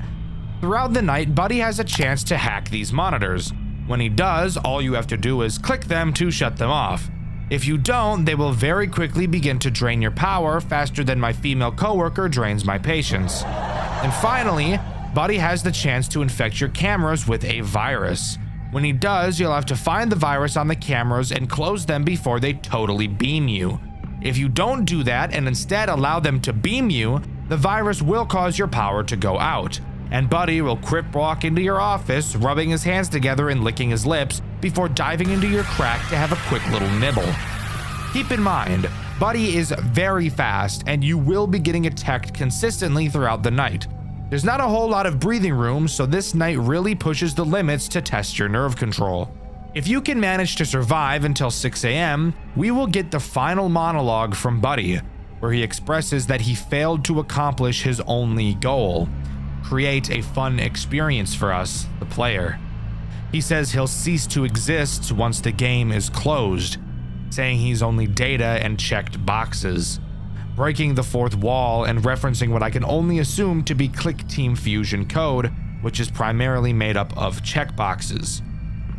Throughout the night, Buddy has a chance to hack these monitors. When he does, all you have to do is click them to shut them off. If you don't, they will very quickly begin to drain your power faster than my female coworker drains my patience. And finally, Buddy has the chance to infect your cameras with a virus. When he does, you'll have to find the virus on the cameras and close them before they totally beam you. If you don't do that and instead allow them to beam you, the virus will cause your power to go out. And Buddy will crip walk into your office, rubbing his hands together and licking his lips before diving into your crack to have a quick little nibble. Keep in mind, Buddy is very fast and you will be getting attacked consistently throughout the night. There's not a whole lot of breathing room, so this night really pushes the limits to test your nerve control. If you can manage to survive until 6 a.m., we will get the final monologue from Buddy, where he expresses that he failed to accomplish his only goal: create a fun experience for us, the player. He says he'll cease to exist once the game is closed, saying he's only data and checked boxes, breaking the 4th wall and referencing what I can only assume to be Click Team Fusion code, which is primarily made up of checkboxes.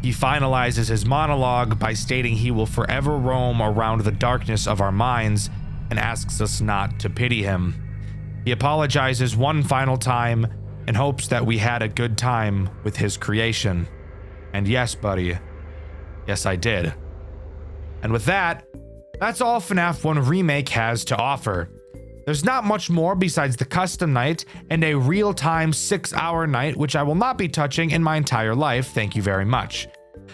He finalizes his monologue by stating he will forever roam around the darkness of our minds and asks us not to pity him. He apologizes one final time and hopes that we had a good time with his creation. And yes, Buddy, yes I did. And with that, that's all FNAF 1 Remake has to offer. There's not much more besides the custom night and a real-time 6-hour night, which I will not be touching in my entire life, thank you very much.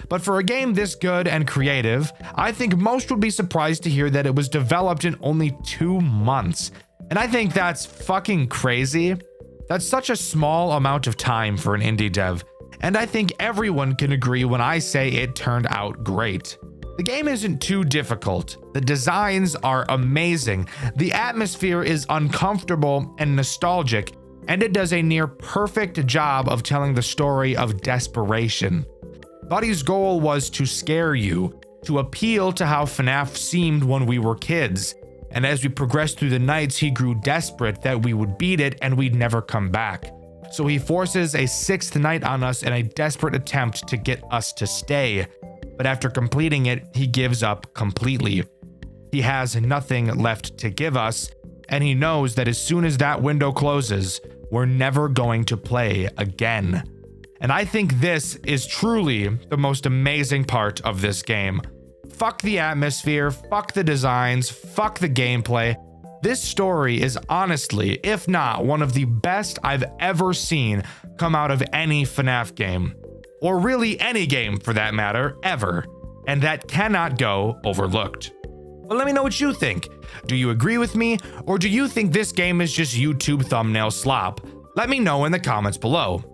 But for a game this good and creative, I think most would be surprised to hear that it was developed in only 2 months. And I think that's fucking crazy. That's such a small amount of time for an indie dev. And I think everyone can agree when I say it turned out great. The game isn't too difficult. The designs are amazing. The atmosphere is uncomfortable and nostalgic, and it does a near perfect job of telling the story of desperation. Buddy's goal was to scare you, to appeal to how FNAF seemed when we were kids. And as we progressed through the nights, he grew desperate that we would beat it and we'd never come back. So he forces a 6th night on us in a desperate attempt to get us to stay. But after completing it, he gives up completely. He has nothing left to give us, and he knows that as soon as that window closes, we're never going to play again. And I think this is truly the most amazing part of this game. Fuck the atmosphere, fuck the designs, fuck the gameplay. This story is honestly, if not one of the best I've ever seen come out of any FNAF game. Or really any game for that matter, ever. And that cannot go overlooked. But let me know what you think. Do you agree with me, or do you think this game is just YouTube thumbnail slop? Let me know in the comments below.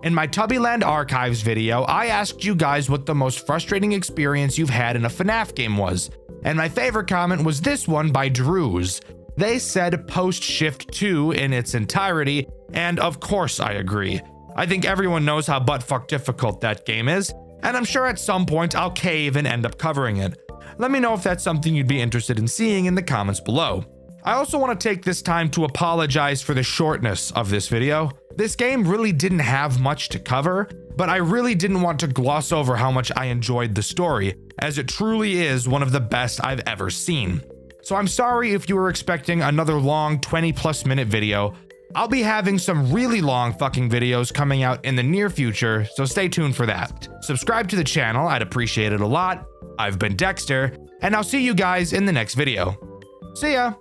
In my Tubbyland Archives video, I asked you guys what the most frustrating experience you've had in a FNAF game was, and my favorite comment was this one by Drews. They said Post Shift 2 in its entirety, and of course I agree. I think everyone knows how buttfuck difficult that game is, and I'm sure at some point I'll cave and end up covering it. Let me know if that's something you'd be interested in seeing in the comments below. I also want to take this time to apologize for the shortness of this video. This game really didn't have much to cover, but I really didn't want to gloss over how much I enjoyed the story, as it truly is one of the best I've ever seen. So I'm sorry if you were expecting another long 20+ minute video. I'll be having some really long fucking videos coming out in the near future, so stay tuned for that. Subscribe to the channel, I'd appreciate it a lot. I've been Dxtr, and I'll see you guys in the next video. See ya!